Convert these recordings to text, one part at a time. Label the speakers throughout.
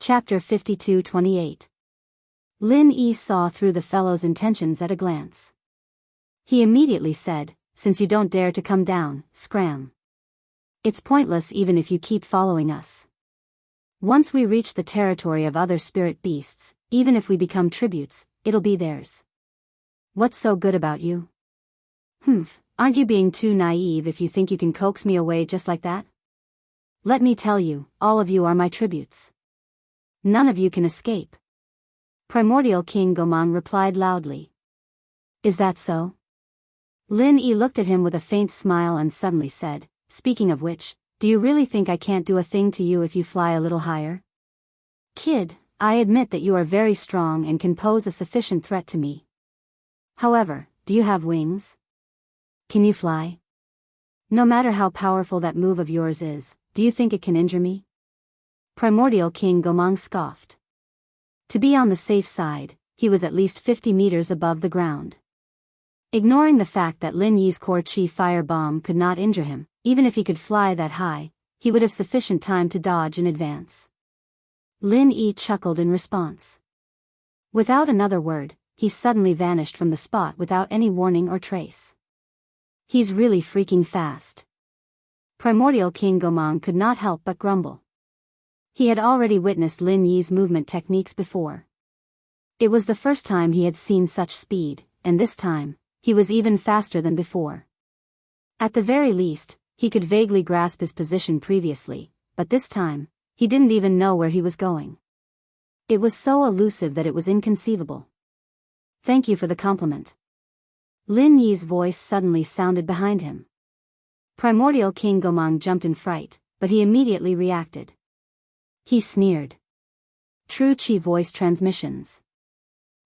Speaker 1: Chapter 52-28. Lin Yi saw through the fellow's intentions at a glance. He immediately said, "Since you don't dare to come down, scram. It's pointless even if you keep following us. Once we reach the territory of other spirit beasts, even if we become tributes, it'll be theirs. What's so good about you? Aren't you being too naive if you think you can coax me away just like that? Let me tell you, all of you are my tributes. None of you can escape." Primordial King Gomang replied loudly. "Is that so?" Lin Yi looked at him with a faint smile and suddenly said, "Speaking of which, do you really think I can't do a thing to you if you fly a little higher? Kid, I admit that you are very strong and can pose a sufficient threat to me. However, do you have wings? Can you fly? No matter how powerful that move of yours is, do you think it can injure me?" Primordial King Gomang scoffed. To be on the safe side, he was at least 50 meters above the ground. Ignoring the fact that Lin Yi's core chi fire bomb could not injure him, even if he could fly that high, he would have sufficient time to dodge in advance. Lin Yi chuckled in response. Without another word, he suddenly vanished from the spot without any warning or trace. He's really freaking fast. Primordial King Gomang could not help but grumble. He had already witnessed Lin Yi's movement techniques before. It was the first time he had seen such speed, and this time, he was even faster than before. At the very least, he could vaguely grasp his position previously, but this time, he didn't even know where he was going. It was so elusive that it was inconceivable. "Thank you for the compliment." Lin Yi's voice suddenly sounded behind him. Primordial King Gomang jumped in fright, but he immediately reacted. He sneered. "True Chi voice transmissions.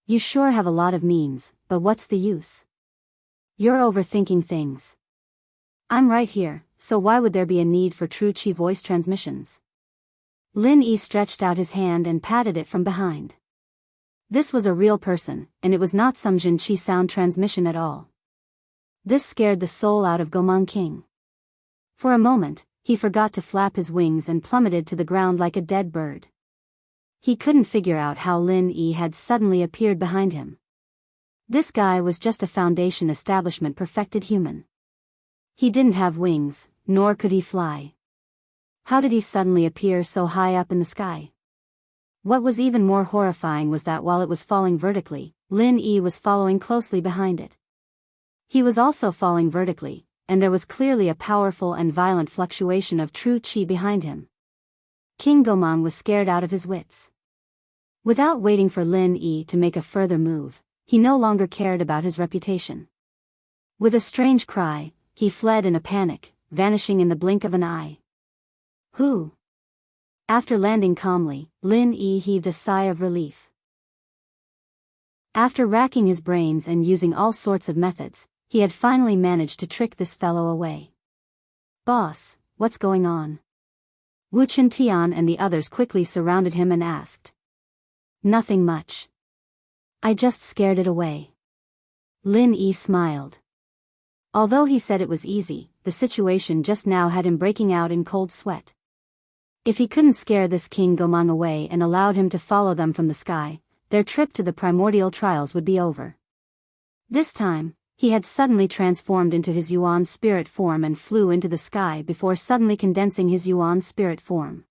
Speaker 1: You sure have a lot of memes, but what's the use? You're overthinking things. I'm right here, so why would there be a need for true Chi voice transmissions?" Lin Yi stretched out his hand and patted it from behind. This was a real person, and it was not some Jin Chi sound transmission at all. This scared the soul out of Gomang King. For a moment, he forgot to flap his wings and plummeted to the ground like a dead bird. He couldn't figure out how Lin Yi had suddenly appeared behind him. This guy was just a Foundation establishment perfected human. He didn't have wings, nor could he fly. How did he suddenly appear so high up in the sky? What was even more horrifying was that while it was falling vertically, Lin Yi was following closely behind it. He was also falling vertically, and there was clearly a powerful and violent fluctuation of true chi behind him. King Gomang was scared out of his wits. Without waiting for Lin Yi to make a further move, he no longer cared about his reputation. With a strange cry, he fled in a panic, vanishing in the blink of an eye. "Who?" After landing calmly, Lin Yi heaved a sigh of relief. After racking his brains and using all sorts of methods, he had finally managed to trick this fellow away. "Boss, what's going on?" Wu Tian and the others quickly surrounded him and asked. "Nothing much. I just scared it away." Lin Yi smiled. Although he said it was easy, the situation just now had him breaking out in cold sweat. If he couldn't scare this King Gomang away and allowed him to follow them from the sky, their trip to the primordial trials would be over. This time, he had suddenly transformed into his Yuan spirit form and flew into the sky before suddenly condensing his Yuan spirit form.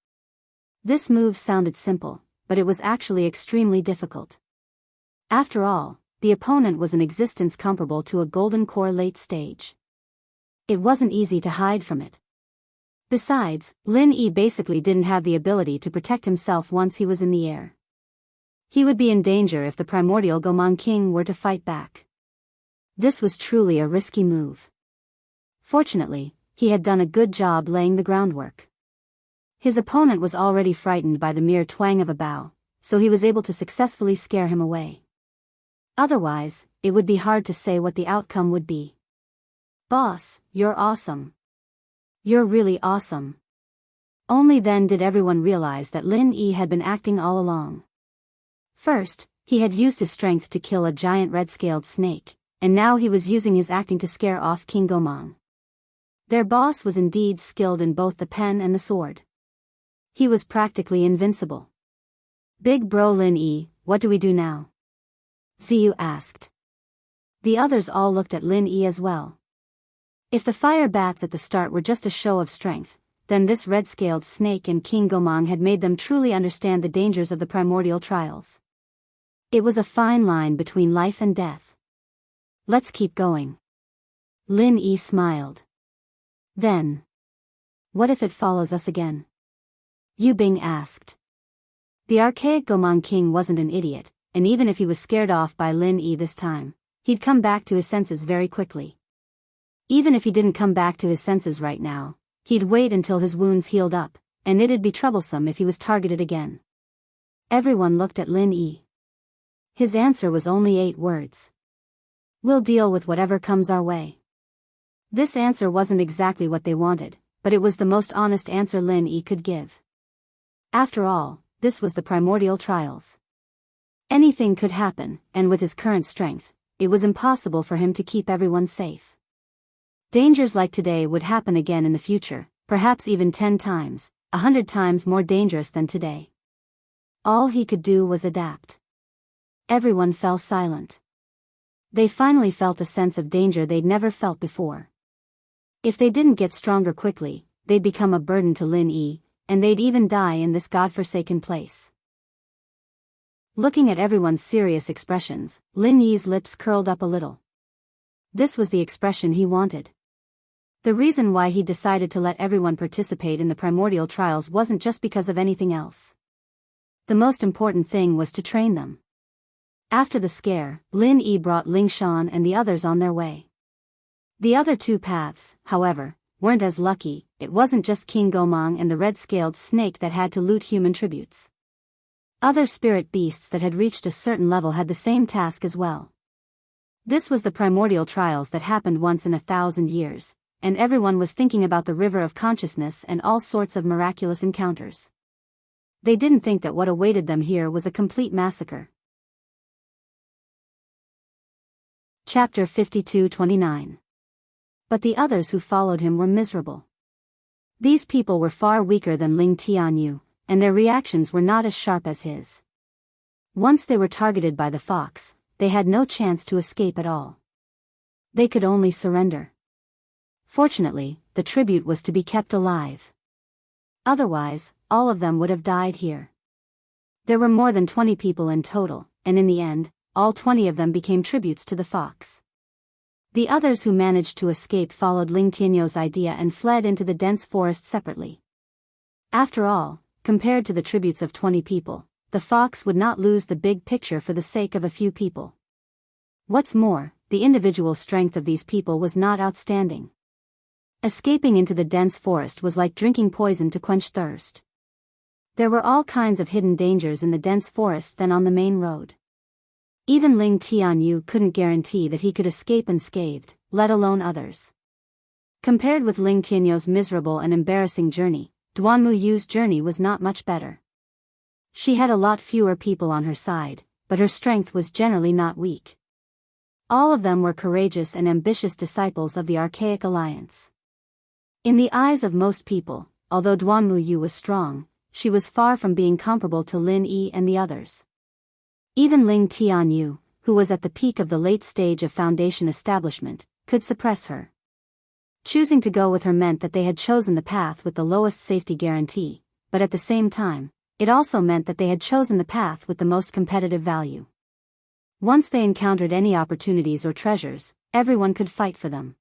Speaker 1: This move sounded simple, but it was actually extremely difficult. After all, the opponent was an existence comparable to a golden core late stage. It wasn't easy to hide from it. Besides, Lin Yi basically didn't have the ability to protect himself once he was in the air. He would be in danger if the primordial Gomang King were to fight back. This was truly a risky move. Fortunately, he had done a good job laying the groundwork. His opponent was already frightened by the mere twang of a bow, so he was able to successfully scare him away. Otherwise, it would be hard to say what the outcome would be. "Boss, you're awesome. You're really awesome." Only then did everyone realize that Lin Yi had been acting all along. First, he had used his strength to kill a giant red-scaled snake, and now he was using his acting to scare off King Gomang. Their boss was indeed skilled in both the pen and the sword. He was practically invincible. Big bro Lin Yi, what do we do now? Ziyu asked. The others all looked at Lin Yi as well. If the fire bats at the start were just a show of strength, then this red-scaled snake and King Gomang had made them truly understand the dangers of the primordial trials. It was a fine line between life and death. Let's keep going. Lin Yi smiled. Then, what if it follows us again? Yu Bing asked. The archaic Gomang king wasn't an idiot, and even if he was scared off by Lin Yi this time, he'd come back to his senses very quickly. Even if he didn't come back to his senses right now, he'd wait until his wounds healed up, and it'd be troublesome if he was targeted again. Everyone looked at Lin Yi. His answer was only 8 words. We'll deal with whatever comes our way. This answer wasn't exactly what they wanted, but it was the most honest answer Lin Yi could give. After all, this was the primordial trials. Anything could happen, and with his current strength, it was impossible for him to keep everyone safe. Dangers like today would happen again in the future, perhaps even 10 times, 100 times more dangerous than today. All he could do was adapt. Everyone fell silent. They finally felt a sense of danger they'd never felt before. If they didn't get stronger quickly, they'd become a burden to Lin Yi, and they'd even die in this godforsaken place. Looking at everyone's serious expressions, Lin Yi's lips curled up a little. This was the expression he wanted. The reason why he decided to let everyone participate in the primordial trials wasn't just because of anything else. The most important thing was to train them. After the scare, Lin Yi brought Ling Shan and the others on their way. The other 2 paths, however, weren't as lucky. It wasn't just King Gomang and the red-scaled snake that had to loot human tributes. Other spirit beasts that had reached a certain level had the same task as well. This was the primordial trials that happened once in 1,000 years, and everyone was thinking about the river of consciousness and all sorts of miraculous encounters. They didn't think that what awaited them here was a complete massacre. Chapter 52-29. But the others who followed him were miserable. These people were far weaker than Ling Tianyu, and their reactions were not as sharp as his. Once they were targeted by the fox, they had no chance to escape at all. They could only surrender. Fortunately, the tribute was to be kept alive. Otherwise, all of them would have died here. There were more than 20 people in total, and in the end, all 20 of them became tributes to the fox. The others who managed to escape followed Ling Tianyu's idea and fled into the dense forest separately. After all, compared to the tributes of 20 people, the fox would not lose the big picture for the sake of a few people. What's more, the individual strength of these people was not outstanding. Escaping into the dense forest was like drinking poison to quench thirst. There were all kinds of hidden dangers in the dense forest than on the main road. Even Ling Tianyu couldn't guarantee that he could escape unscathed, let alone others. Compared with Ling Tianyu's miserable and embarrassing journey, Duanmu Yu's journey was not much better. She had a lot fewer people on her side, but her strength was generally not weak. All of them were courageous and ambitious disciples of the Archaic Alliance. In the eyes of most people, although Duanmu Yu was strong, she was far from being comparable to Lin Yi and the others. Even Ling Tianyu, who was at the peak of the late stage of foundation establishment, could suppress her. Choosing to go with her meant that they had chosen the path with the lowest safety guarantee, but at the same time, it also meant that they had chosen the path with the most competitive value. Once they encountered any opportunities or treasures, everyone could fight for them.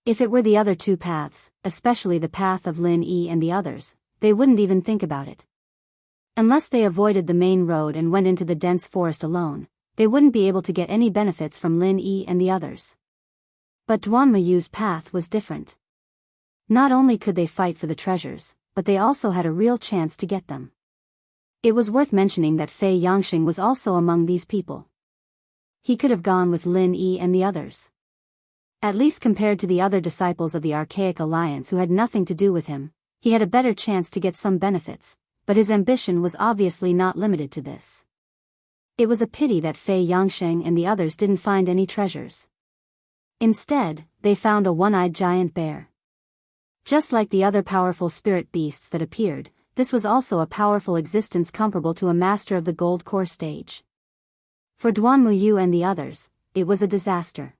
Speaker 1: If it were the other 2 paths, especially the path of Lin Yi and the others, they wouldn't even think about it. Unless they avoided the main road and went into the dense forest alone, they wouldn't be able to get any benefits from Lin Yi and the others. But Duanmu Yu's path was different. Not only could they fight for the treasures, but they also had a real chance to get them. It was worth mentioning that Fei Yangxing was also among these people. He could have gone with Lin Yi and the others. At least compared to the other disciples of the Archaic Alliance who had nothing to do with him, he had a better chance to get some benefits, but his ambition was obviously not limited to this. It was a pity that Fei Yangxing and the others didn't find any treasures. Instead, they found a one-eyed giant bear. Just like the other powerful spirit beasts that appeared, this was also a powerful existence comparable to a master of the gold core stage. For Duan Muyu and the others, it was a disaster.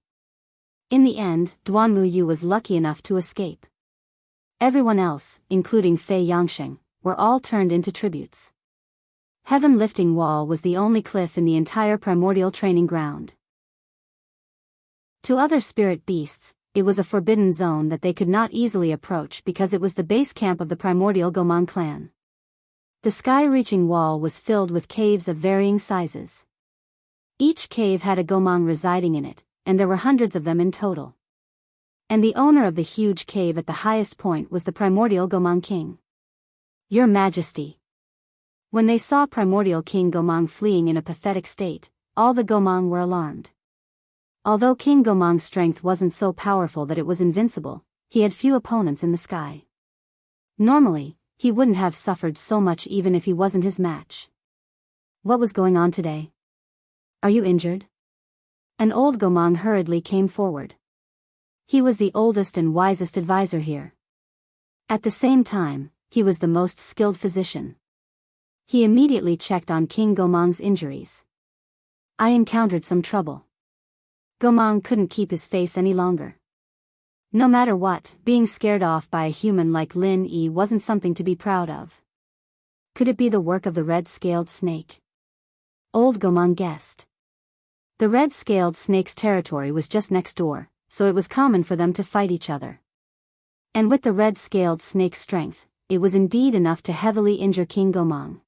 Speaker 1: In the end, Duan Muyu was lucky enough to escape. Everyone else, including Fei Yangsheng, were all turned into tributes. Heaven Lifting Wall was the only cliff in the entire primordial training ground. To other spirit beasts, it was a forbidden zone that they could not easily approach because it was the base camp of the primordial Gomang clan. The sky-reaching wall was filled with caves of varying sizes. Each cave had a Gomang residing in it, and there were hundreds of them in total. And the owner of the huge cave at the highest point was the primordial Gomang king. Your Majesty. When they saw primordial King Gomang fleeing in a pathetic state, all the Gomang were alarmed. Although King Gomang's strength wasn't so powerful that it was invincible, he had few opponents in the sky. Normally, he wouldn't have suffered so much even if he wasn't his match. What was going on today? Are you injured? An old Gomang hurriedly came forward. He was the oldest and wisest advisor here. At the same time, he was the most skilled physician. He immediately checked on King Gomang's injuries. I encountered some trouble. Gomang couldn't keep his face any longer. No matter what, being scared off by a human like Lin Yi wasn't something to be proud of. Could it be the work of the red-scaled snake? Old Gomang guessed. The red-scaled snake's territory was just next door, so it was common for them to fight each other. And with the red-scaled snake's strength, it was indeed enough to heavily injure King Gomang.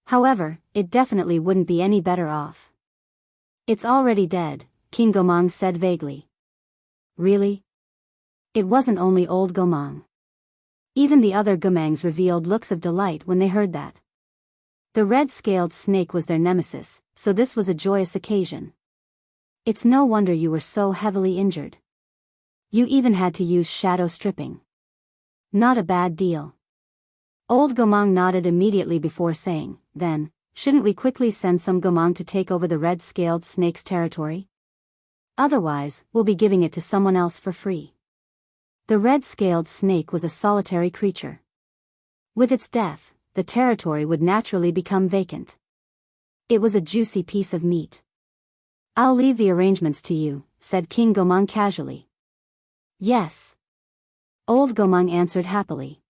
Speaker 1: However, it definitely wouldn't be any better off. It's already dead, King Gomang said vaguely. Really? It wasn't only old Gomang. Even the other Gomangs revealed looks of delight when they heard that. The red-scaled snake was their nemesis, so this was a joyous occasion. It's no wonder you were so heavily injured. You even had to use shadow stripping. Not a bad deal. Old Gomang nodded immediately before saying, then, shouldn't we quickly send some Gomang to take over the red-scaled snake's territory? Otherwise, we'll be giving it to someone else for free. The red-scaled snake was a solitary creature. With its death, the territory would naturally become vacant. It was a juicy piece of meat. I'll leave the arrangements to you, said King Gomang casually. Yes. Old Gomang answered happily.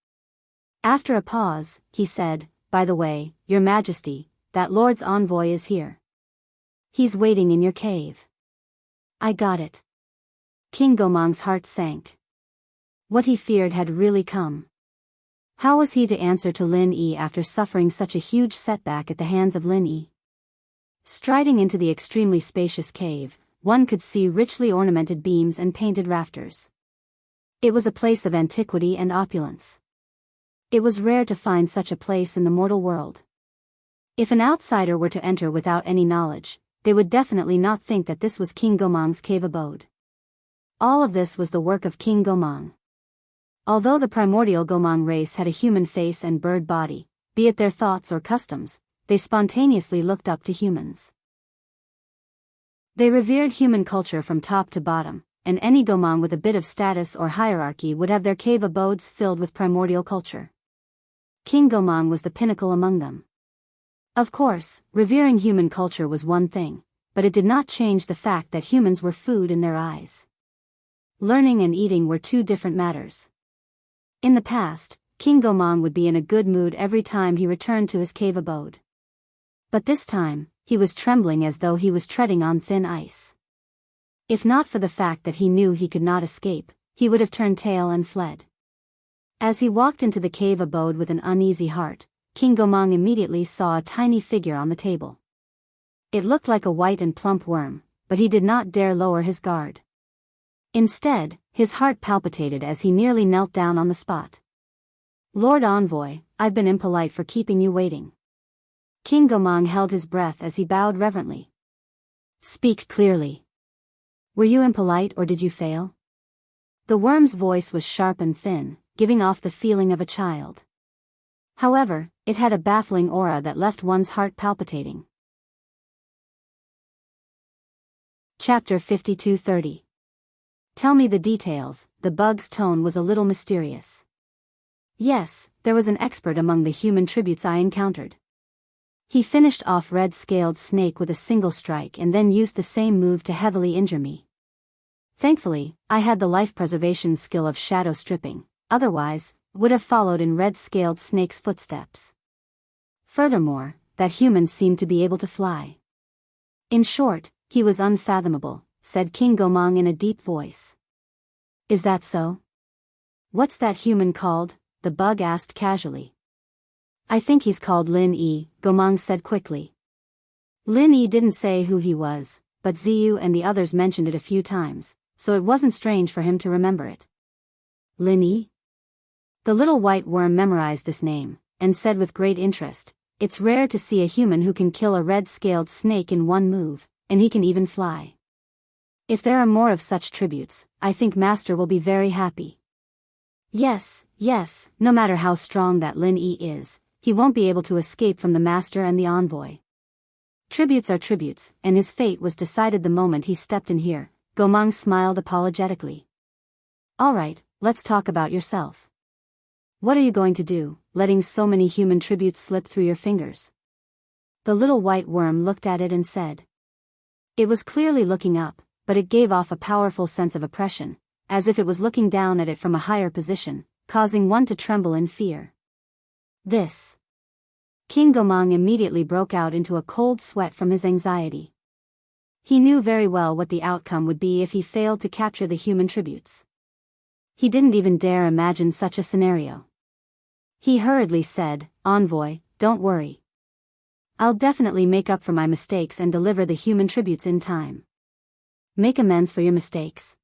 Speaker 1: After a pause, he said, by the way, Your Majesty, that Lord's envoy is here. He's waiting in your cave. I got it. King Gomang's heart sank. What he feared had really come. How was he to answer to Lin Yi after suffering such a huge setback at the hands of Lin Yi? Striding into the extremely spacious cave, one could see richly ornamented beams and painted rafters. It was a place of antiquity and opulence. It was rare to find such a place in the mortal world. If an outsider were to enter without any knowledge, they would definitely not think that this was King Gomang's cave abode. All of this was the work of King Gomang. Although the primordial Gomang race had a human face and bird body, be it their thoughts or customs, they spontaneously looked up to humans. They revered human culture from top to bottom, and any Gomang with a bit of status or hierarchy would have their cave abodes filled with primordial culture. King Gomang was the pinnacle among them. Of course, revering human culture was one thing, but it did not change the fact that humans were food in their eyes. Learning and eating were two different matters. In the past, King Gomang would be in a good mood every time he returned to his cave abode. But this time, he was trembling as though he was treading on thin ice. If not for the fact that he knew he could not escape, he would have turned tail and fled. As he walked into the cave abode with an uneasy heart, King Gomang immediately saw a tiny figure on the table. It looked like a white and plump worm, but he did not dare lower his guard. Instead, his heart palpitated as he nearly knelt down on the spot. Lord Envoy, I've been impolite for keeping you waiting. King Gomang held his breath as he bowed reverently. Speak clearly. Were you impolite or did you fail? The worm's voice was sharp and thin, giving off the feeling of a child. However, it had a baffling aura that left one's heart palpitating. Chapter 52:30. Tell me the details. The bug's tone was a little mysterious. Yes, there was an expert among the human tributes I encountered. He finished off red-scaled snake with a single strike and then used the same move to heavily injure me. Thankfully, I had the life preservation skill of shadow stripping, otherwise, would have followed in red-scaled snake's footsteps. Furthermore, that human seemed to be able to fly. In short, he was unfathomable, said King Gomang in a deep voice. Is that so? What's that human called? The bug asked casually. I think he's called Lin Yi, Gomang said quickly. Lin Yi didn't say who he was, but Ziyu and the others mentioned it a few times, so it wasn't strange for him to remember it. Lin Yi? The little white worm memorized this name, and said with great interest, it's rare to see a human who can kill a red-scaled snake in one move, and he can even fly. If there are more of such tributes, I think Master will be very happy. Yes, no matter how strong that Lin Yi is, he won't be able to escape from the Master and the envoy. Tributes are tributes, and his fate was decided the moment he stepped in here. Gomang smiled apologetically. Alright, let's talk about yourself. What are you going to do, letting so many human tributes slip through your fingers? The little white worm looked at it and said. It was clearly looking up, but it gave off a powerful sense of oppression, as if it was looking down at it from a higher position, causing one to tremble in fear. This. King Gomang immediately broke out into a cold sweat from his anxiety. He knew very well what the outcome would be if he failed to capture the human tributes. He didn't even dare imagine such a scenario. He hurriedly said, Envoy, don't worry. I'll definitely make up for my mistakes and deliver the human tributes in time. Make amends for your mistakes?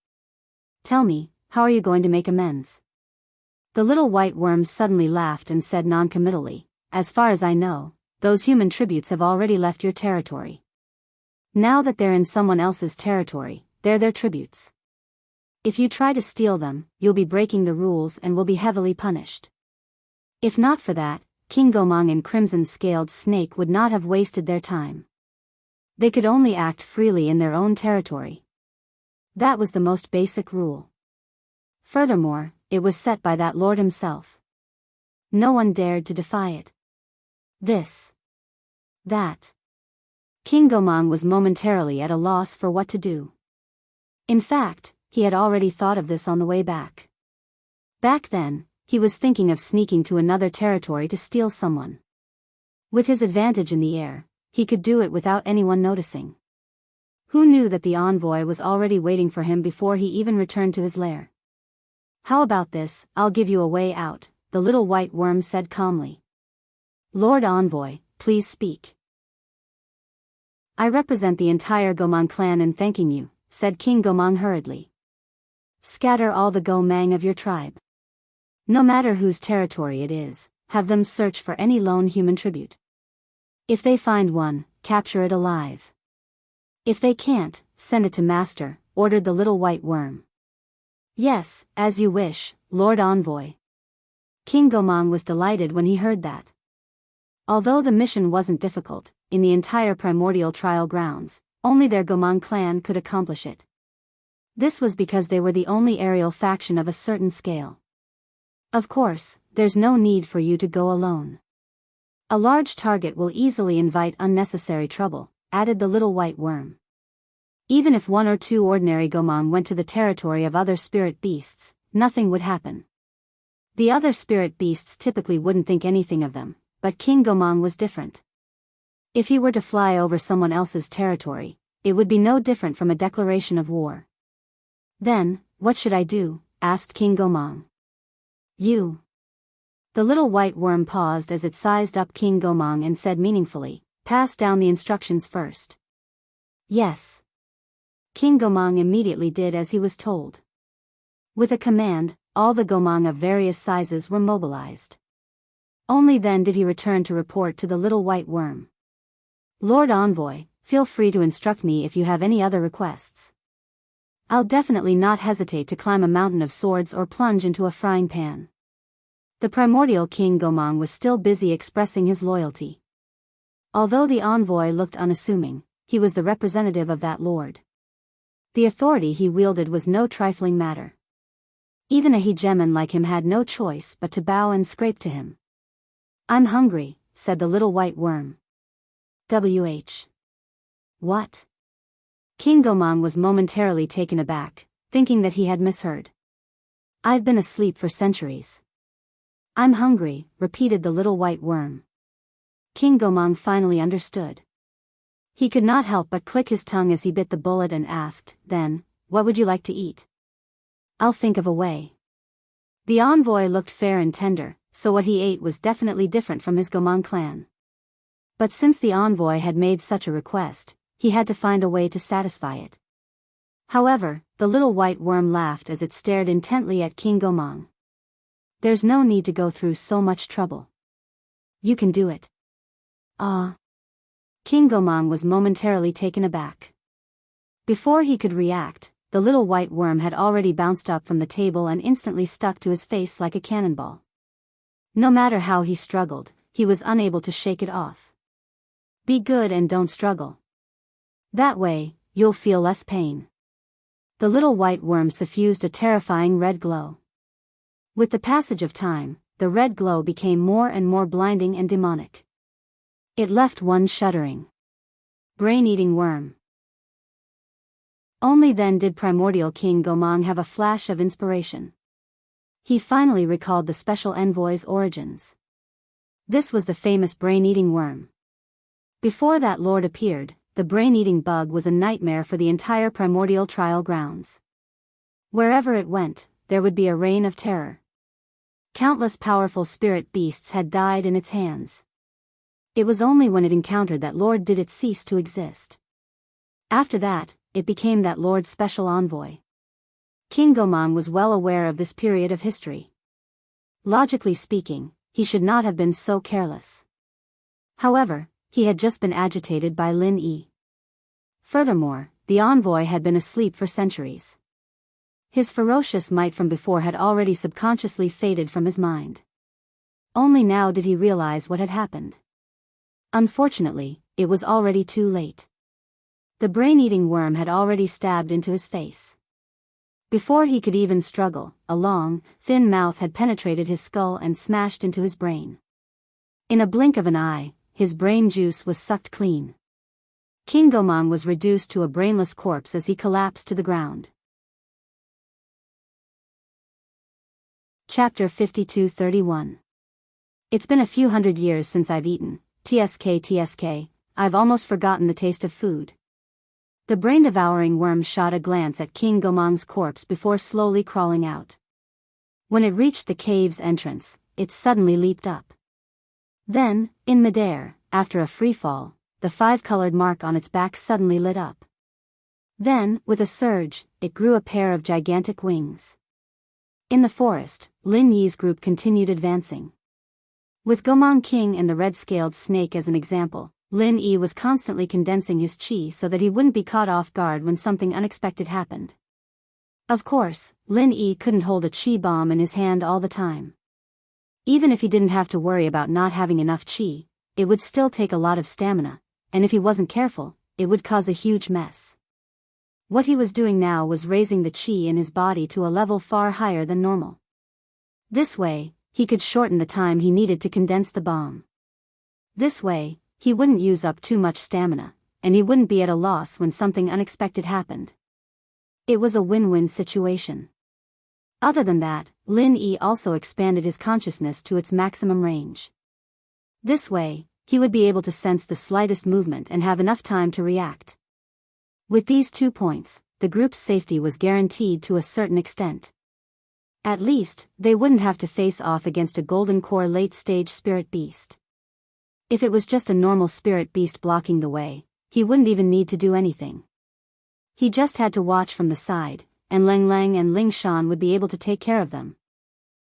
Speaker 1: Tell me, how are you going to make amends? The little white worm suddenly laughed and said noncommittally, as far as I know, those human tributes have already left your territory. Now that they're in someone else's territory, they're their tributes. If you try to steal them, you'll be breaking the rules and will be heavily punished. If not for that, King Gomang and Crimson-Scaled Snake would not have wasted their time. They could only act freely in their own territory. That was the most basic rule. Furthermore, it was set by that lord himself. No one dared to defy it. This. That. King Gomang was momentarily at a loss for what to do. In fact, he had already thought of this on the way back. Back then, he was thinking of sneaking to another territory to steal someone. With his advantage in the air, he could do it without anyone noticing. Who knew that the envoy was already waiting for him before he even returned to his lair? How about this, I'll give you a way out, the little white worm said calmly. Lord Envoy, please speak. I represent the entire Gomang clan in thanking you, said King Gomang hurriedly. Scatter all the Gomang of your tribe. No matter whose territory it is, have them search for any lone human tribute. If they find one, capture it alive. If they can't, send it to Master, ordered the little white worm. Yes, as you wish, Lord Envoy. King Gomang was delighted when he heard that. Although the mission wasn't difficult, in the entire primordial trial grounds, only their Gomang clan could accomplish it. This was because they were the only aerial faction of a certain scale. Of course, there's no need for you to go alone. A large target will easily invite unnecessary trouble, added the little white worm. Even if one or two ordinary Gomang went to the territory of other spirit beasts, nothing would happen. The other spirit beasts typically wouldn't think anything of them, but King Gomang was different. If he were to fly over someone else's territory, it would be no different from a declaration of war. Then, what should I do? Asked King Gomang. You. The little white worm paused as it sized up King Gomang and said meaningfully, pass down the instructions first. Yes. King Gomang immediately did as he was told. With a command, all the Gomang of various sizes were mobilized. Only then did he return to report to the little white worm. Lord Envoy, feel free to instruct me if you have any other requests. I'll definitely not hesitate to climb a mountain of swords or plunge into a frying pan. The primordial King Gomang was still busy expressing his loyalty. Although the envoy looked unassuming, he was the representative of that lord. The authority he wielded was no trifling matter. Even a hegemon like him had no choice but to bow and scrape to him. "I'm hungry," said the little white worm. What? King Gomang was momentarily taken aback, thinking that he had misheard. "I've been asleep for centuries." "I'm hungry," repeated the little white worm. King Gomang finally understood. He could not help but click his tongue as he bit the bullet and asked, "Then, what would you like to eat?" "I'll think of a way." The envoy looked fair and tender, so what he ate was definitely different from his Gomang clan. But since the envoy had made such a request, he had to find a way to satisfy it. However, the little white worm laughed as it stared intently at King Gomang. "There's no need to go through so much trouble. You can do it." "Ah." King Gomang was momentarily taken aback. Before he could react, the little white worm had already bounced up from the table and instantly stuck to his face like a cannonball. No matter how he struggled, he was unable to shake it off. "Be good and don't struggle. That way, you'll feel less pain." The little white worm suffused a terrifying red glow. With the passage of time, the red glow became more and more blinding and demonic. It left one shuddering. Brain-eating worm. Only then did primordial King Gomang have a flash of inspiration. He finally recalled the special envoy's origins. This was the famous brain-eating worm. Before that lord appeared, the brain-eating bug was a nightmare for the entire primordial trial grounds. Wherever it went, there would be a reign of terror. Countless powerful spirit beasts had died in its hands. It was only when it encountered that lord did it cease to exist. After that, it became that lord's special envoy. King Gomang was well aware of this period of history. Logically speaking, he should not have been so careless. However, he had just been agitated by Lin Yi. Furthermore, the envoy had been asleep for centuries. His ferocious might from before had already subconsciously faded from his mind. Only now did he realize what had happened. Unfortunately, it was already too late. The brain-eating worm had already stabbed into his face. Before he could even struggle, a long, thin mouth had penetrated his skull and smashed into his brain. In a blink of an eye, his brain juice was sucked clean. King Gomang was reduced to a brainless corpse as he collapsed to the ground. Chapter 52-31. It's been a few hundred years since I've eaten. TSK, I've almost forgotten the taste of food. The brain-devouring worm shot a glance at King Gomang's corpse before slowly crawling out. When it reached the cave's entrance, it suddenly leaped up. Then, in midair, after a free fall, the five-colored mark on its back suddenly lit up. Then, with a surge, it grew a pair of gigantic wings. In the forest, Lin Yi's group continued advancing. With Gomang King and the red-scaled snake as an example, Lin Yi was constantly condensing his chi so that he wouldn't be caught off guard when something unexpected happened. Of course, Lin Yi couldn't hold a chi bomb in his hand all the time. Even if he didn't have to worry about not having enough chi, it would still take a lot of stamina, and if he wasn't careful, it would cause a huge mess. What he was doing now was raising the chi in his body to a level far higher than normal. This way, he could shorten the time he needed to condense the bomb. This way, he wouldn't use up too much stamina, and he wouldn't be at a loss when something unexpected happened. It was a win-win situation. Other than that, Lin Yi also expanded his consciousness to its maximum range. This way, he would be able to sense the slightest movement and have enough time to react. With these 2 points, the group's safety was guaranteed to a certain extent. At least, they wouldn't have to face off against a golden core late-stage spirit beast. If it was just a normal spirit beast blocking the way, he wouldn't even need to do anything. He just had to watch from the side, and Leng Leng and Ling Shan would be able to take care of them.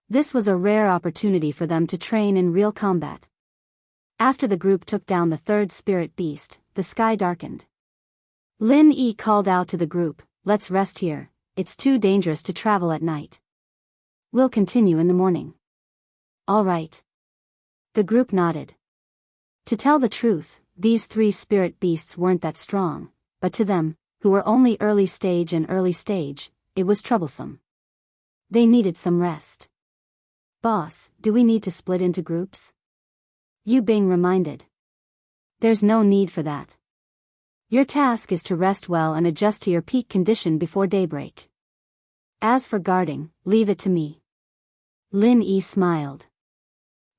Speaker 1: This was a rare opportunity for them to train in real combat. After the group took down the third spirit beast, the sky darkened. Lin Yi called out to the group, "Let's rest here, it's too dangerous to travel at night. We'll continue in the morning." "All right." The group nodded. To tell the truth, these 3 spirit beasts weren't that strong, but to them, who were only early stage, it was troublesome. They needed some rest. Boss, do we need to split into groups? Yu Bing reminded. There's no need for that. Your task is to rest well and adjust to your peak condition before daybreak. As for guarding, leave it to me. Lin Yi smiled.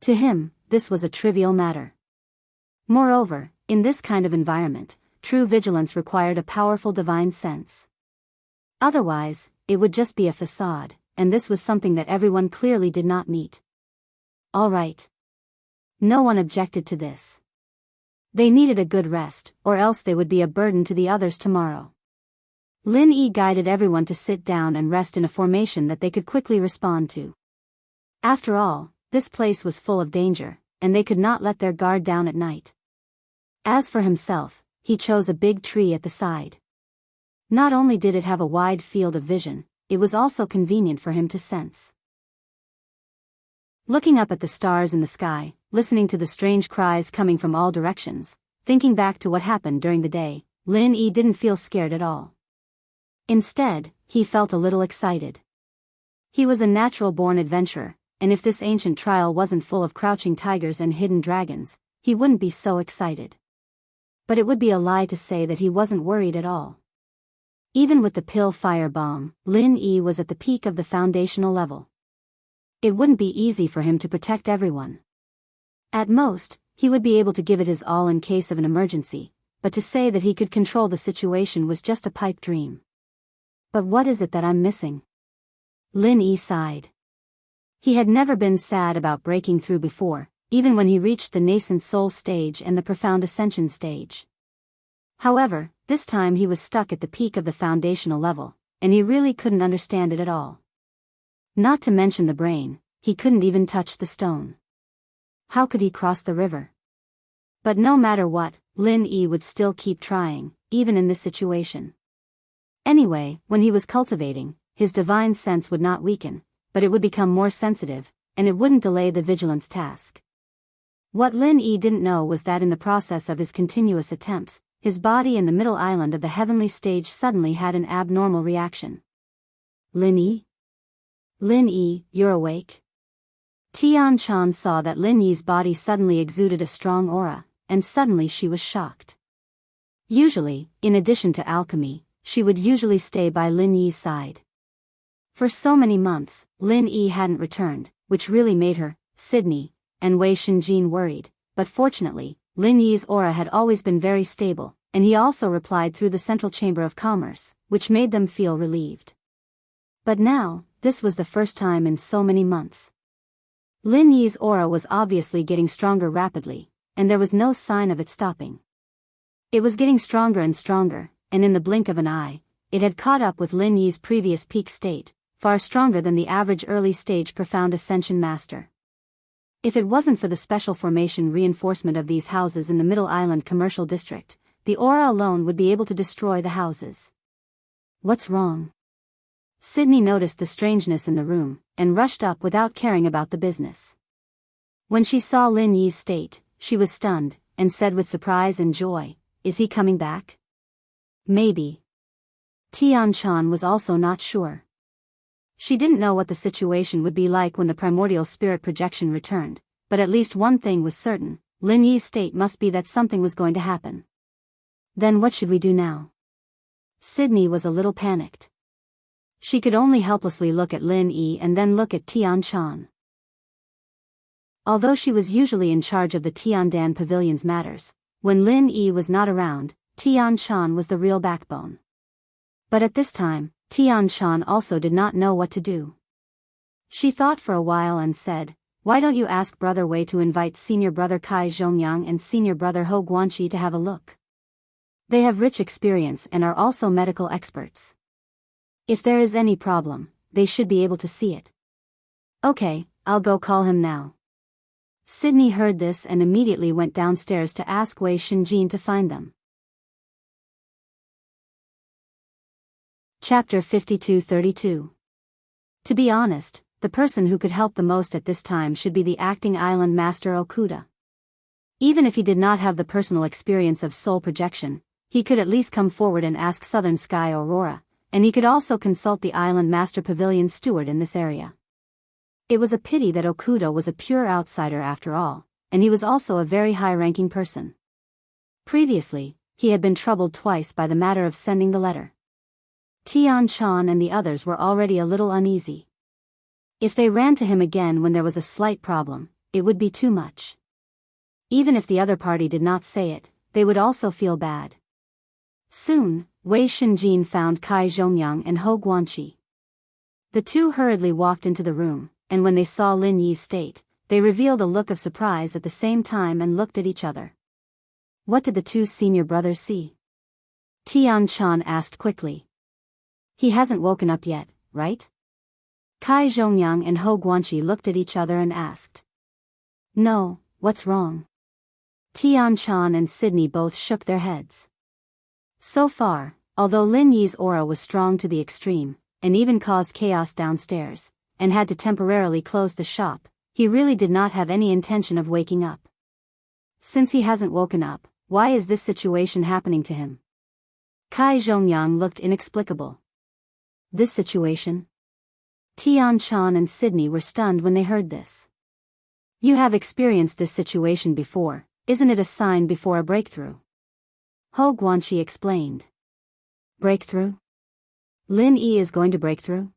Speaker 1: To him, this was a trivial matter. Moreover, in this kind of environment, true vigilance required a powerful divine sense. Otherwise, it would just be a facade, and this was something that everyone clearly did not meet. All right. No one objected to this. They needed a good rest, or else they would be a burden to the others tomorrow. Lin Yi guided everyone to sit down and rest in a formation that they could quickly respond to. After all, this place was full of danger, and they could not let their guard down at night. As for himself, he chose a big tree at the side. Not only did it have a wide field of vision, it was also convenient for him to sense. Looking up at the stars in the sky, listening to the strange cries coming from all directions, thinking back to what happened during the day, Lin Yi didn't feel scared at all. Instead, he felt a little excited. He was a natural-born adventurer, and if this ancient trial wasn't full of crouching tigers and hidden dragons, he wouldn't be so excited. But it would be a lie to say that he wasn't worried at all. Even with the pill firebomb, Lin Yi was at the peak of the foundational level. It wouldn't be easy for him to protect everyone. At most, he would be able to give it his all in case of an emergency, but to say that he could control the situation was just a pipe dream. But what is it that I'm missing? Lin Yi sighed. He had never been sad about breaking through before, even when he reached the nascent soul stage and the profound ascension stage. However, this time he was stuck at the peak of the foundational level, and he really couldn't understand it at all. Not to mention the brain, he couldn't even touch the stone. How could he cross the river? But no matter what, Lin Yi would still keep trying, even in this situation. Anyway, when he was cultivating, his divine sense would not weaken, but it would become more sensitive, and it wouldn't delay the vigilance task. What Lin Yi didn't know was that in the process of his continuous attempts, his body in the middle island of the heavenly stage suddenly had an abnormal reaction. Lin Yi? Lin Yi, you're awake? Tian Chan saw that Lin Yi's body suddenly exuded a strong aura, and suddenly she was shocked. Usually, in addition to alchemy, she would usually stay by Lin Yi's side. For so many months, Lin Yi hadn't returned, which really made her, Sydney, and Wei Shinjin worried, but fortunately, Lin Yi's aura had always been very stable, and he also replied through the Central Chamber of Commerce, which made them feel relieved. But now, this was the first time in so many months. Lin Yi's aura was obviously getting stronger rapidly, and there was no sign of it stopping. It was getting stronger and stronger, and in the blink of an eye, it had caught up with Lin Yi's previous peak state, far stronger than the average early-stage profound ascension master. If it wasn't for the special formation reinforcement of these houses in the Middle Island Commercial District, the aura alone would be able to destroy the houses. What's wrong? Sydney noticed the strangeness in the room, and rushed up without caring about the business. When she saw Lin Yi's state, she was stunned, and said with surprise and joy, "Is he coming back?" Maybe. Tian Chan was also not sure. She didn't know what the situation would be like when the primordial spirit projection returned, but at least one thing was certain, Lin Yi's state must be that something was going to happen. Then what should we do now? Sydney was a little panicked. She could only helplessly look at Lin Yi and then look at Tian Chan. Although she was usually in charge of the Tiandan Pavilion's matters, when Lin Yi was not around, Tian Chan was the real backbone. But at this time, Tian Chan also did not know what to do. She thought for a while and said, "Why don't you ask Brother Wei to invite Senior Brother Kai Zhongyang and Senior Brother Ho Guanqi to have a look? They have rich experience and are also medical experts. If there is any problem, they should be able to see it." "Okay, I'll go call him now." Sydney heard this and immediately went downstairs to ask Wei Shinjin to find them. Chapter 52-32. To be honest, the person who could help the most at this time should be the acting island master Okuda. Even if he did not have the personal experience of soul projection, he could at least come forward and ask Southern Sky Aurora, and he could also consult the island master pavilion steward in this area. It was a pity that Okuda was a pure outsider after all, and he was also a very high-ranking person. Previously, he had been troubled twice by the matter of sending the letter. Tian-chan and the others were already a little uneasy. If they ran to him again when there was a slight problem, it would be too much. Even if the other party did not say it, they would also feel bad. Soon, Wei Shinjin found Kai Zhongyang and Ho Guanqi. The two hurriedly walked into the room, and when they saw Lin Yi's state, they revealed a look of surprise at the same time and looked at each other. What did the two senior brothers see? Tian-chan asked quickly. He hasn't woken up yet, right? Kai Zhongyang and Ho Guanqi looked at each other and asked. No, what's wrong? Tian-chan and Sydney both shook their heads. So far, although Lin Yi's aura was strong to the extreme, and even caused chaos downstairs, and had to temporarily close the shop, he really did not have any intention of waking up. Since he hasn't woken up, why is this situation happening to him? Kai Zhongyang looked inexplicable. This situation? Tian-chan and Sydney were stunned when they heard this. You have experienced this situation before, isn't it a sign before a breakthrough? Ho Guanqi explained. Breakthrough? Lin Yi is going to break through?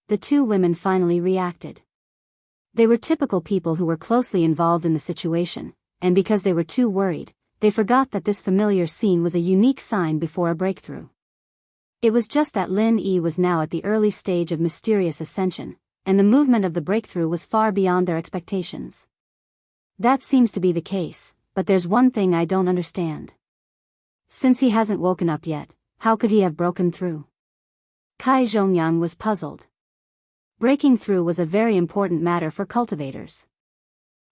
Speaker 1: The two women finally reacted. They were typical people who were closely involved in the situation, and because they were too worried, they forgot that this familiar scene was a unique sign before a breakthrough. It was just that Lin Yi was now at the early stage of mysterious ascension, and the movement of the breakthrough was far beyond their expectations. That seems to be the case, but there's one thing I don't understand. Since he hasn't woken up yet, how could he have broken through? Kai Zhongyang was puzzled. Breaking through was a very important matter for cultivators.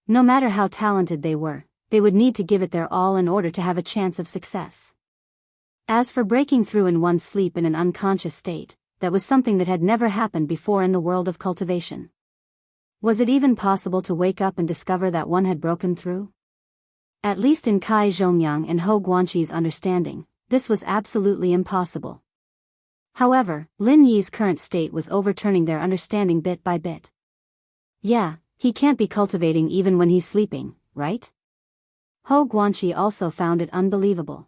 Speaker 1: No matter how talented they were, they would need to give it their all in order to have a chance of success. As for breaking through in one's sleep in an unconscious state, that was something that had never happened before in the world of cultivation. Was it even possible to wake up and discover that one had broken through? At least in Kai Zhongyang and Ho Guanqi's understanding, this was absolutely impossible. However, Lin Yi's current state was overturning their understanding bit by bit. Yeah, he can't be cultivating even when he's sleeping, right? Ho Guanqi also found it unbelievable.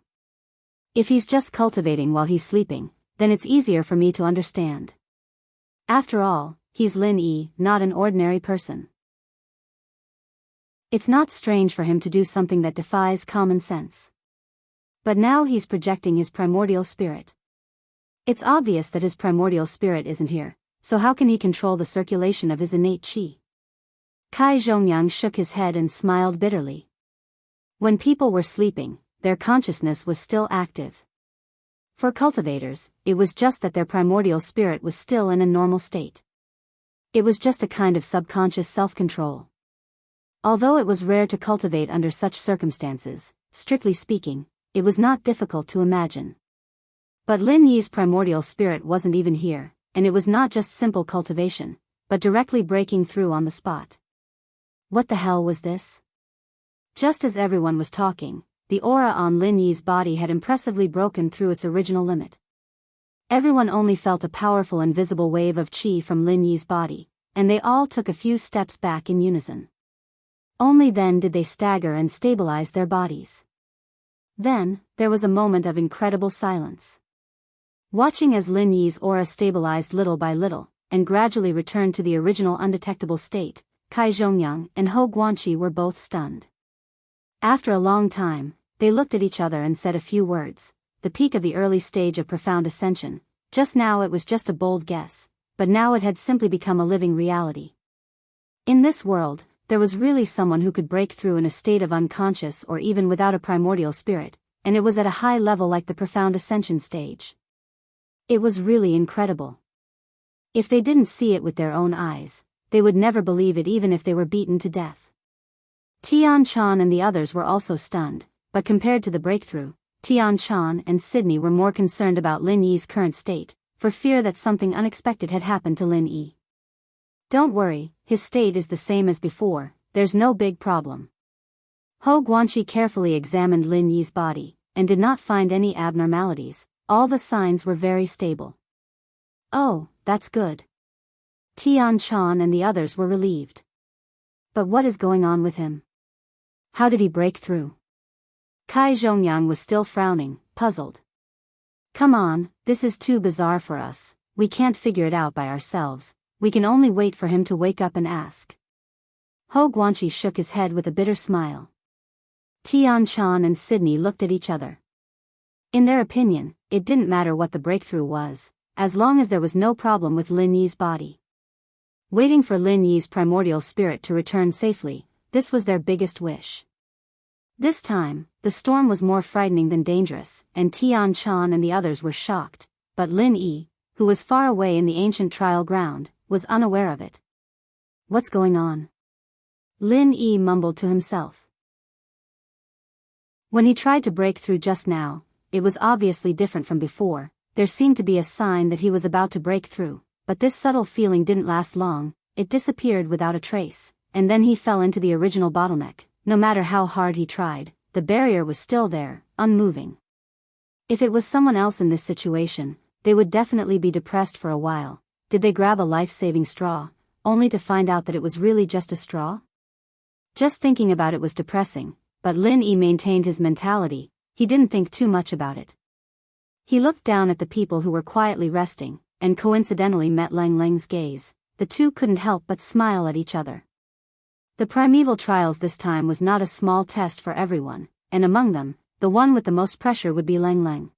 Speaker 1: If he's just cultivating while he's sleeping, then it's easier for me to understand. After all, he's Lin Yi, not an ordinary person. It's not strange for him to do something that defies common sense. But now he's projecting his primordial spirit. It's obvious that his primordial spirit isn't here, so how can he control the circulation of his innate qi? Kai Zhongyang shook his head and smiled bitterly. When people were sleeping, their consciousness was still active. For cultivators, it was just that their primordial spirit was still in a normal state. It was just a kind of subconscious self-control. Although it was rare to cultivate under such circumstances, strictly speaking, it was not difficult to imagine. But Lin Yi's primordial spirit wasn't even here, and it was not just simple cultivation, but directly breaking through on the spot. What the hell was this? Just as everyone was talking, the aura on Lin Yi's body had impressively broken through its original limit. Everyone only felt a powerful invisible wave of qi from Lin Yi's body, and they all took a few steps back in unison. Only then did they stagger and stabilize their bodies. Then, there was a moment of incredible silence. Watching as Lin Yi's aura stabilized little by little, and gradually returned to the original undetectable state, Kai Zhongyang and Ho Guanqi were both stunned. After a long time, they looked at each other and said a few words, the peak of the early stage of profound ascension. Just now it was just a bold guess, but now it had simply become a living reality. In this world, there was really someone who could break through in a state of unconscious or even without a primordial spirit, and it was at a high level like the profound ascension stage. It was really incredible. If they didn't see it with their own eyes, they would never believe it even if they were beaten to death. Tian-chan and the others were also stunned, but compared to the breakthrough, Tian-chan and Sydney were more concerned about Lin Yi's current state, for fear that something unexpected had happened to Lin Yi. Don't worry, his state is the same as before, there's no big problem. Ho Guanqi carefully examined Lin Yi's body, and did not find any abnormalities. All the signs were very stable. Oh, that's good. Tian Chan and the others were relieved. But what is going on with him? How did he break through? Kai Zhongyang was still frowning, puzzled. Come on, this is too bizarre for us, we can't figure it out by ourselves, we can only wait for him to wake up and ask. Ho Guanqi shook his head with a bitter smile. Tian Chan and Sydney looked at each other. In their opinion, it didn't matter what the breakthrough was, as long as there was no problem with Lin Yi's body. Waiting for Lin Yi's primordial spirit to return safely, this was their biggest wish. This time, the storm was more frightening than dangerous, and Tian Chan and the others were shocked, but Lin Yi, who was far away in the ancient trial ground, was unaware of it. What's going on? Lin Yi mumbled to himself. When he tried to break through just now, it was obviously different from before. There seemed to be a sign that he was about to break through, but this subtle feeling didn't last long, it disappeared without a trace, and then he fell into the original bottleneck. No matter how hard he tried, the barrier was still there, unmoving. If it was someone else in this situation, they would definitely be depressed for a while. Did they grab a life-saving straw, only to find out that it was really just a straw? Just thinking about it was depressing, but Lin Yi maintained his mentality, he didn't think too much about it. He looked down at the people who were quietly resting, and coincidentally met Lang Lang's gaze. The two couldn't help but smile at each other. The primeval trials this time was not a small test for everyone, and among them, the one with the most pressure would be Lang Lang.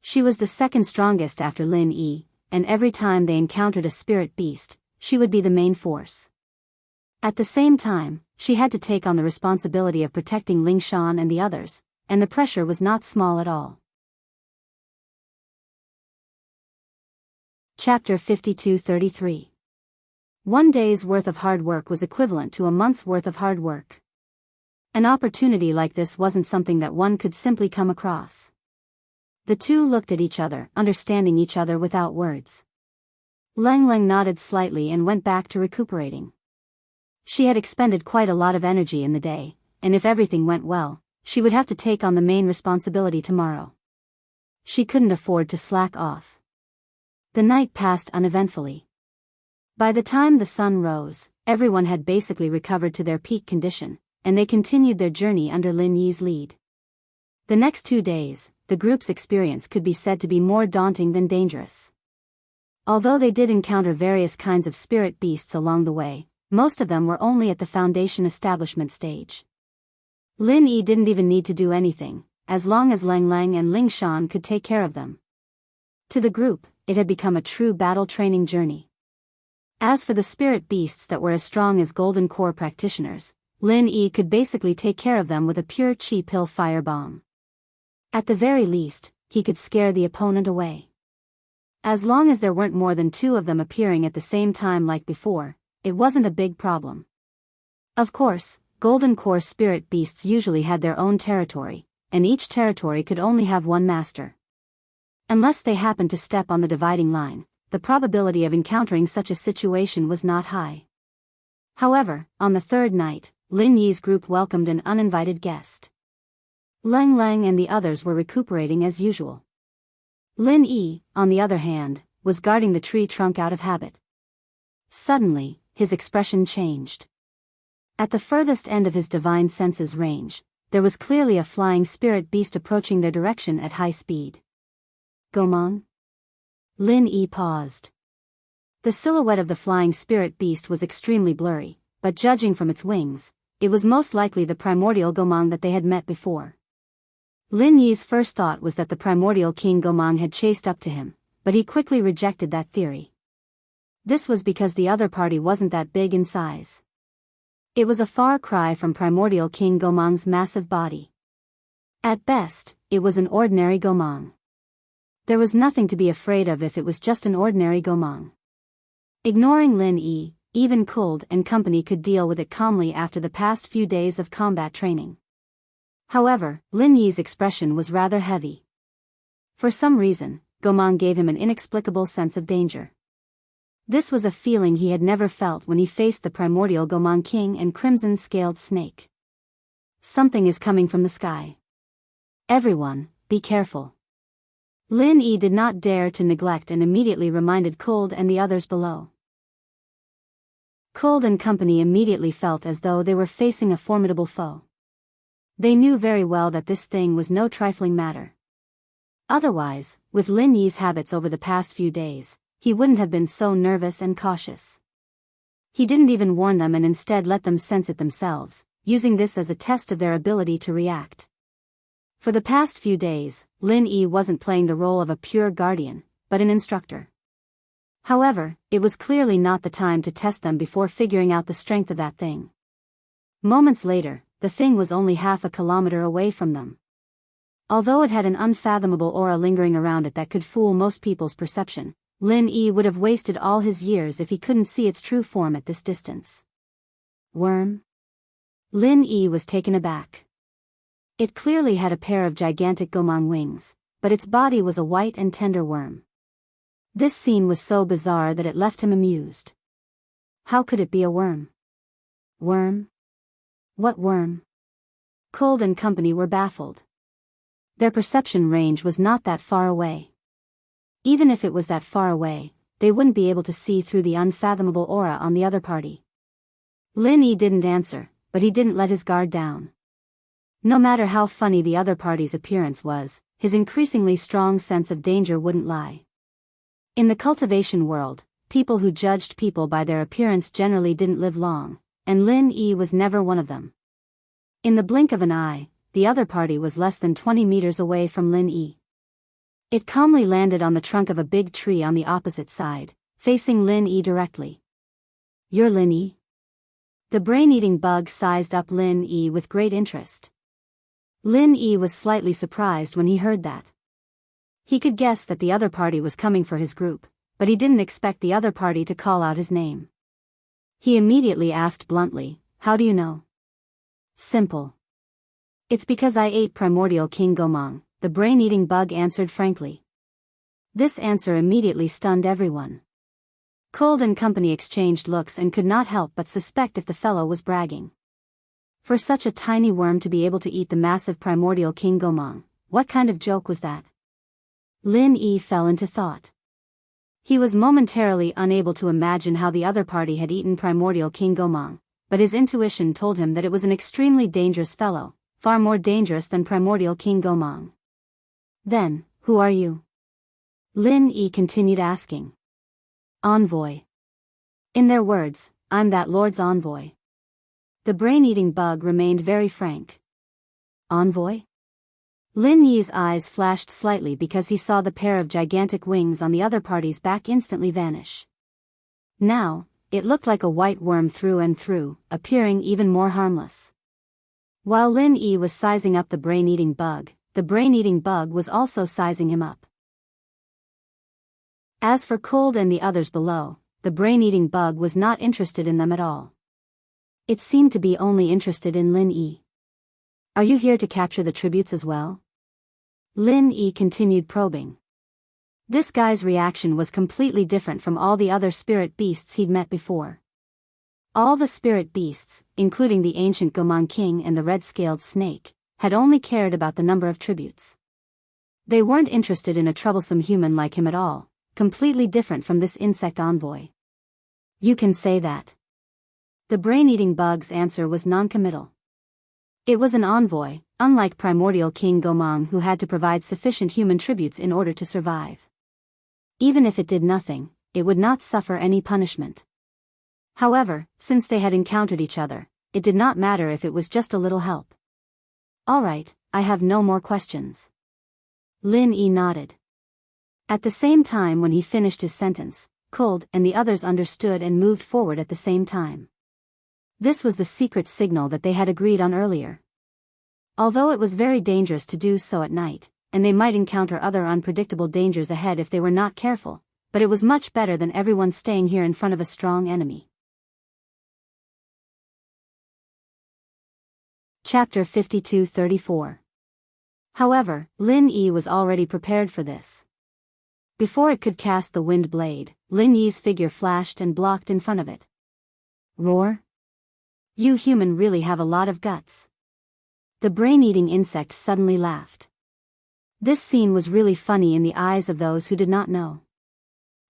Speaker 1: She was the second strongest after Lin Yi, and every time they encountered a spirit beast, she would be the main force. At the same time, she had to take on the responsibility of protecting Ling Shan and the others, and the pressure was not small at all. Chapter 52-33. One day's worth of hard work was equivalent to a month's worth of hard work. An opportunity like this wasn't something that one could simply come across. The two looked at each other, understanding each other without words. Lang Lang nodded slightly and went back to recuperating. She had expended quite a lot of energy in the day, and if everything went well, she would have to take on the main responsibility tomorrow. She couldn't afford to slack off. The night passed uneventfully. By the time the sun rose, everyone had basically recovered to their peak condition, and they continued their journey under Lin Yi's lead. The next 2 days, the group's experience could be said to be more daunting than dangerous. Although they did encounter various kinds of spirit beasts along the way, most of them were only at the foundation establishment stage. Lin Yi didn't even need to do anything, as long as Lang Lang and Ling Shan could take care of them. To the group, it had become a true battle training journey. As for the spirit beasts that were as strong as Golden Core practitioners, Lin Yi could basically take care of them with a pure chi pill firebomb. At the very least, he could scare the opponent away. As long as there weren't more than 2 of them appearing at the same time like before, it wasn't a big problem. Of course, Golden Core spirit beasts usually had their own territory, and each territory could only have one master. Unless they happened to step on the dividing line, the probability of encountering such a situation was not high. However, on the 3rd night, Lin Yi's group welcomed an uninvited guest. Lang Lang and the others were recuperating as usual. Lin Yi, on the other hand, was guarding the tree trunk out of habit. Suddenly, his expression changed. At the furthest end of his divine senses range, there was clearly a flying spirit beast approaching their direction at high speed. Gomang? Lin Yi paused. The silhouette of the flying spirit beast was extremely blurry, but judging from its wings, it was most likely the primordial Gomang that they had met before. Lin Yi's first thought was that the primordial King Gomang had chased up to him, but he quickly rejected that theory. This was because the other party wasn't that big in size. It was a far cry from primordial King Gomang's massive body. At best, it was an ordinary Gomang. There was nothing to be afraid of if it was just an ordinary Gomang. Ignoring Lin Yi, even Kuld and company could deal with it calmly after the past few days of combat training. However, Lin Yi's expression was rather heavy. For some reason, Gomang gave him an inexplicable sense of danger. This was a feeling he had never felt when he faced the primordial Gomang King and crimson-scaled snake. Something is coming from the sky. Everyone, be careful. Lin Yi did not dare to neglect and immediately reminded Cold and the others below. Cold and company immediately felt as though they were facing a formidable foe. They knew very well that this thing was no trifling matter. Otherwise, with Lin Yi's habits over the past few days, he wouldn't have been so nervous and cautious. He didn't even warn them and instead let them sense it themselves, using this as a test of their ability to react. For the past few days, Lin Yi wasn't playing the role of a pure guardian, but an instructor. However, it was clearly not the time to test them before figuring out the strength of that thing. Moments later, the thing was only half a kilometer away from them. Although it had an unfathomable aura lingering around it that could fool most people's perception, Lin Yi would have wasted all his years if he couldn't see its true form at this distance. Worm? Lin Yi was taken aback. It clearly had a pair of gigantic gomang wings, but its body was a white and tender worm. This scene was so bizarre that it left him amused. How could it be a worm? Worm? What worm? Cold and company were baffled. Their perception range was not that far away. Even if it was that far away, they wouldn't be able to see through the unfathomable aura on the other party. Lin Yi didn't answer, but he didn't let his guard down. No matter how funny the other party's appearance was, his increasingly strong sense of danger wouldn't lie. In the cultivation world, people who judged people by their appearance generally didn't live long, and Lin Yi was never one of them. In the blink of an eye, the other party was less than 20 meters away from Lin Yi. It calmly landed on the trunk of a big tree on the opposite side, facing Lin Yi directly. "You're Lin Yi?" The brain-eating bug sized up Lin Yi with great interest. Lin Yi was slightly surprised when he heard that. He could guess that the other party was coming for his group, but he didn't expect the other party to call out his name. He immediately asked bluntly, "How do you know?" "Simple. It's because I ate primordial king gomang," the brain-eating bug answered frankly. This answer immediately stunned everyone. Cold and company exchanged looks and could not help but suspect if the fellow was bragging. For such a tiny worm to be able to eat the massive primordial king gomang, what kind of joke was that? Lin Yi fell into thought. He was momentarily unable to imagine how the other party had eaten primordial king gomang, but his intuition told him that it was an extremely dangerous fellow, far more dangerous than primordial king gomang. "Then, who are you?" Lin Yi continued asking. "Envoy. In their words, I'm that lord's envoy." The brain-eating bug remained very frank. "Envoy?" Lin Yi's eyes flashed slightly because he saw the pair of gigantic wings on the other party's back instantly vanish. Now, it looked like a white worm through and through, appearing even more harmless. While Lin Yi was sizing up the brain-eating bug, the brain-eating bug was also sizing him up. As for Cold and the others below, the brain-eating bug was not interested in them at all. It seemed to be only interested in Lin Yi. "Are you here to capture the tributes as well?" Lin Yi continued probing. This guy's reaction was completely different from all the other spirit beasts he'd met before. All the spirit beasts, including the ancient Gomang King and the red-scaled snake, had only cared about the number of tributes. They weren't interested in a troublesome human like him at all, completely different from this insect envoy. "You can say that." The brain-eating bug's answer was non-committal. It was an envoy, unlike primordial King Gomang, who had to provide sufficient human tributes in order to survive. Even if it did nothing, it would not suffer any punishment. However, since they had encountered each other, it did not matter if it was just a little help. "All right, I have no more questions." Lin Yi nodded. At the same time when he finished his sentence, Cold and the others understood and moved forward at the same time. This was the secret signal that they had agreed on earlier. Although it was very dangerous to do so at night, and they might encounter other unpredictable dangers ahead if they were not careful, but it was much better than everyone staying here in front of a strong enemy. Chapter 52-34. However, Lin Yi was already prepared for this. Before it could cast the wind blade, Lin Yi's figure flashed and blocked in front of it. "Roar? You human really have a lot of guts." The brain-eating insect suddenly laughed. This scene was really funny in the eyes of those who did not know.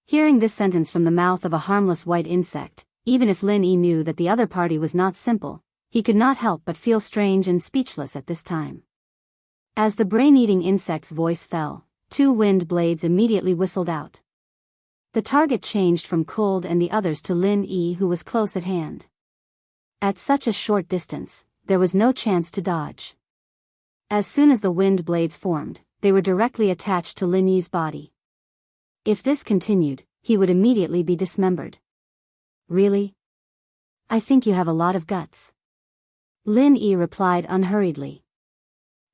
Speaker 1: Hearing this sentence from the mouth of a harmless white insect, even if Lin Yi knew that the other party was not simple, he could not help but feel strange and speechless at this time. As the brain-eating insect's voice fell, 2 wind blades immediately whistled out. The target changed from Cold and the others to Lin Yi, who was close at hand. At such a short distance, there was no chance to dodge. As soon as the wind blades formed, they were directly attached to Lin Yi's body. If this continued, he would immediately be dismembered. Really? I think you have a lot of guts. Lin Yi replied unhurriedly.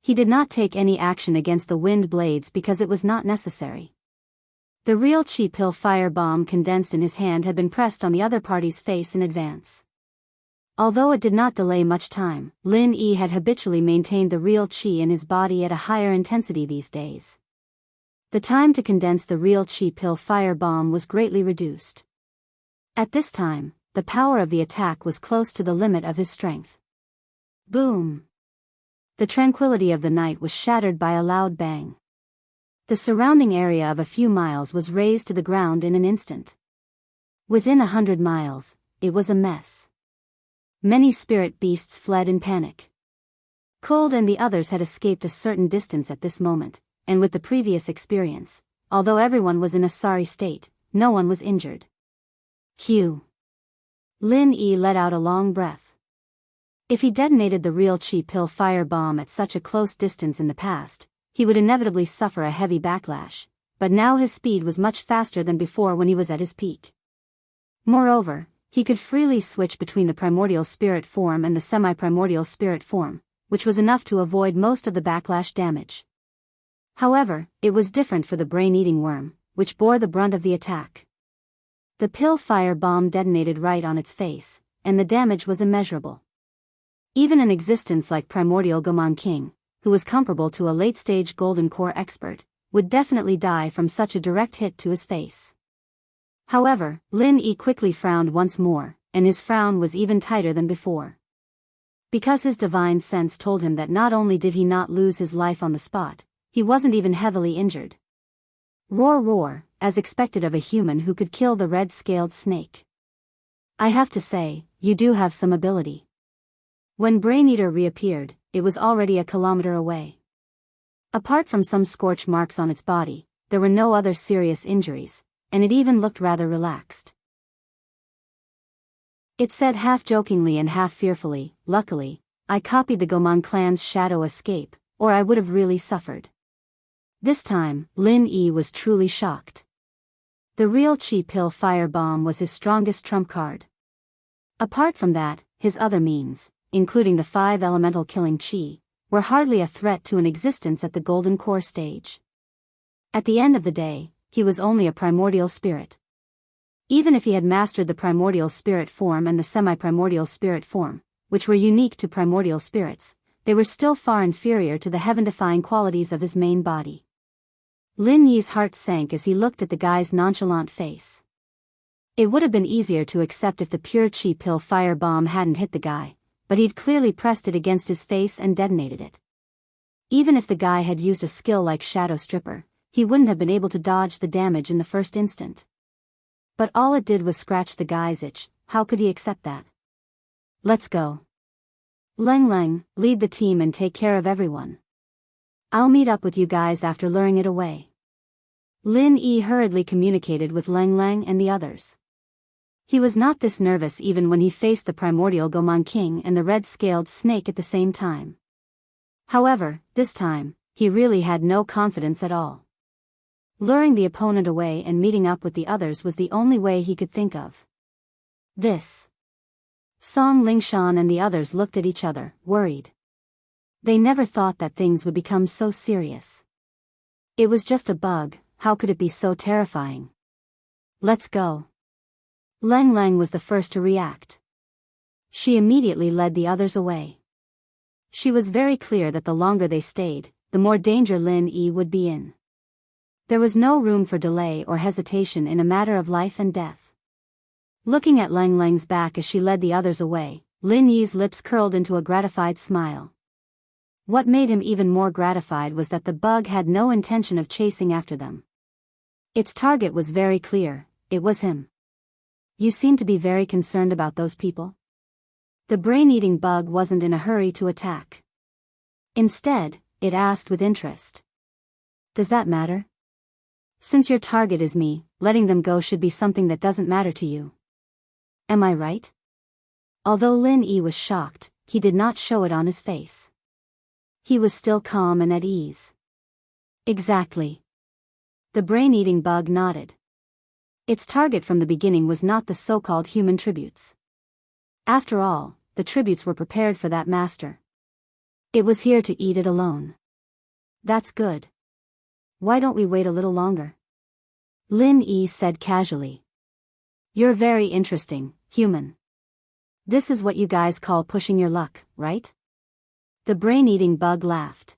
Speaker 1: He did not take any action against the wind blades because it was not necessary. The real chi pill fire bomb condensed in his hand had been pressed on the other party's face in advance. Although it did not delay much time, Lin Yi had habitually maintained the real chi in his body at a higher intensity these days. The time to condense the real chi pill fire bomb was greatly reduced. At this time, the power of the attack was close to the limit of his strength. Boom! The tranquility of the night was shattered by a loud bang. The surrounding area of a few miles was razed to the ground in an instant. Within 100 miles, it was a mess. Many spirit beasts fled in panic. Cold and the others had escaped a certain distance at this moment, and with the previous experience, although everyone was in a sorry state, no one was injured. Q. Lin Yi let out a long breath. If he detonated the real chi pill fire bomb at such a close distance in the past, he would inevitably suffer a heavy backlash, but now his speed was much faster than before when he was at his peak. Moreover, he could freely switch between the primordial spirit form and the semi-primordial spirit form, which was enough to avoid most of the backlash damage. However, it was different for the brain-eating worm, which bore the brunt of the attack. The pill fire bomb detonated right on its face, and the damage was immeasurable. Even an existence like Primordial Goman King, who was comparable to a late-stage Golden Core expert, would definitely die from such a direct hit to his face. However, Lin Yi quickly frowned once more, and his frown was even tighter than before. Because his divine sense told him that not only did he not lose his life on the spot, he wasn't even heavily injured. Roar roar, as expected of a human who could kill the red-scaled snake. I have to say, you do have some ability. When Brain Eater reappeared, it was already a kilometer away. Apart from some scorch marks on its body, there were no other serious injuries, and it even looked rather relaxed. It said half-jokingly and half-fearfully, "Luckily, I copied the Goman clan's shadow escape, or I would have really suffered." This time, Lin Yi was truly shocked. The real chi pill fire bomb was his strongest trump card. Apart from that, his other means, including the 5 elemental killing chi, were hardly a threat to an existence at the Golden Core stage. At the end of the day, he was only a primordial spirit. Even if he had mastered the primordial spirit form and the semi-primordial spirit form, which were unique to primordial spirits, they were still far inferior to the heaven-defying qualities of his main body. Lin Yi's heart sank as he looked at the guy's nonchalant face. It would have been easier to accept if the pure chi pill fire bomb hadn't hit the guy, but he'd clearly pressed it against his face and detonated it. Even if the guy had used a skill like Shadow Stripper, he wouldn't have been able to dodge the damage in the first instant. But all it did was scratch the guy's itch. How could he accept that? Let's go. Leng Leng, lead the team and take care of everyone. I'll meet up with you guys after luring it away. Lin Yi hurriedly communicated with Leng Leng and the others. He was not this nervous even when he faced the primordial Goman King and the red-scaled snake at the same time. However, this time, he really had no confidence at all. Luring the opponent away and meeting up with the others was the only way he could think of. This. Song Lingshan and the others looked at each other, worried. They never thought that things would become so serious. It was just a bug, how could it be so terrifying? Let's go. Leng Leng was the first to react. She immediately led the others away. She was very clear that the longer they stayed, the more danger Lin Yi would be in. There was no room for delay or hesitation in a matter of life and death. Looking at Leng Leng's back as she led the others away, Lin Yi's lips curled into a gratified smile. What made him even more gratified was that the bug had no intention of chasing after them. Its target was very clear, it was him. You seem to be very concerned about those people? The brain-eating bug wasn't in a hurry to attack. Instead, it asked with interest. Does that matter? Since your target is me, letting them go should be something that doesn't matter to you. Am I right? Although Lin Yi was shocked, he did not show it on his face. He was still calm and at ease. Exactly. The brain-eating bug nodded. Its target from the beginning was not the so-called human tributes. After all, the tributes were prepared for that master. It was here to eat it alone. That's good. Why don't we wait a little longer? Lin Yi said casually. You're very interesting, human. This is what you guys call pushing your luck, right? The brain-eating bug laughed.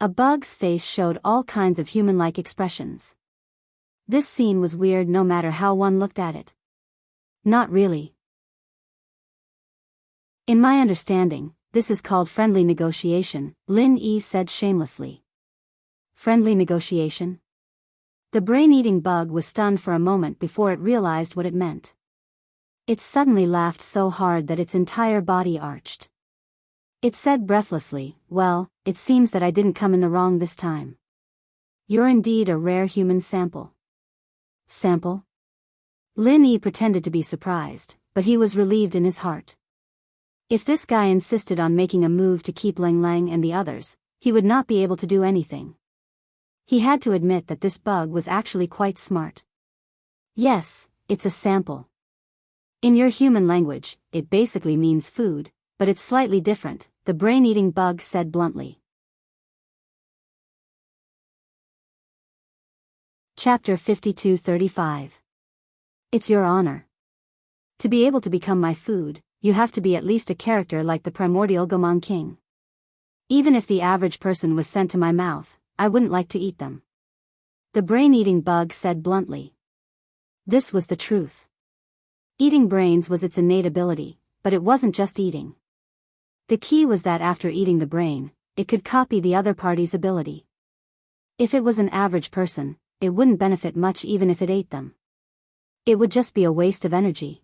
Speaker 1: A bug's face showed all kinds of human-like expressions. This scene was weird no matter how one looked at it. Not really. In my understanding, this is called friendly negotiation, Lin Yi said shamelessly. Friendly negotiation? The brain-eating bug was stunned for a moment before it realized what it meant. It suddenly laughed so hard that its entire body arched. It said breathlessly, well, it seems that I didn't come in the wrong this time. You're indeed a rare human sample. Sample? Lin Yi pretended to be surprised, but he was relieved in his heart. If this guy insisted on making a move to keep Lang Lang and the others, he would not be able to do anything. He had to admit that this bug was actually quite smart. Yes, it's a sample. In your human language, it basically means food, but it's slightly different, the brain-eating bug said bluntly. Chapter 52-35. It's your honor. To be able to become my food, you have to be at least a character like the primordial Gomang King. Even if the average person was sent to my mouth, I wouldn't like to eat them. The brain-eating bug said bluntly. This was the truth. Eating brains was its innate ability, but it wasn't just eating. The key was that after eating the brain, it could copy the other party's ability. If it was an average person, it wouldn't benefit much even if it ate them. It would just be a waste of energy.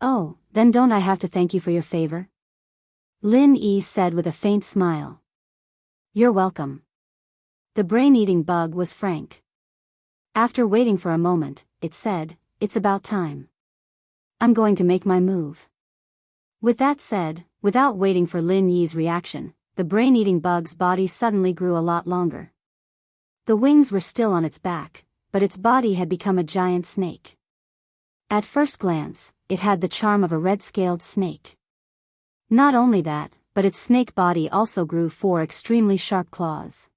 Speaker 1: Oh, then don't I have to thank you for your favor? Lin Yi said with a faint smile. You're welcome. The brain-eating bug was frank. After waiting for a moment, it said, it's about time. I'm going to make my move. With that said, without waiting for Lin Yi's reaction, the brain-eating bug's body suddenly grew a lot longer. The wings were still on its back, but its body had become a giant snake. At first glance, it had the charm of a red-scaled snake. Not only that, but its snake body also grew 4 extremely sharp claws.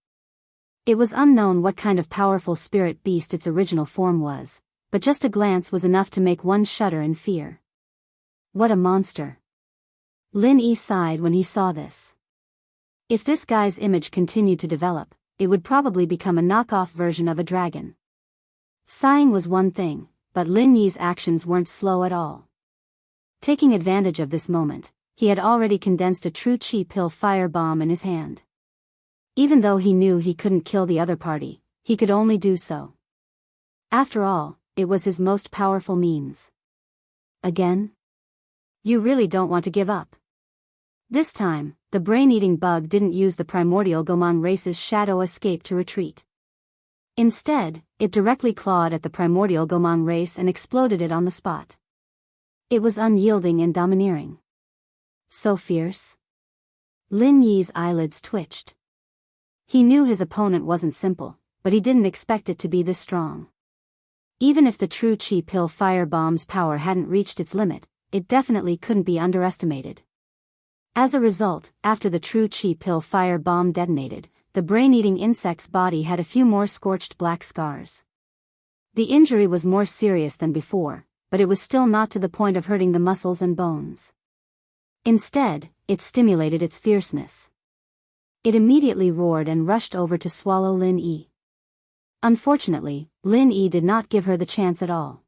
Speaker 1: It was unknown what kind of powerful spirit beast its original form was, but just a glance was enough to make one shudder in fear. What a monster! Lin Yi sighed when he saw this. If this guy's image continued to develop, it would probably become a knockoff version of a dragon. Sighing was one thing, but Lin Yi's actions weren't slow at all. Taking advantage of this moment, he had already condensed a true chi pill fire bomb in his hand. Even though he knew he couldn't kill the other party, he could only do so. After all, it was his most powerful means. Again? You really don't want to give up. This time, the brain-eating bug didn't use the primordial Gomang race's shadow escape to retreat. Instead, it directly clawed at the primordial Gomang race and exploded it on the spot. It was unyielding and domineering. So fierce? Lin Yi's eyelids twitched. He knew his opponent wasn't simple, but he didn't expect it to be this strong. Even if the true chi pill fire bomb's power hadn't reached its limit, it definitely couldn't be underestimated. As a result, after the true chi pill fire bomb detonated, the brain-eating insect's body had a few more scorched black scars. The injury was more serious than before, but it was still not to the point of hurting the muscles and bones. Instead, it stimulated its fierceness. It immediately roared and rushed over to swallow Lin Yi. Unfortunately, Lin Yi did not give her the chance at all.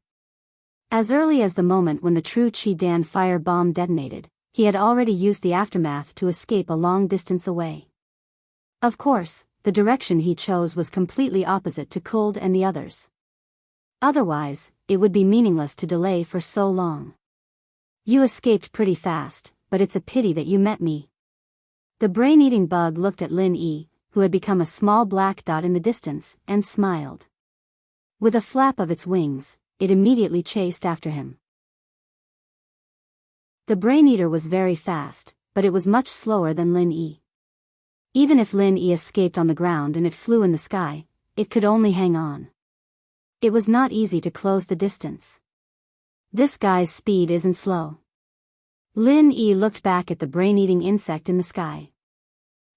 Speaker 1: As early as the moment when the true Chi Dan fire bomb detonated, he had already used the aftermath to escape a long distance away. Of course, the direction he chose was completely opposite to Kuld and the others. Otherwise, it would be meaningless to delay for so long. You escaped pretty fast, but it's a pity that you met me. The brain-eating bug looked at Lin Yi, who had become a small black dot in the distance, and smiled. With a flap of its wings, it immediately chased after him. The brain-eater was very fast, but it was much slower than Lin Yi. Even if Lin Yi escaped on the ground and it flew in the sky, it could only hang on. It was not easy to close the distance. This guy's speed isn't slow. Lin Yi looked back at the brain-eating insect in the sky.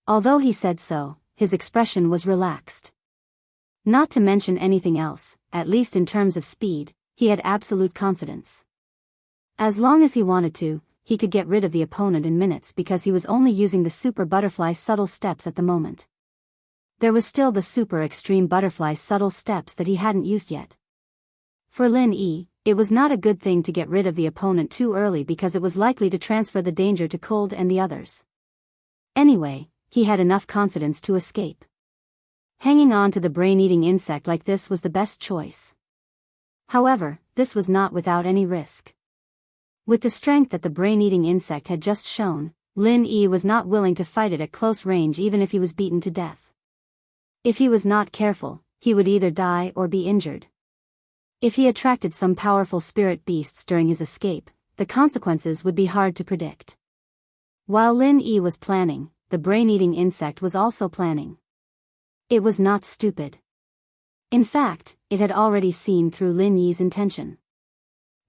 Speaker 1: Although he said so, his expression was relaxed. Not to mention anything else, at least in terms of speed, he had absolute confidence. As long as he wanted to, he could get rid of the opponent in minutes because he was only using the super butterfly subtle steps at the moment. There was still the super extreme butterfly subtle steps that he hadn't used yet. For Lin Yi, it was not a good thing to get rid of the opponent too early because it was likely to transfer the danger to Kuld and the others. Anyway, he had enough confidence to escape. Hanging on to the brain-eating insect like this was the best choice. However, this was not without any risk. With the strength that the brain-eating insect had just shown, Lin Yi was not willing to fight it at close range even if he was beaten to death. If he was not careful, he would either die or be injured. If he attracted some powerful spirit beasts during his escape, the consequences would be hard to predict. While Lin Yi was planning, the brain-eating insect was also planning. It was not stupid. In fact, it had already seen through Lin Yi's intention.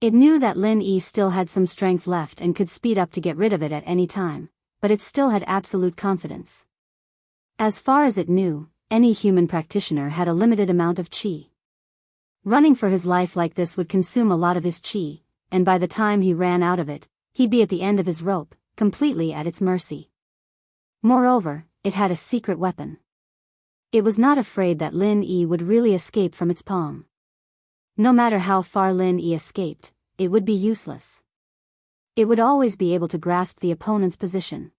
Speaker 1: It knew that Lin Yi still had some strength left and could speed up to get rid of it at any time, but it still had absolute confidence. As far as it knew, any human practitioner had a limited amount of qi. Running for his life like this would consume a lot of his qi, and by the time he ran out of it, he'd be at the end of his rope, completely at its mercy. Moreover, it had a secret weapon. It was not afraid that Lin Yi would really escape from its palm. No matter how far Lin Yi escaped, it would be useless. It would always be able to grasp the opponent's position.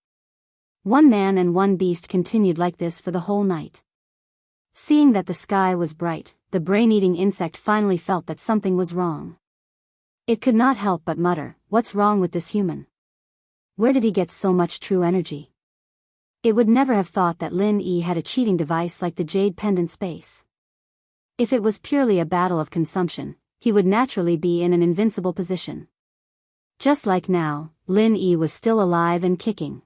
Speaker 1: One man and one beast continued like this for the whole night. Seeing that the sky was bright, the brain-eating insect finally felt that something was wrong. It could not help but mutter, "What's wrong with this human? Where did he get so much true energy?" It would never have thought that Lin Yi had a cheating device like the Jade Pendant Space. If it was purely a battle of consumption, he would naturally be in an invincible position. Just like now, Lin Yi was still alive and kicking.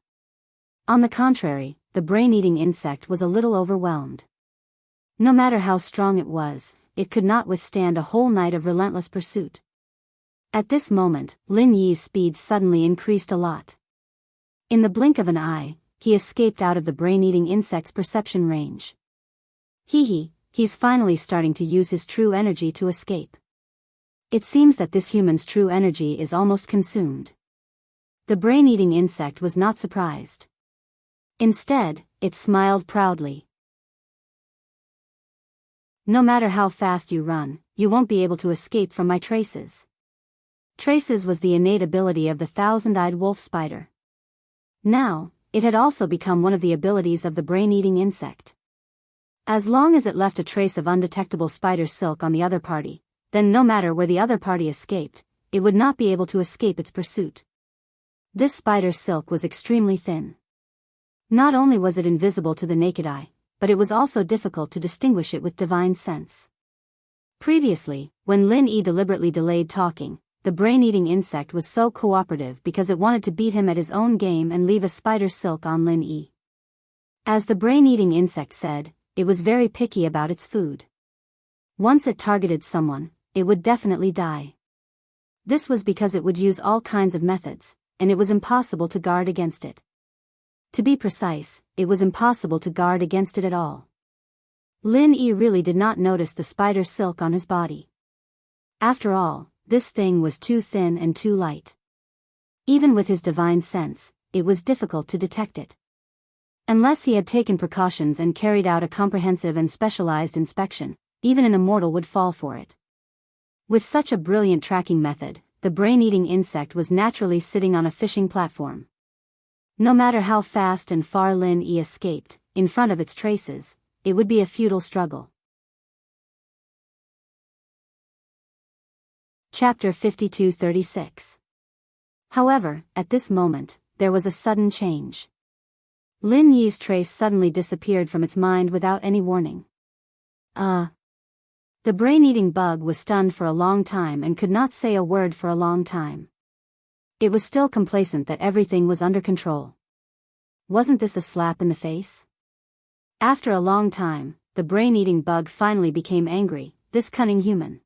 Speaker 1: On the contrary, the brain-eating insect was a little overwhelmed. No matter how strong it was, it could not withstand a whole night of relentless pursuit. At this moment, Lin Yi's speed suddenly increased a lot. In the blink of an eye, he escaped out of the brain-eating insect's perception range. He's finally starting to use his true energy to escape. It seems that this human's true energy is almost consumed. The brain-eating insect was not surprised. Instead, it smiled proudly. No matter how fast you run, you won't be able to escape from my traces. Traces was the innate ability of the thousand-eyed wolf spider. Now, it had also become one of the abilities of the brain-eating insect. As long as it left a trace of undetectable spider silk on the other party, then no matter where the other party escaped, it would not be able to escape its pursuit. This spider silk was extremely thin. Not only was it invisible to the naked eye, but it was also difficult to distinguish it with divine sense. Previously, when Lin Yi deliberately delayed talking, the brain-eating insect was so cooperative because it wanted to beat him at his own game and leave a spider silk on Lin Yi. As the brain-eating insect said, it was very picky about its food. Once it targeted someone, it would definitely die. This was because it would use all kinds of methods, and it was impossible to guard against it. To be precise, it was impossible to guard against it at all. Lin Yi really did not notice the spider silk on his body. After all, this thing was too thin and too light. Even with his divine sense, it was difficult to detect it. Unless he had taken precautions and carried out a comprehensive and specialized inspection, even an immortal would fall for it. With such a brilliant tracking method, the brain-eating insect was naturally sitting on a fishing platform. No matter how fast and far Lin Yi escaped, in front of its traces, it would be a futile struggle. Chapter 52-36. However, at this moment, there was a sudden change. Lin Yi's trace suddenly disappeared from its mind without any warning. The brain-eating bug was stunned for a long time and could not say a word for a long time. It was still complacent that everything was under control. Wasn't this a slap in the face? After a long time, the brain-eating bug finally became angry. This cunning human.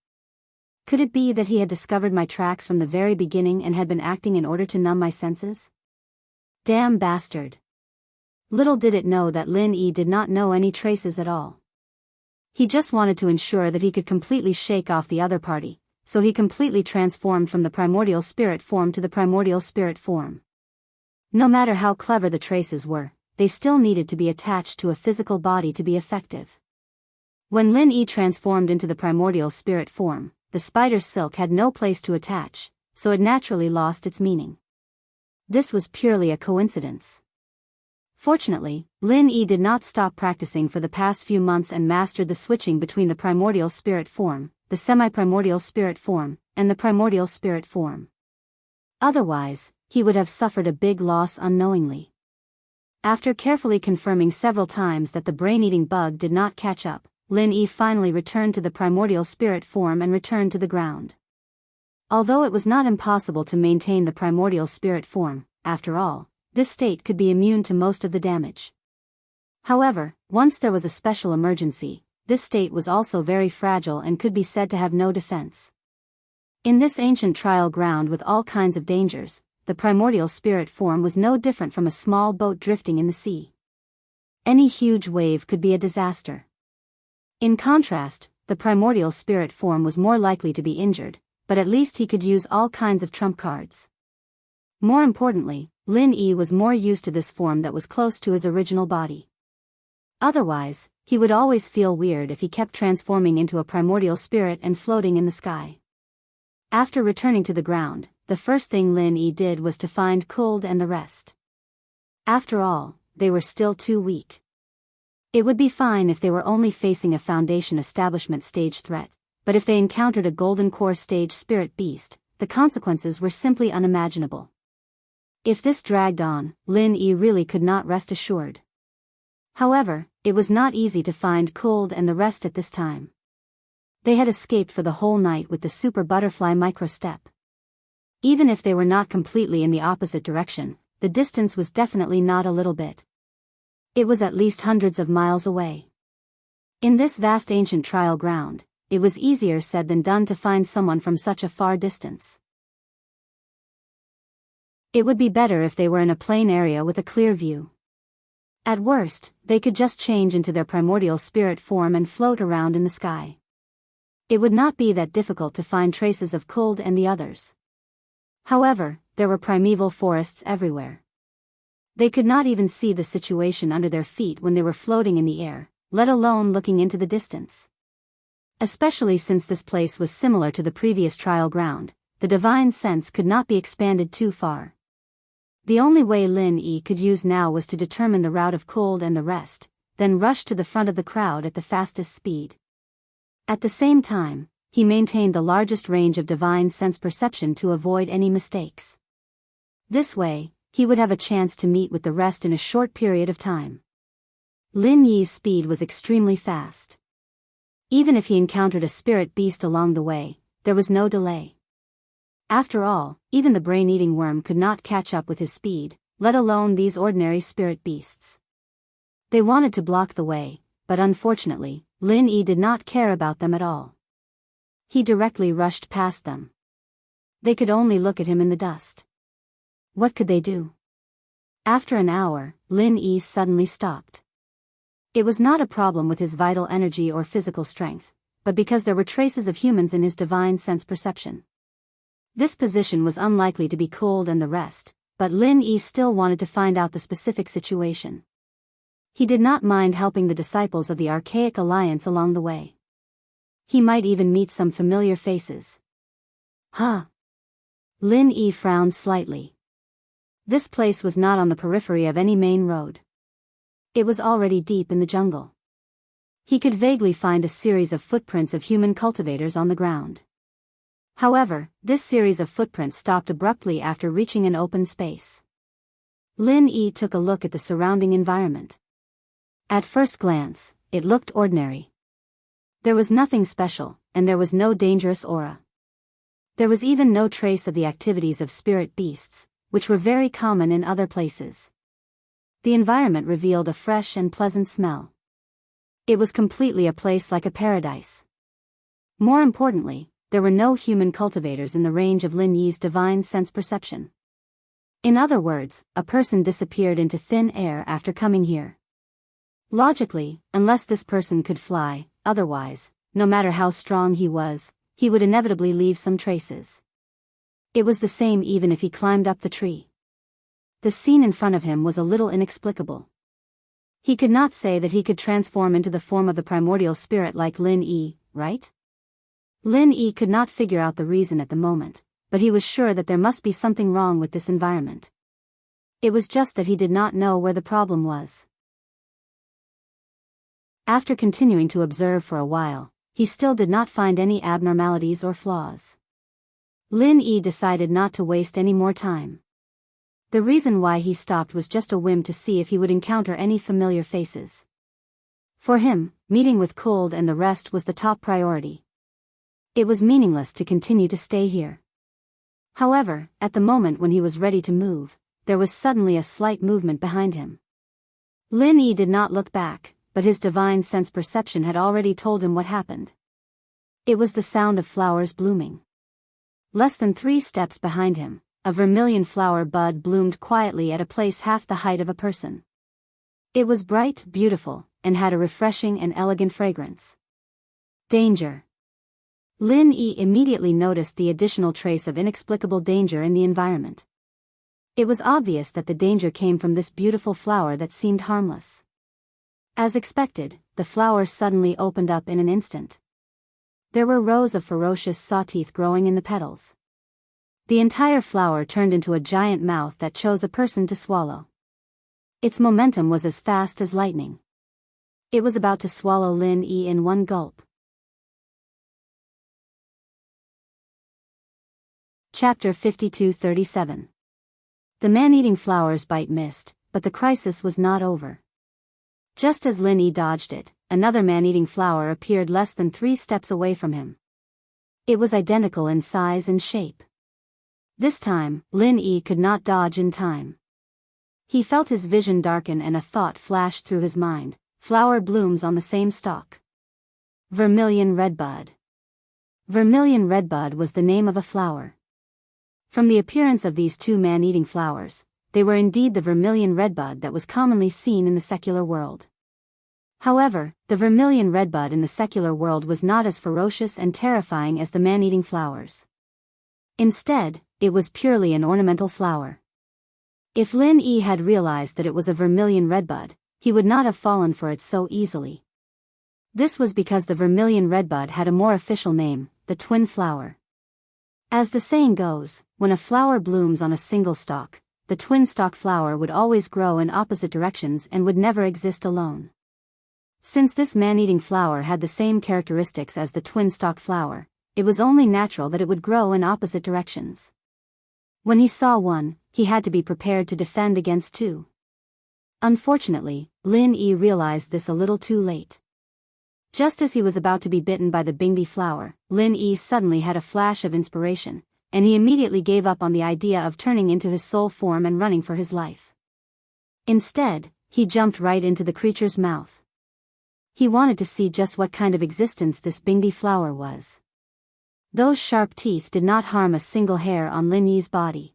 Speaker 1: Could it be that he had discovered my tracks from the very beginning and had been acting in order to numb my senses? Damn bastard. Little did it know that Lin Yi did not know any traces at all. He just wanted to ensure that he could completely shake off the other party, so he completely transformed from the primordial spirit form to the primordial spirit form. No matter how clever the traces were, they still needed to be attached to a physical body to be effective. When Lin Yi transformed into the primordial spirit form, the spider's silk had no place to attach, so it naturally lost its meaning. This was purely a coincidence. Fortunately, Lin Yi did not stop practicing for the past few months and mastered the switching between the primordial spirit form, the semi-primordial spirit form, and the primordial spirit form. Otherwise, he would have suffered a big loss unknowingly. After carefully confirming several times that the brain-eating bug did not catch up, Lin Yi finally returned to the primordial spirit form and returned to the ground. Although it was not impossible to maintain the primordial spirit form, after all, this state could be immune to most of the damage. However, once there was a special emergency, this state was also very fragile and could be said to have no defense. In this ancient trial ground with all kinds of dangers, the primordial spirit form was no different from a small boat drifting in the sea. Any huge wave could be a disaster. In contrast, the primordial spirit form was more likely to be injured, but at least he could use all kinds of trump cards. More importantly, Lin Yi was more used to this form that was close to his original body. Otherwise, he would always feel weird if he kept transforming into a primordial spirit and floating in the sky. After returning to the ground, the first thing Lin Yi did was to find Cold and the rest. After all, they were still too weak. It would be fine if they were only facing a Foundation Establishment stage threat, but if they encountered a Golden Core stage spirit beast, the consequences were simply unimaginable. If this dragged on, Lin Yi really could not rest assured. However, it was not easy to find Cold and the rest at this time. They had escaped for the whole night with the Super Butterfly Microstep. Even if they were not completely in the opposite direction, the distance was definitely not a little bit. It was at least hundreds of miles away. In this vast ancient trial ground, it was easier said than done to find someone from such a far distance. It would be better if they were in a plain area with a clear view. At worst, they could just change into their primordial spirit form and float around in the sky. It would not be that difficult to find traces of Cold and the others. However, there were primeval forests everywhere. They could not even see the situation under their feet when they were floating in the air, let alone looking into the distance. Especially since this place was similar to the previous trial ground, the divine sense could not be expanded too far. The only way Lin Yi could use now was to determine the route of Cold and the rest, then rush to the front of the crowd at the fastest speed. At the same time, he maintained the largest range of divine sense perception to avoid any mistakes. This way, he would have a chance to meet with the rest in a short period of time. Lin Yi's speed was extremely fast. Even if he encountered a spirit beast along the way, there was no delay. After all, even the brain-eating worm could not catch up with his speed, let alone these ordinary spirit beasts. They wanted to block the way, but unfortunately, Lin Yi did not care about them at all. He directly rushed past them. They could only look at him in the dust. What could they do? After an hour, Lin Yi suddenly stopped. It was not a problem with his vital energy or physical strength, but because there were traces of humans in his divine sense perception. This position was unlikely to be Cold and the rest, but Lin Yi still wanted to find out the specific situation. He did not mind helping the disciples of the Archaic Alliance along the way. He might even meet some familiar faces. Huh. Lin Yi frowned slightly. This place was not on the periphery of any main road. It was already deep in the jungle. He could vaguely find a series of footprints of human cultivators on the ground. However, this series of footprints stopped abruptly after reaching an open space. Lin Yi took a look at the surrounding environment. At first glance, it looked ordinary. There was nothing special, and there was no dangerous aura. There was even no trace of the activities of spirit beasts, which were very common in other places. The environment revealed a fresh and pleasant smell. It was completely a place like a paradise. More importantly, there were no human cultivators in the range of Lin Yi's divine sense perception. In other words, a person disappeared into thin air after coming here. Logically, unless this person could fly, otherwise, no matter how strong he was, he would inevitably leave some traces. It was the same even if he climbed up the tree. The scene in front of him was a little inexplicable. He could not say that he could transform into the form of the primordial spirit like Lin Yi, right? Lin Yi could not figure out the reason at the moment, but he was sure that there must be something wrong with this environment. It was just that he did not know where the problem was. After continuing to observe for a while, he still did not find any abnormalities or flaws. Lin Yi decided not to waste any more time. The reason why he stopped was just a whim to see if he would encounter any familiar faces. For him, meeting with Cold and the rest was the top priority. It was meaningless to continue to stay here. However, at the moment when he was ready to move, there was suddenly a slight movement behind him. Lin Yi did not look back, but his divine sense perception had already told him what happened. It was the sound of flowers blooming. Less than 3 steps behind him, a vermilion flower bud bloomed quietly at a place half the height of a person. It was bright, beautiful, and had a refreshing and elegant fragrance. Danger. Lin Yi immediately noticed the additional trace of inexplicable danger in the environment. It was obvious that the danger came from this beautiful flower that seemed harmless. As expected, the flower suddenly opened up in an instant. There were rows of ferocious saw-teeth growing in the petals. The entire flower turned into a giant mouth that chose a person to swallow. Its momentum was as fast as lightning. It was about to swallow Lin Yi in one gulp. Chapter 52-37. The man-eating flowers bite missed, but the crisis was not over. Just as Lin Yi dodged it, another man-eating flower appeared less than 3 steps away from him. It was identical in size and shape. This time, Lin Yi could not dodge in time. He felt his vision darken and a thought flashed through his mind: flower blooms on the same stalk. Vermilion redbud. Vermilion redbud was the name of a flower. From the appearance of these 2 man-eating flowers, they were indeed the vermilion redbud that was commonly seen in the secular world. However, the vermilion redbud in the secular world was not as ferocious and terrifying as the man-eating flowers. Instead, it was purely an ornamental flower. If Lin Yi had realized that it was a vermilion redbud, he would not have fallen for it so easily. This was because the vermilion redbud had a more official name, the twin flower. As the saying goes, when a flower blooms on a single stalk, the twin stalk flower would always grow in opposite directions and would never exist alone. Since this man-eating flower had the same characteristics as the twin stalk flower, it was only natural that it would grow in opposite directions. When he saw one, he had to be prepared to defend against 2. Unfortunately, Lin Yi realized this a little too late. Just as he was about to be bitten by the Bingbi flower, Lin Yi suddenly had a flash of inspiration, and he immediately gave up on the idea of turning into his soul form and running for his life. Instead, he jumped right into the creature's mouth. He wanted to see just what kind of existence this Bingbi flower was. Those sharp teeth did not harm a single hair on Lin Yi's body.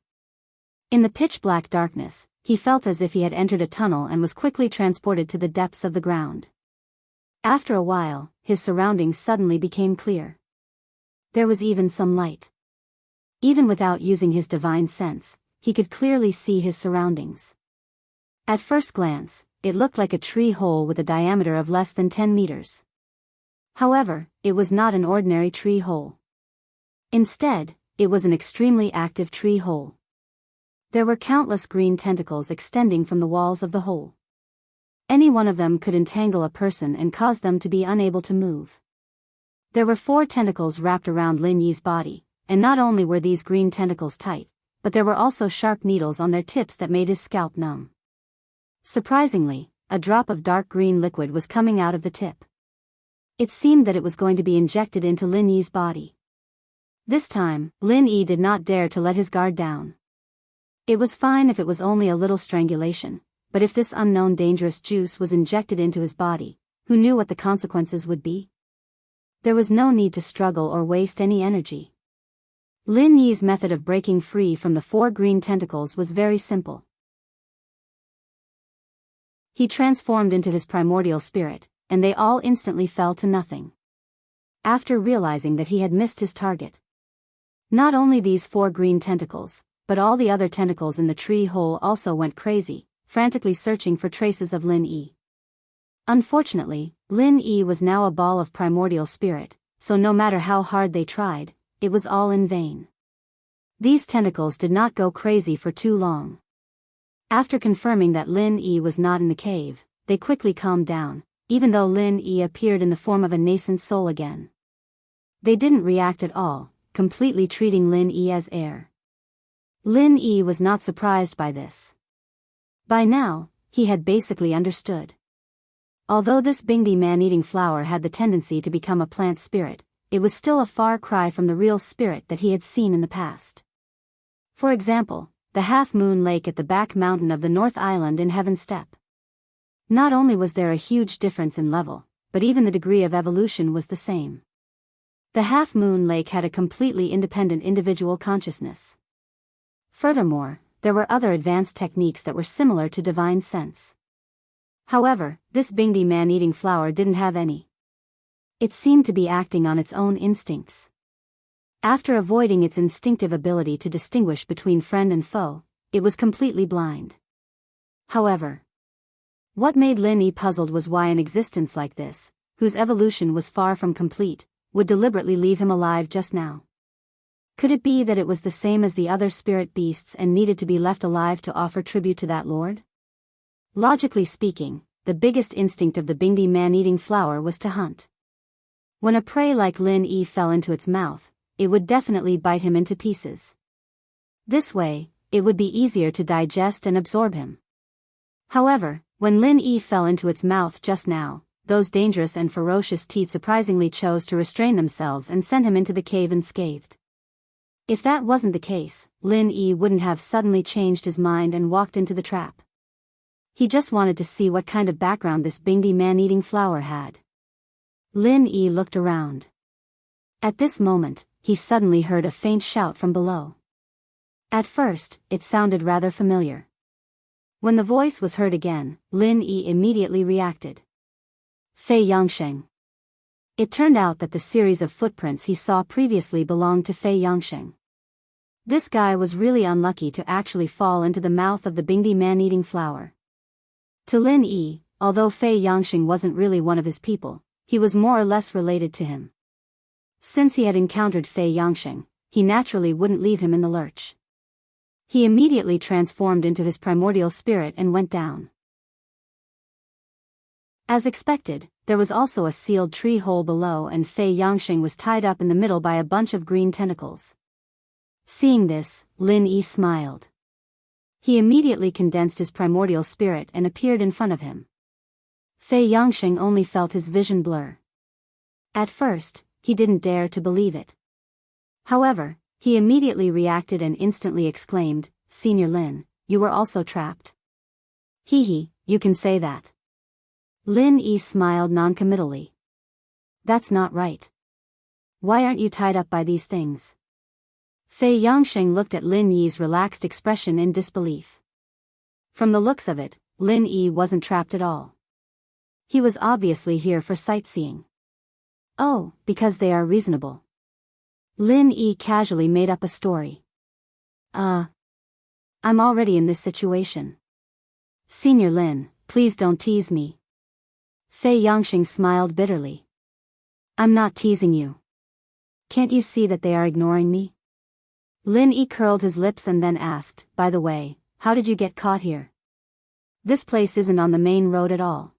Speaker 1: In the pitch-black darkness, he felt as if he had entered a tunnel and was quickly transported to the depths of the ground. After a while, his surroundings suddenly became clear. There was even some light. Even without using his divine sense, he could clearly see his surroundings. At first glance, it looked like a tree hole with a diameter of less than 10 meters. However, it was not an ordinary tree hole. Instead, it was an extremely active tree hole. There were countless green tentacles extending from the walls of the hole. Any one of them could entangle a person and cause them to be unable to move. There were 4 tentacles wrapped around Lin Yi's body, and not only were these green tentacles tight, but there were also sharp needles on their tips that made his scalp numb. Surprisingly, a drop of dark green liquid was coming out of the tip. It seemed that it was going to be injected into Lin Yi's body. This time, Lin Yi did not dare to let his guard down. It was fine if it was only a little strangulation, but if this unknown dangerous juice was injected into his body, who knew what the consequences would be? There was no need to struggle or waste any energy. Lin Yi's method of breaking free from the 4 green tentacles was very simple. He transformed into his primordial spirit, and they all instantly fell to nothing. After realizing that he had missed his target. Not only these 4 green tentacles, but all the other tentacles in the tree hole also went crazy, frantically searching for traces of Lin Yi. Unfortunately, Lin Yi was now a ball of primordial spirit, so no matter how hard they tried, it was all in vain. These tentacles did not go crazy for too long. After confirming that Lin Yi was not in the cave, they quickly calmed down, even though Lin Yi appeared in the form of a nascent soul again. They didn't react at all, completely treating Lin Yi as air. Lin Yi was not surprised by this. By now, he had basically understood. Although this Bingdi man-eating flower had the tendency to become a plant spirit, it was still a far cry from the real spirit that he had seen in the past. For example, the half-moon lake at the back mountain of the North Island in Heaven Step. Not only was there a huge difference in level, but even the degree of evolution was the same. The half-moon lake had a completely independent individual consciousness. Furthermore, there were other advanced techniques that were similar to divine sense. However, this Bingdi man-eating flower didn't have any. It seemed to be acting on its own instincts. After avoiding its instinctive ability to distinguish between friend and foe, it was completely blind. However, what made Lin Yi puzzled was why an existence like this, whose evolution was far from complete, would deliberately leave him alive just now. Could it be that it was the same as the other spirit beasts and needed to be left alive to offer tribute to that lord? Logically speaking, the biggest instinct of the Bingdi man-eating flower was to hunt. When a prey like Lin Yi fell into its mouth, it would definitely bite him into pieces. This way, it would be easier to digest and absorb him. However, when Lin Yi fell into its mouth just now, those dangerous and ferocious teeth surprisingly chose to restrain themselves and send him into the cave unscathed. If that wasn't the case, Lin Yi wouldn't have suddenly changed his mind and walked into the trap. He just wanted to see what kind of background this Bingdi man-eating flower had. Lin Yi looked around. At this moment, he suddenly heard a faint shout from below. At first, it sounded rather familiar. When the voice was heard again, Lin Yi immediately reacted. Fei Yangsheng. It turned out that the series of footprints he saw previously belonged to Fei Yangsheng. This guy was really unlucky to actually fall into the mouth of the Bingdi man-eating flower. To Lin Yi, although Fei Yangsheng wasn't really one of his people, he was more or less related to him. Since he had encountered Fei Yangsheng, he naturally wouldn't leave him in the lurch. He immediately transformed into his primordial spirit and went down. As expected, there was also a sealed tree hole below and Fei Yangsheng was tied up in the middle by a bunch of green tentacles. Seeing this, Lin Yi smiled. He immediately condensed his primordial spirit and appeared in front of him. Fei Yangsheng only felt his vision blur. At first, he didn't dare to believe it. However, he immediately reacted and instantly exclaimed, "Senior Lin, you were also trapped." "Hee, you can say that." Lin Yi smiled noncommittally. "That's not right. Why aren't you tied up by these things?" Fei Yangsheng looked at Lin Yi's relaxed expression in disbelief. From the looks of it, Lin Yi wasn't trapped at all. He was obviously here for sightseeing. "Oh, because they are reasonable." Lin Yi casually made up a story. I'm already in this situation." "Senior Lin, please don't tease me." Fei Yangsheng smiled bitterly. "I'm not teasing you. Can't you see that they are ignoring me? Lin Yi curled his lips and then asked, by the way, how did you get caught here? This place isn't on the main road at all.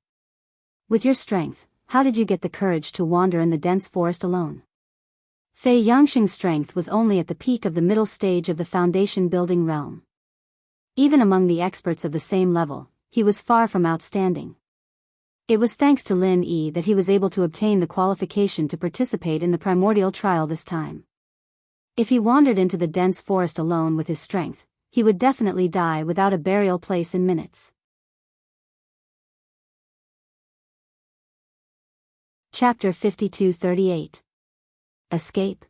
Speaker 1: With your strength, how did you get the courage to wander in the dense forest alone? Fei Yangxing's strength was only at the peak of the middle stage of the foundation building realm. Even among the experts of the same level, he was far from outstanding. It was thanks to Lin Yi that he was able to obtain the qualification to participate in the primordial trial this time. If he wandered into the dense forest alone with his strength, he would definitely die without a burial place in minutes. Chapter 52-38. Escape.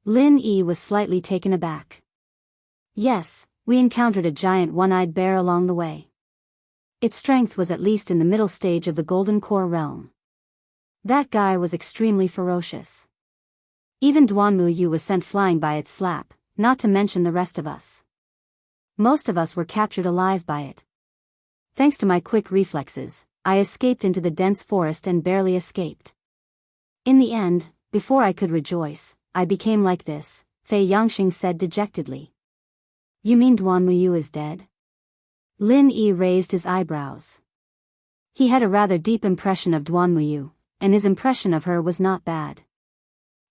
Speaker 1: Lin Yi was slightly taken aback. Yes, we encountered a giant one-eyed bear along the way. Its strength was at least in the middle stage of the Golden Core realm. That guy was extremely ferocious. Even Duanmu Yu was sent flying by its slap, not to mention the rest of us. Most of us were captured alive by it. Thanks to my quick reflexes, I escaped into the dense forest and barely escaped. In the end, before I could rejoice, I became like this, Fei Yangxing said dejectedly. You mean Duanmu Yu is dead? Lin Yi raised his eyebrows. He had a rather deep impression of Duanmu Yu, and his impression of her was not bad.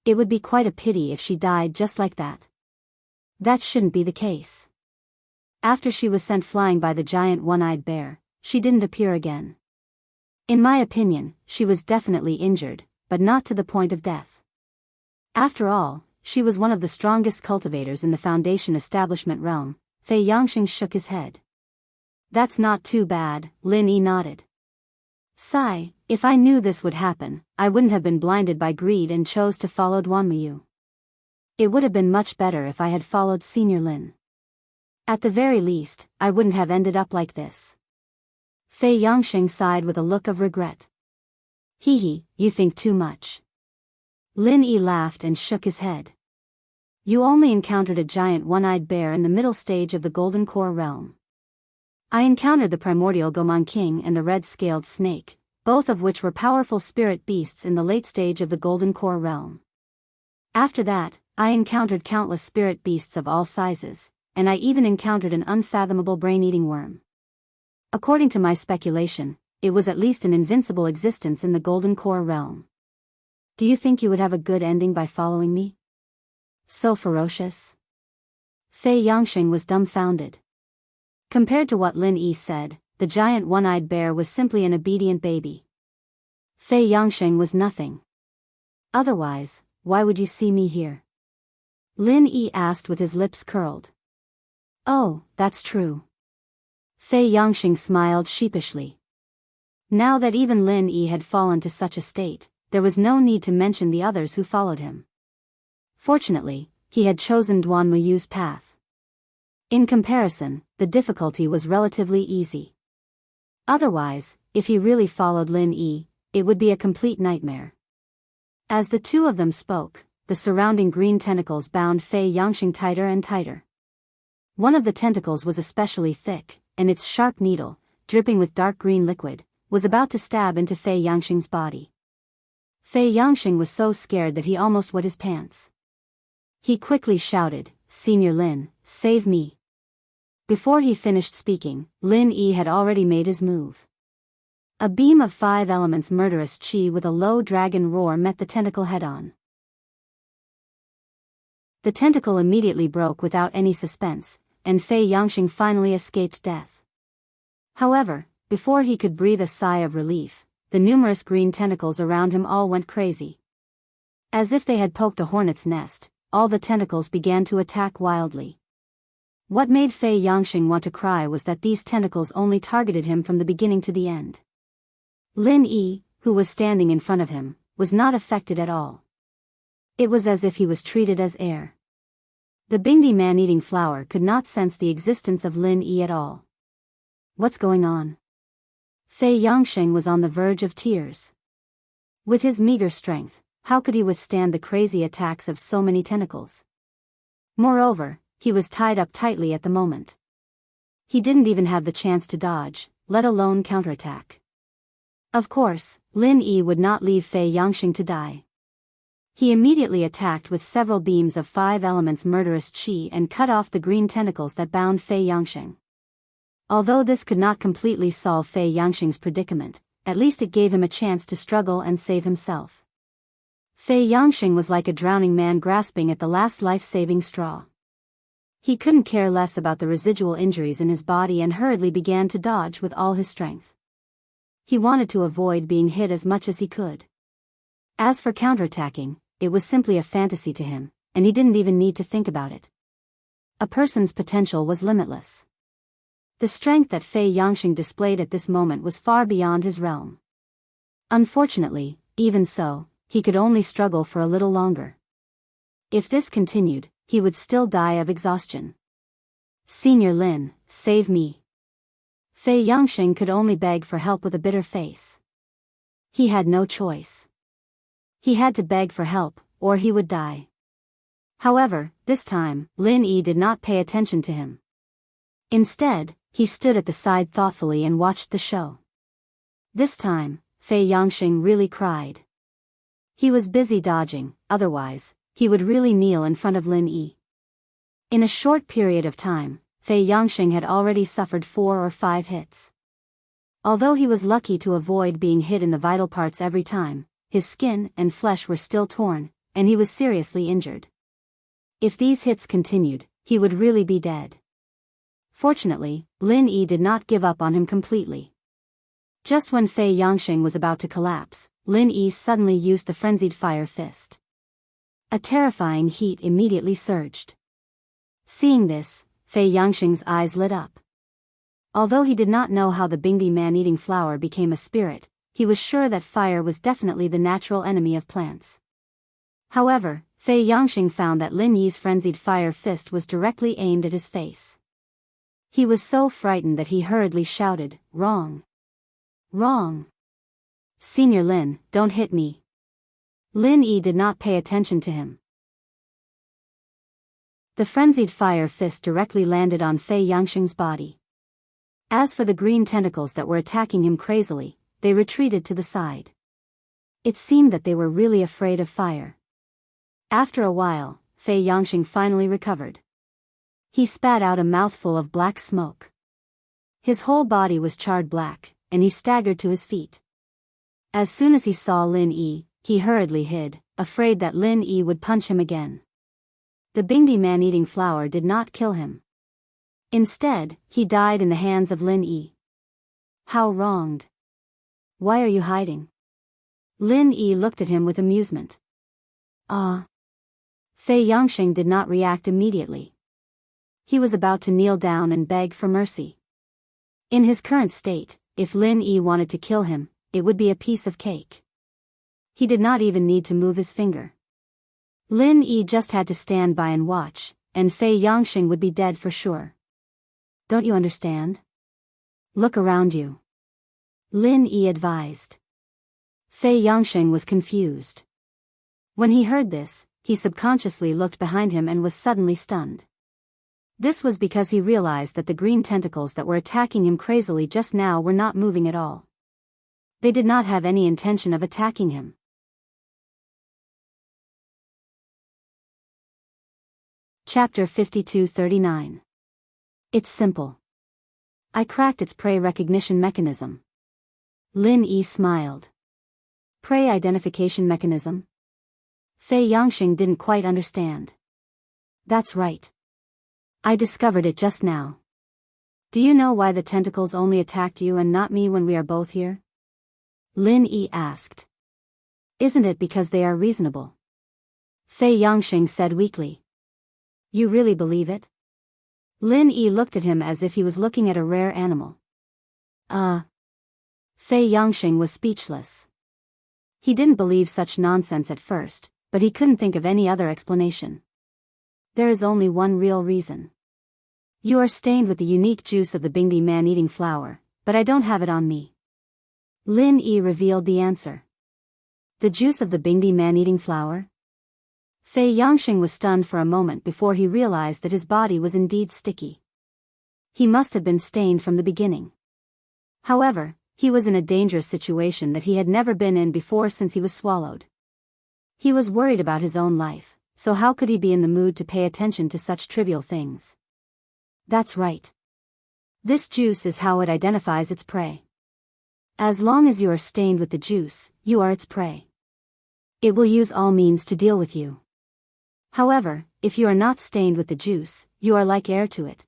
Speaker 1: It would be quite a pity if she died just like that. That shouldn't be the case. After she was sent flying by the giant one-eyed bear, she didn't appear again. In my opinion, she was definitely injured, but not to the point of death. After all, she was one of the strongest cultivators in the Foundation establishment realm. Fei Yangxing shook his head. That's not too bad, Lin Yi nodded. Sigh, if I knew this would happen, I wouldn't have been blinded by greed and chose to follow Duanmu Yu. It would have been much better if I had followed Senior Lin. At the very least, I wouldn't have ended up like this. Fei Yangxing sighed with a look of regret. Hee, you think too much. Lin Yi laughed and shook his head. You only encountered a giant one-eyed bear in the middle stage of the Golden Core realm. I encountered the primordial Goman King and the red-scaled snake, both of which were powerful spirit beasts in the late stage of the Golden Core realm. After that, I encountered countless spirit beasts of all sizes, and I even encountered an unfathomable brain-eating worm. According to my speculation, it was at least an invincible existence in the Golden Core realm. Do you think you would have a good ending by following me? So ferocious? Fei Yangxing was dumbfounded. Compared to what Lin Yi said, the giant one-eyed bear was simply an obedient baby. Fei Yangxing was nothing. Otherwise, why would you see me here? Lin Yi asked with his lips curled. Oh, that's true. Fei Yangxing smiled sheepishly. Now that even Lin Yi had fallen to such a state, there was no need to mention the others who followed him. Fortunately, he had chosen Duanmu Yu's path. In comparison, the difficulty was relatively easy. Otherwise, if he really followed Lin Yi, it would be a complete nightmare. As the two of them spoke, the surrounding green tentacles bound Fei Yangxing tighter and tighter. One of the tentacles was especially thick, and its sharp needle, dripping with dark green liquid, was about to stab into Fei Yangxing's body. Fei Yangxing was so scared that he almost wet his pants. He quickly shouted, Senior Lin, save me. Before he finished speaking, Lin Yi had already made his move. A beam of 5 elements murderous chi with a low dragon roar met the tentacle head-on. The tentacle immediately broke without any suspense, and Fei Yangxing finally escaped death. However, before he could breathe a sigh of relief, the numerous green tentacles around him all went crazy. As if they had poked a hornet's nest, all the tentacles began to attack wildly. What made Fei Yangxing want to cry was that these tentacles only targeted him from the beginning to the end. Lin Yi, who was standing in front of him, was not affected at all. It was as if he was treated as air. The Bingdi man-eating flower could not sense the existence of Lin Yi at all. What's going on? Fei Yangxing was on the verge of tears. With his meager strength, how could he withstand the crazy attacks of so many tentacles? Moreover, he was tied up tightly at the moment. He didn't even have the chance to dodge, let alone counterattack. Of course, Lin Yi would not leave Fei Yangxing to die. He immediately attacked with several beams of 5 elements murderous chi and cut off the green tentacles that bound Fei Yangsheng. Although this could not completely solve Fei Yangsheng's predicament, at least it gave him a chance to struggle and save himself. Fei Yangsheng was like a drowning man grasping at the last life-saving straw. He couldn't care less about the residual injuries in his body and hurriedly began to dodge with all his strength. He wanted to avoid being hit as much as he could. As for counterattacking, it was simply a fantasy to him, and he didn't even need to think about it. A person's potential was limitless. The strength that Fei Yangsheng displayed at this moment was far beyond his realm. Unfortunately, even so, he could only struggle for a little longer. If this continued, he would still die of exhaustion. "Senior Lin, save me." Fei Yangsheng could only beg for help with a bitter face. He had no choice. He had to beg for help, or he would die. However, this time, Lin Yi did not pay attention to him. Instead, he stood at the side thoughtfully and watched the show. This time, Fei Yangsheng really cried. He was busy dodging, otherwise, he would really kneel in front of Lin Yi. In a short period of time, Fei Yangsheng had already suffered 4 or 5 hits. Although he was lucky to avoid being hit in the vital parts every time, his skin and flesh were still torn, and he was seriously injured. If these hits continued, he would really be dead. Fortunately, Lin Yi did not give up on him completely. Just when Fei Yangsheng was about to collapse, Lin Yi suddenly used the frenzied fire fist. A terrifying heat immediately surged. Seeing this, Fei Yangsheng's eyes lit up. Although he did not know how the Bingdi man-eating flower became a spirit, he was sure that fire was definitely the natural enemy of plants. However, Fei Yangsheng found that Lin Yi's frenzied fire fist was directly aimed at his face. He was so frightened that he hurriedly shouted, "Wrong! Wrong! Senior Lin, don't hit me." Lin Yi did not pay attention to him. The frenzied fire fist directly landed on Fei Yangsheng's body. As for the green tentacles that were attacking him crazily, they retreated to the side. It seemed that they were really afraid of fire. After a while, Fei Yangsheng finally recovered. He spat out a mouthful of black smoke. His whole body was charred black, and he staggered to his feet. As soon as he saw Lin Yi, he hurriedly hid, afraid that Lin Yi would punch him again. The Bingdi man-eating flower did not kill him. Instead, he died in the hands of Lin Yi. How wronged. Why are you hiding? Lin Yi looked at him with amusement. Fei Yangsheng did not react immediately. He was about to kneel down and beg for mercy. In his current state, if Lin Yi wanted to kill him, it would be a piece of cake. He did not even need to move his finger. Lin Yi just had to stand by and watch, and Fei Yangsheng would be dead for sure. Don't you understand? Look around you. Lin Yi advised. Fei Yangsheng was confused. When he heard this, he subconsciously looked behind him and was suddenly stunned. This was because he realized that the green tentacles that were attacking him crazily just now were not moving at all. They did not have any intention of attacking him. Chapter 52-39. It's simple. I cracked its prey recognition mechanism. Lin Yi smiled. Prey identification mechanism? Fei Yangsheng didn't quite understand. That's right. I discovered it just now. Do you know why the tentacles only attacked you and not me when we are both here? Lin Yi asked. Isn't it because they are reasonable? Fei Yangsheng said weakly. You really believe it? Lin Yi looked at him as if he was looking at a rare animal. Fei Yangsheng was speechless. He didn't believe such nonsense at first, but he couldn't think of any other explanation. There is only one real reason. You are stained with the unique juice of the Bingdi man-eating flower, but I don't have it on me. Lin Yi revealed the answer. The juice of the Bingdi man-eating flower? Fei Yangsheng was stunned for a moment before he realized that his body was indeed sticky. He must have been stained from the beginning. However, he was in a dangerous situation that he had never been in before since he was swallowed. He was worried about his own life, so how could he be in the mood to pay attention to such trivial things? That's right. This juice is how it identifies its prey. As long as you are stained with the juice, you are its prey. It will use all means to deal with you. However, if you are not stained with the juice, you are like air to it.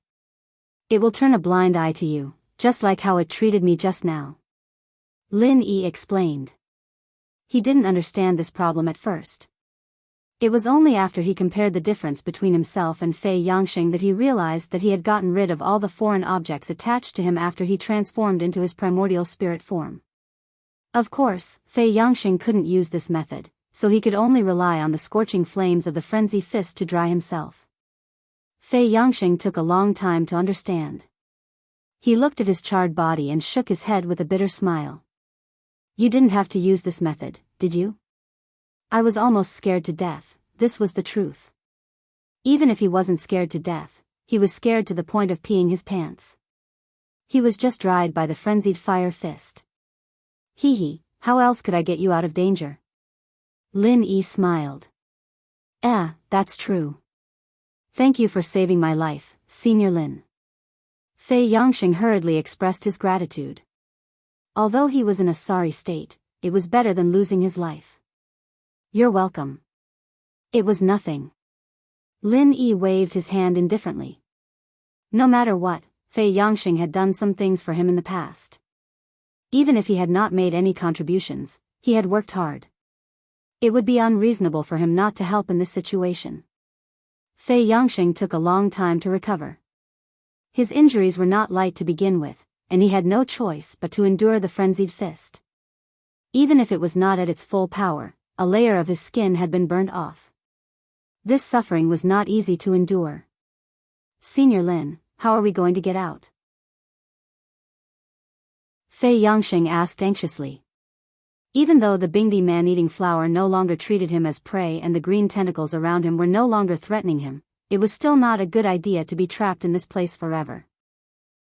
Speaker 1: It will turn a blind eye to you, just like how it treated me just now. Lin Yi explained. He didn't understand this problem at first. It was only after he compared the difference between himself and Fei Yangxing that he realized that he had gotten rid of all the foreign objects attached to him after he transformed into his primordial spirit form. Of course, Fei Yangxing couldn't use this method, so he could only rely on the scorching flames of the frenzy fist to dry himself. Fei Yangxing took a long time to understand. He looked at his charred body and shook his head with a bitter smile. You didn't have to use this method, did you? I was almost scared to death, this was the truth. Even if he wasn't scared to death, he was scared to the point of peeing his pants. He was just dried by the frenzied fire fist. Hee hee, how else could I get you out of danger? Lin Yi smiled. That's true. Thank you for saving my life, Senior Lin. Fei Yangxing hurriedly expressed his gratitude. Although he was in a sorry state, it was better than losing his life. You're welcome. It was nothing. Lin Yi waved his hand indifferently. No matter what, Fei Yangxing had done some things for him in the past. Even if he had not made any contributions, he had worked hard. It would be unreasonable for him not to help in this situation. Fei Yangxing took a long time to recover. His injuries were not light to begin with, and he had no choice but to endure the frenzied fist. Even if it was not at its full power, a layer of his skin had been burned off. This suffering was not easy to endure. Senior Lin, how are we going to get out? Fei Yangxing asked anxiously. Even though the Bingdi man-eating flower no longer treated him as prey and the green tentacles around him were no longer threatening him, it was still not a good idea to be trapped in this place forever.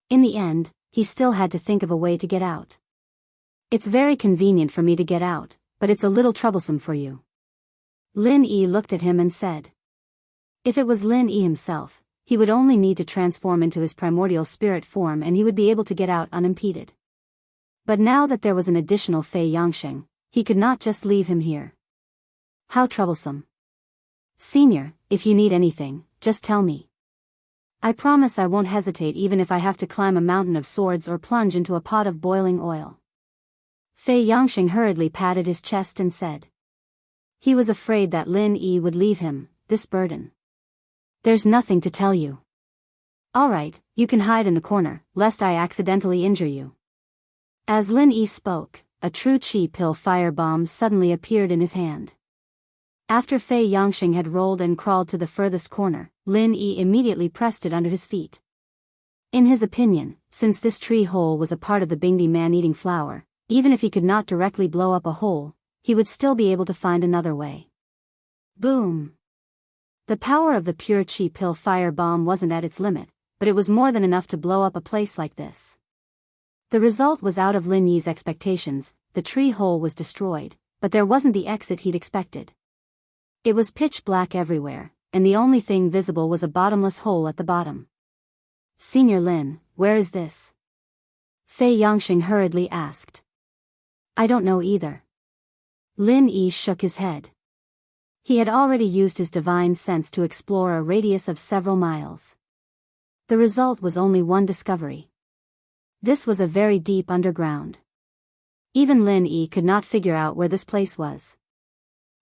Speaker 1: In the end, he still had to think of a way to get out. It's very convenient for me to get out, but it's a little troublesome for you. Lin Yi looked at him and said. If it was Lin Yi himself, he would only need to transform into his primordial spirit form and he would be able to get out unimpeded. But now that there was an additional Fei Yangxing, he could not just leave him here. How troublesome. Senior, if you need anything, just tell me. I promise I won't hesitate even if I have to climb a mountain of swords or plunge into a pot of boiling oil. Fei Yangxing hurriedly patted his chest and said. He was afraid that Lin Yi would leave him this burden. There's nothing to tell you. Alright, you can hide in the corner, lest I accidentally injure you. As Lin Yi spoke, a true chi pill fire bomb suddenly appeared in his hand. After Fei Yangxing had rolled and crawled to the furthest corner, Lin Yi immediately pressed it under his feet. In his opinion, since this tree hole was a part of the Bingdi man-eating flower, even if he could not directly blow up a hole, he would still be able to find another way. Boom! The power of the pure chi pill fire bomb wasn't at its limit, but it was more than enough to blow up a place like this. The result was out of Lin Yi's expectations. The tree hole was destroyed, but there wasn't the exit he'd expected. It was pitch black everywhere, and the only thing visible was a bottomless hole at the bottom. Senior Lin, where is this? Fei Yangxing hurriedly asked. I don't know either. Lin Yi shook his head. He had already used his divine sense to explore a radius of several miles. The result was only one discovery. This was a very deep underground. Even Lin Yi could not figure out where this place was.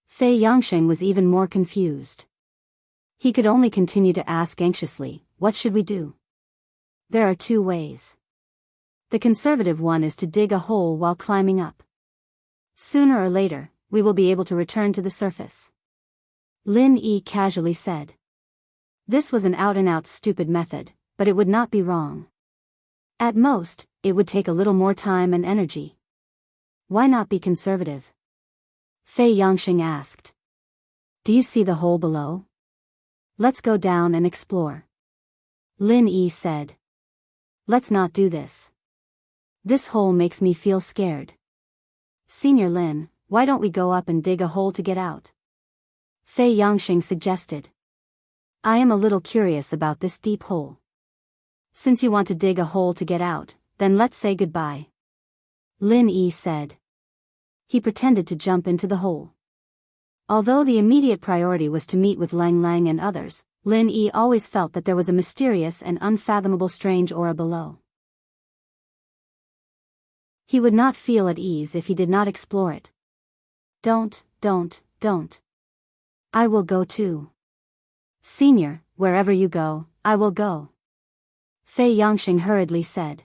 Speaker 1: Fei Yangxing was even more confused. He could only continue to ask anxiously, what should we do? There are two ways. The conservative one is to dig a hole while climbing up. Sooner or later, we will be able to return to the surface. Lin Yi casually said. This was an out-and-out stupid method, but it would not be wrong. At most, it would take a little more time and energy. Why not be conservative? Fei Yangxing asked. Do you see the hole below? Let's go down and explore. Lin Yi said. Let's not do this. This hole makes me feel scared. Senior Lin, why don't we go up and dig a hole to get out? Fei Yangxing suggested. I am a little curious about this deep hole. Since you want to dig a hole to get out, then let's say goodbye. Lin Yi said. He pretended to jump into the hole. Although the immediate priority was to meet with Lang Lang and others, Lin Yi always felt that there was a mysterious and unfathomable strange aura below. He would not feel at ease if he did not explore it. Don't. I will go too. Senior, wherever you go, I will go. Fei Yangxing hurriedly said.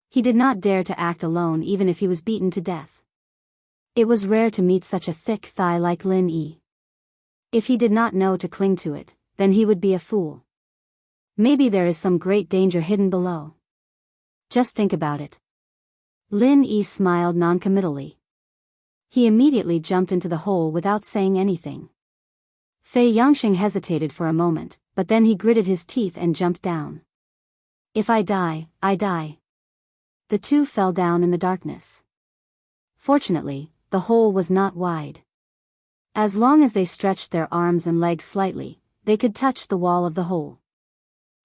Speaker 1: He did not dare to act alone even if he was beaten to death. It was rare to meet such a thick thigh like Lin Yi. If he did not know to cling to it, then he would be a fool. Maybe there is some great danger hidden below. Just think about it. Lin Yi smiled noncommittally. He immediately jumped into the hole without saying anything. Fei Yangxing hesitated for a moment, but then he gritted his teeth and jumped down. If I die, I die. The two fell down in the darkness. Fortunately, the hole was not wide. As long as they stretched their arms and legs slightly, they could touch the wall of the hole.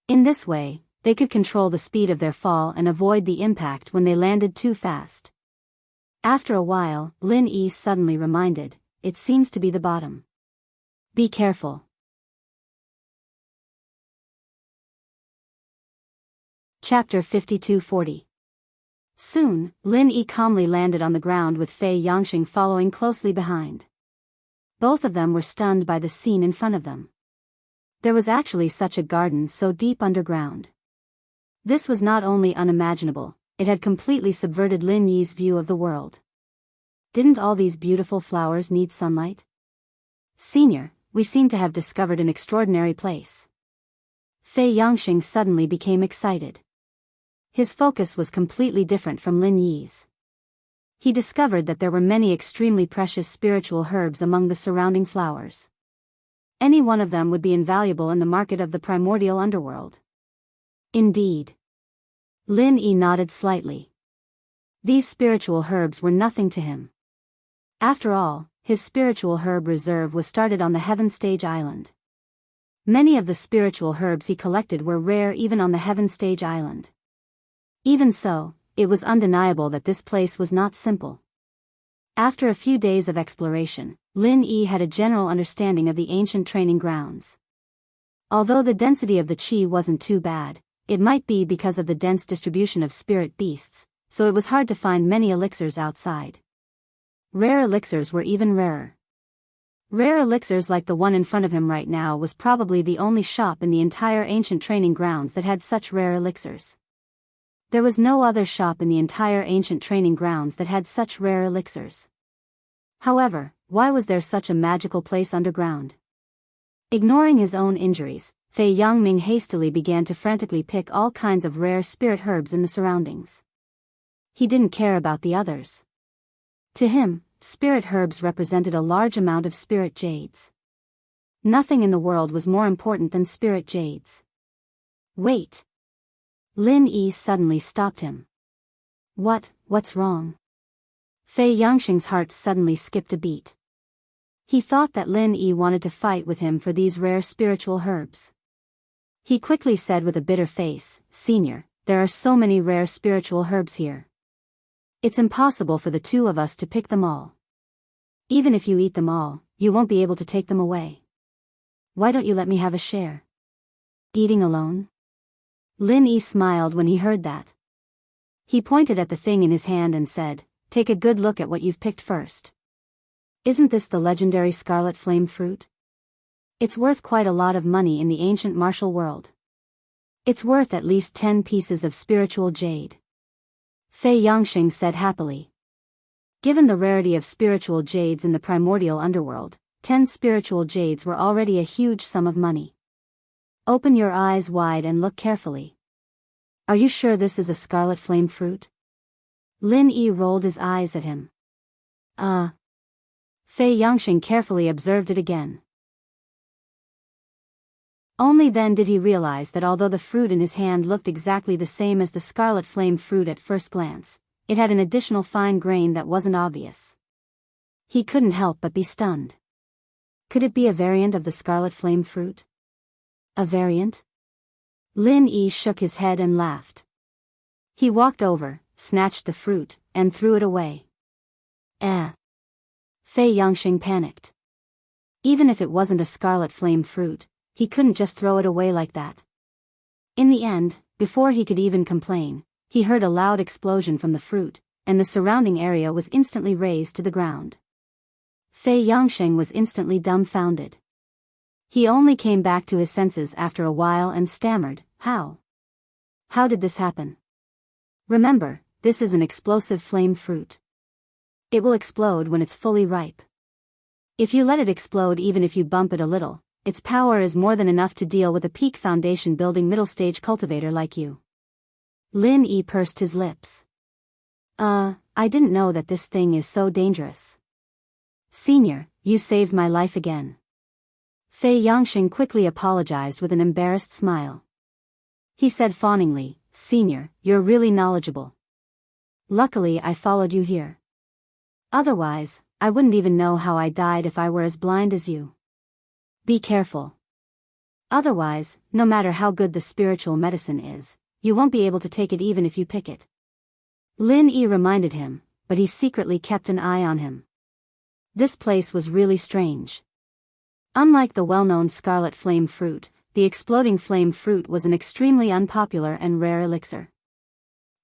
Speaker 1: In this way, they could control the speed of their fall and avoid the impact when they landed too fast. After a while, Lin Yi suddenly reminded, it seems to be the bottom. Be careful. Chapter 52-40. Soon, Lin Yi calmly landed on the ground with Fei Yangxing following closely behind. Both of them were stunned by the scene in front of them. There was actually such a garden so deep underground. This was not only unimaginable, it had completely subverted Lin Yi's view of the world. Didn't all these beautiful flowers need sunlight? Senior, we seem to have discovered an extraordinary place. Fei Yangxing suddenly became excited. His focus was completely different from Lin Yi's. He discovered that there were many extremely precious spiritual herbs among the surrounding flowers. Any one of them would be invaluable in the market of the primordial underworld. Indeed. Lin Yi nodded slightly. These spiritual herbs were nothing to him. After all, his spiritual herb reserve was started on the Heaven Stage Island. Many of the spiritual herbs he collected were rare even on the Heaven Stage Island. Even so, it was undeniable that this place was not simple. After a few days of exploration, Lin Yi had a general understanding of the ancient training grounds. Although the density of the qi wasn't too bad, it might be because of the dense distribution of spirit beasts, so it was hard to find many elixirs outside. Rare elixirs were even rarer. Rare elixirs like the one in front of him right now was probably the only shop in the entire ancient training grounds that had such rare elixirs. There was no other shop in the entire ancient training grounds that had such rare elixirs. However, why was there such a magical place underground? Ignoring his own injuries, Fei Yangming hastily began to frantically pick all kinds of rare spirit herbs in the surroundings. He didn't care about the others. To him, spirit herbs represented a large amount of spirit jades. Nothing in the world was more important than spirit jades. Wait! Lin Yi suddenly stopped him. What's wrong? Fei Yangxing's heart suddenly skipped a beat. He thought that Lin Yi wanted to fight with him for these rare spiritual herbs. He quickly said with a bitter face, Senior, there are so many rare spiritual herbs here. It's impossible for the two of us to pick them all. Even if you eat them all, you won't be able to take them away. Why don't you let me have a share? Eating alone? Lin Yi smiled when he heard that. He pointed at the thing in his hand and said, Take a good look at what you've picked first. Isn't this the legendary scarlet flame fruit? It's worth quite a lot of money in the ancient martial world. It's worth at least 10 pieces of spiritual jade. Fei Yangxing said happily. Given the rarity of spiritual jades in the primordial underworld, 10 spiritual jades were already a huge sum of money. Open your eyes wide and look carefully. Are you sure this is a scarlet flame fruit? Lin Yi rolled his eyes at him. Fei Yangxing carefully observed it again. Only then did he realize that although the fruit in his hand looked exactly the same as the scarlet flame fruit at first glance, it had an additional fine grain that wasn't obvious. He couldn't help but be stunned. Could it be a variant of the scarlet flame fruit? A variant? Lin Yi shook his head and laughed. He walked over, snatched the fruit, and threw it away. Fei Yangxing panicked. Even if it wasn't a scarlet flame fruit, he couldn't just throw it away like that. In the end, before he could even complain, he heard a loud explosion from the fruit, and the surrounding area was instantly razed to the ground. Fei Yangxing was instantly dumbfounded. He only came back to his senses after a while and stammered, "How? How did this happen?" Remember, this is an explosive flame fruit. It will explode when it's fully ripe. If you let it explode even if you bump it a little, its power is more than enough to deal with a peak foundation building middle stage cultivator like you. Lin Yi pursed his lips. I didn't know that this thing is so dangerous. Senior, you saved my life again. Fei Yangxing quickly apologized with an embarrassed smile. He said fawningly, "Senior, you're really knowledgeable. Luckily I followed you here. Otherwise, I wouldn't even know how I died if I were as blind as you. Be careful. Otherwise, no matter how good the spiritual medicine is, you won't be able to take it even if you pick it." Lin Yi reminded him, but he secretly kept an eye on him. This place was really strange. Unlike the well-known scarlet flame fruit, the exploding flame fruit was an extremely unpopular and rare elixir.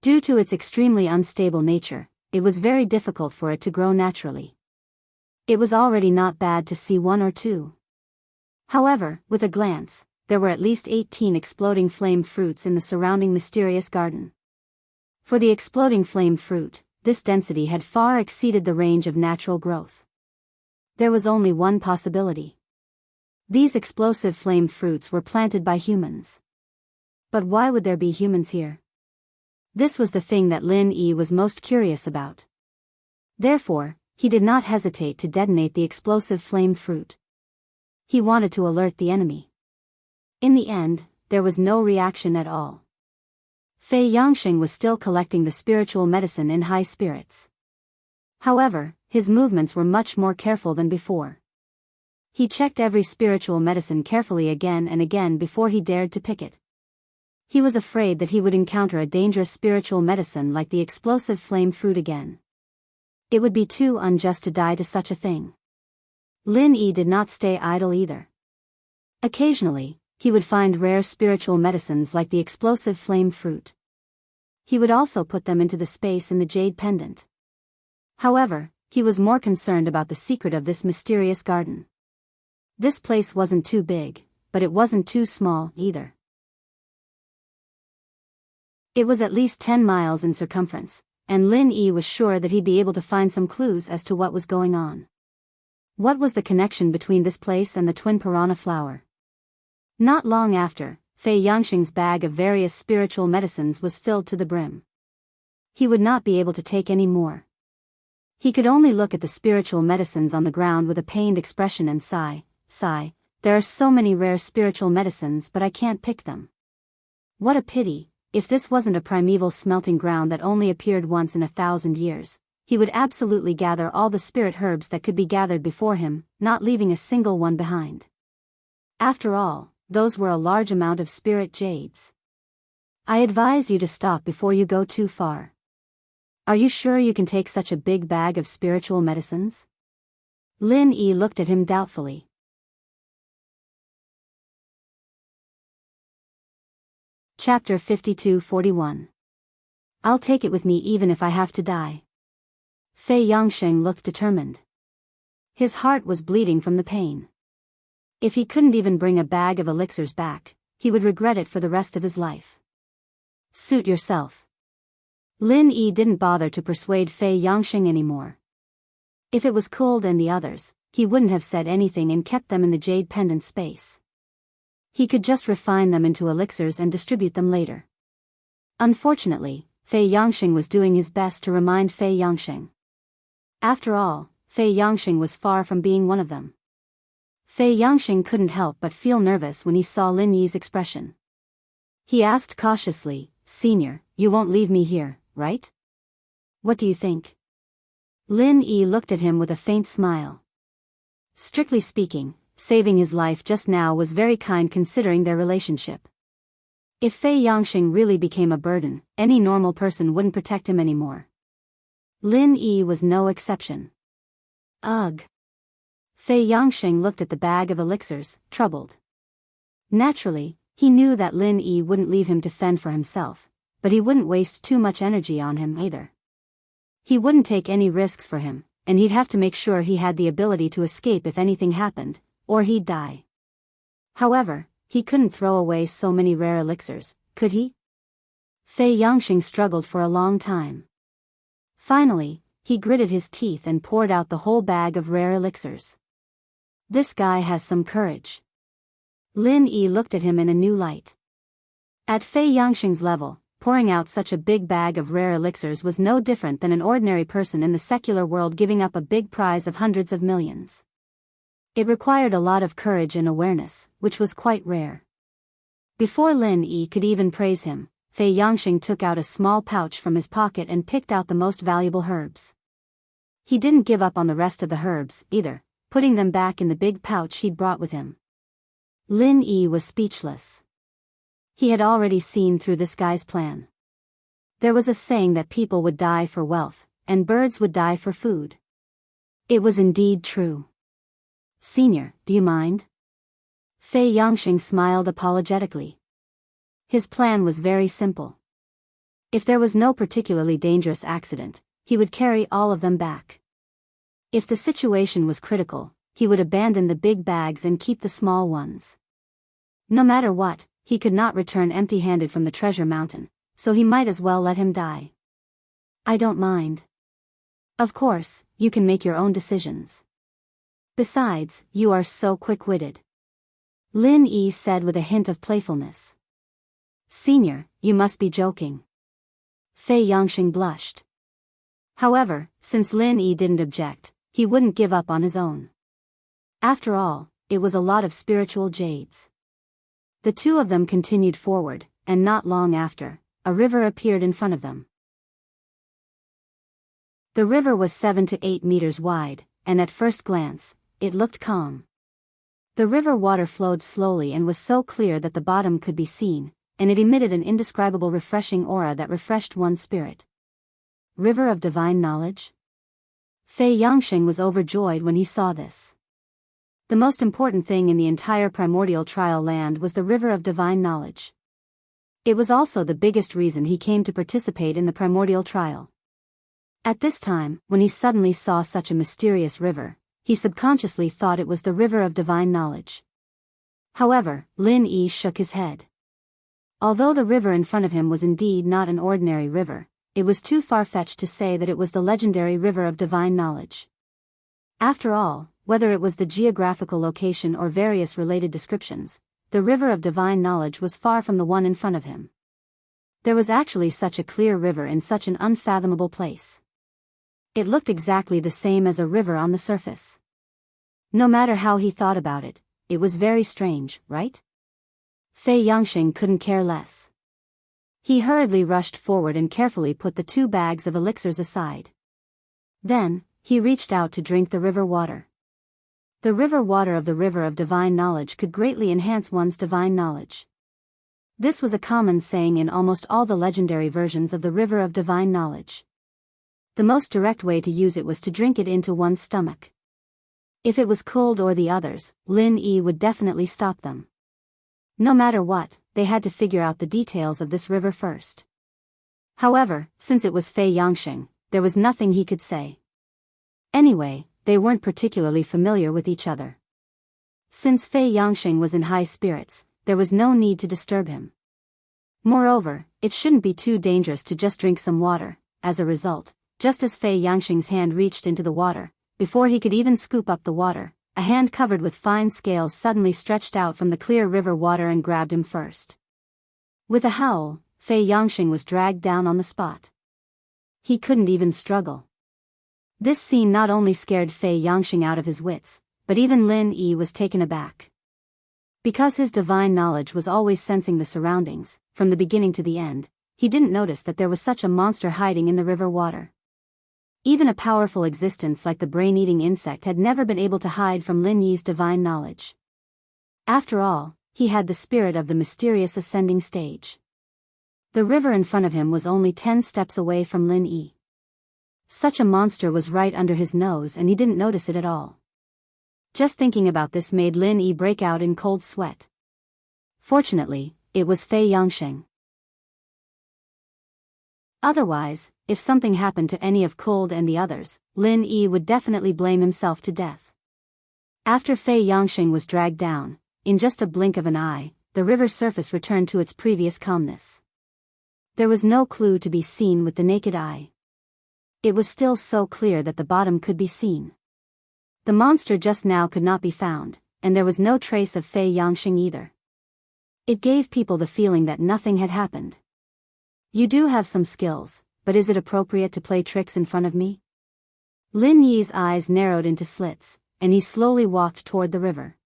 Speaker 1: Due to its extremely unstable nature, it was very difficult for it to grow naturally. It was already not bad to see one or two. However, with a glance, there were at least 18 exploding flame fruits in the surrounding mysterious garden. For the exploding flame fruit, this density had far exceeded the range of natural growth. There was only one possibility. These explosive flame fruits were planted by humans. But why would there be humans here? This was the thing that Lin Yi was most curious about. Therefore, he did not hesitate to detonate the explosive flame fruit. He wanted to alert the enemy. In the end, there was no reaction at all. Fei Yangxing was still collecting the spiritual medicine in high spirits. However, his movements were much more careful than before. He checked every spiritual medicine carefully again and again before he dared to pick it. He was afraid that he would encounter a dangerous spiritual medicine like the explosive flame fruit again. It would be too unjust to die to such a thing. Lin Yi did not stay idle either. Occasionally, he would find rare spiritual medicines like the explosive flame fruit. He would also put them into the space in the jade pendant. However, he was more concerned about the secret of this mysterious garden. This place wasn't too big, but it wasn't too small either. It was at least 10 miles in circumference, and Lin Yi was sure that he'd be able to find some clues as to what was going on. What was the connection between this place and the twin piranha flower? Not long after, Fei Yangxing's bag of various spiritual medicines was filled to the brim. He would not be able to take any more. He could only look at the spiritual medicines on the ground with a pained expression and sigh, "There are so many rare spiritual medicines but I can't pick them. What a pity. If this wasn't a primeval smelting ground that only appeared once in 1,000 years, he would absolutely gather all the spirit herbs that could be gathered before him, not leaving a single one behind. After all, those were a large amount of spirit jades. I advise you to stop before you go too far. Are you sure you can take such a big bag of spiritual medicines?" Lin Yi looked at him doubtfully. Chapter 52-41. I'll take it with me even if I have to die. Fei Yangxing looked determined. His heart was bleeding from the pain. If he couldn't even bring a bag of elixirs back, he would regret it for the rest of his life. Suit yourself. Lin Yi didn't bother to persuade Fei Yangxing anymore. If it was Cold and the others, he wouldn't have said anything and kept them in the jade pendant space. He could just refine them into elixirs and distribute them later. Unfortunately, Fei Yangxing was doing his best to remind Fei Yangxing. After all, Fei Yangxing was far from being one of them. Fei Yangxing couldn't help but feel nervous when he saw Lin Yi's expression. He asked cautiously, "Senior, you won't leave me here, right? What do you think?" Lin Yi looked at him with a faint smile. Strictly speaking, saving his life just now was very kind considering their relationship. If Fei Yangxing really became a burden, any normal person wouldn't protect him anymore. Lin Yi was no exception. Ugh. Fei Yangxing looked at the bag of elixirs, troubled. Naturally, he knew that Lin Yi wouldn't leave him to fend for himself, but he wouldn't waste too much energy on him either. He wouldn't take any risks for him, and he'd have to make sure he had the ability to escape if anything happened, or he'd die. However, he couldn't throw away so many rare elixirs, could he? Fei Yangxing struggled for a long time. Finally, he gritted his teeth and poured out the whole bag of rare elixirs. This guy has some courage. Lin Yi looked at him in a new light. At Fei Yangxing's level, pouring out such a big bag of rare elixirs was no different than an ordinary person in the secular world giving up a big prize of hundreds of millions. It required a lot of courage and awareness, which was quite rare. Before Lin Yi could even praise him, Fei Yangxing took out a small pouch from his pocket and picked out the most valuable herbs. He didn't give up on the rest of the herbs, either, putting them back in the big pouch he'd brought with him. Lin Yi was speechless. He had already seen through this guy's plan. There was a saying that people would die for wealth, and birds would die for food. It was indeed true. Senior, do you mind? Fei Yangxing smiled apologetically. His plan was very simple. If there was no particularly dangerous accident, he would carry all of them back. If the situation was critical, he would abandon the big bags and keep the small ones. No matter what, he could not return empty-handed from the treasure mountain, so he might as well let him die. I don't mind. Of course, you can make your own decisions. Besides, you are so quick-witted. Lin Yi said with a hint of playfulness. Senior, you must be joking. Fei Yangxing blushed. However, since Lin Yi didn't object, he wouldn't give up on his own. After all, it was a lot of spiritual jades. The two of them continued forward, and not long after, a river appeared in front of them. The river was 7 to 8 meters wide, and at first glance, it looked calm. The river water flowed slowly and was so clear that the bottom could be seen, and it emitted an indescribable refreshing aura that refreshed one's spirit. River of divine knowledge? Fei Yangxing was overjoyed when he saw this. The most important thing in the entire primordial trial land was the river of divine knowledge. It was also the biggest reason he came to participate in the primordial trial. At this time, when he suddenly saw such a mysterious river, he subconsciously thought it was the river of divine knowledge. However, Lin Yi shook his head. Although the river in front of him was indeed not an ordinary river, it was too far-fetched to say that it was the legendary river of divine knowledge. After all, whether it was the geographical location or various related descriptions, the river of divine knowledge was far from the one in front of him. There was actually such a clear river in such an unfathomable place. It looked exactly the same as a river on the surface. No matter how he thought about it, it was very strange, right? Fei Yangxing couldn't care less. He hurriedly rushed forward and carefully put the 2 bags of elixirs aside. Then, he reached out to drink the river water. The river water of the river of divine knowledge could greatly enhance one's divine knowledge. This was a common saying in almost all the legendary versions of the river of divine knowledge. The most direct way to use it was to drink it into one's stomach. If it was cold or the others, Lin Yi would definitely stop them. No matter what, they had to figure out the details of this river first. However, since it was Fei Yangxing, there was nothing he could say. Anyway, they weren't particularly familiar with each other. Since Fei Yangxing was in high spirits, there was no need to disturb him. Moreover, it shouldn't be too dangerous to just drink some water. As a result, just as Fei Yangxing's hand reached into the water, before he could even scoop up the water, a hand covered with fine scales suddenly stretched out from the clear river water and grabbed him first. With a howl, Fei Yangxing was dragged down on the spot. He couldn't even struggle. This scene not only scared Fei Yangxing out of his wits, but even Lin Yi was taken aback. Because his divine knowledge was always sensing the surroundings, from the beginning to the end, he didn't notice that there was such a monster hiding in the river water. Even a powerful existence like the brain-eating insect had never been able to hide from Lin Yi's divine knowledge. After all, he had the spirit of the mysterious ascending stage. The river in front of him was only 10 steps away from Lin Yi. Such a monster was right under his nose and he didn't notice it at all. Just thinking about this made Lin Yi break out in cold sweat. Fortunately, it was Fei Yangsheng. Otherwise, if something happened to any of Cold and the others, Lin Yi would definitely blame himself to death. After Fei Yangsheng was dragged down, in just a blink of an eye, the river's surface returned to its previous calmness. There was no clue to be seen with the naked eye. It was still so clear that the bottom could be seen. The monster just now could not be found, and there was no trace of Fei Yangsheng either. It gave people the feeling that nothing had happened. You do have some skills, but is it appropriate to play tricks in front of me? Lin Yi's eyes narrowed into slits, and he slowly walked toward the river.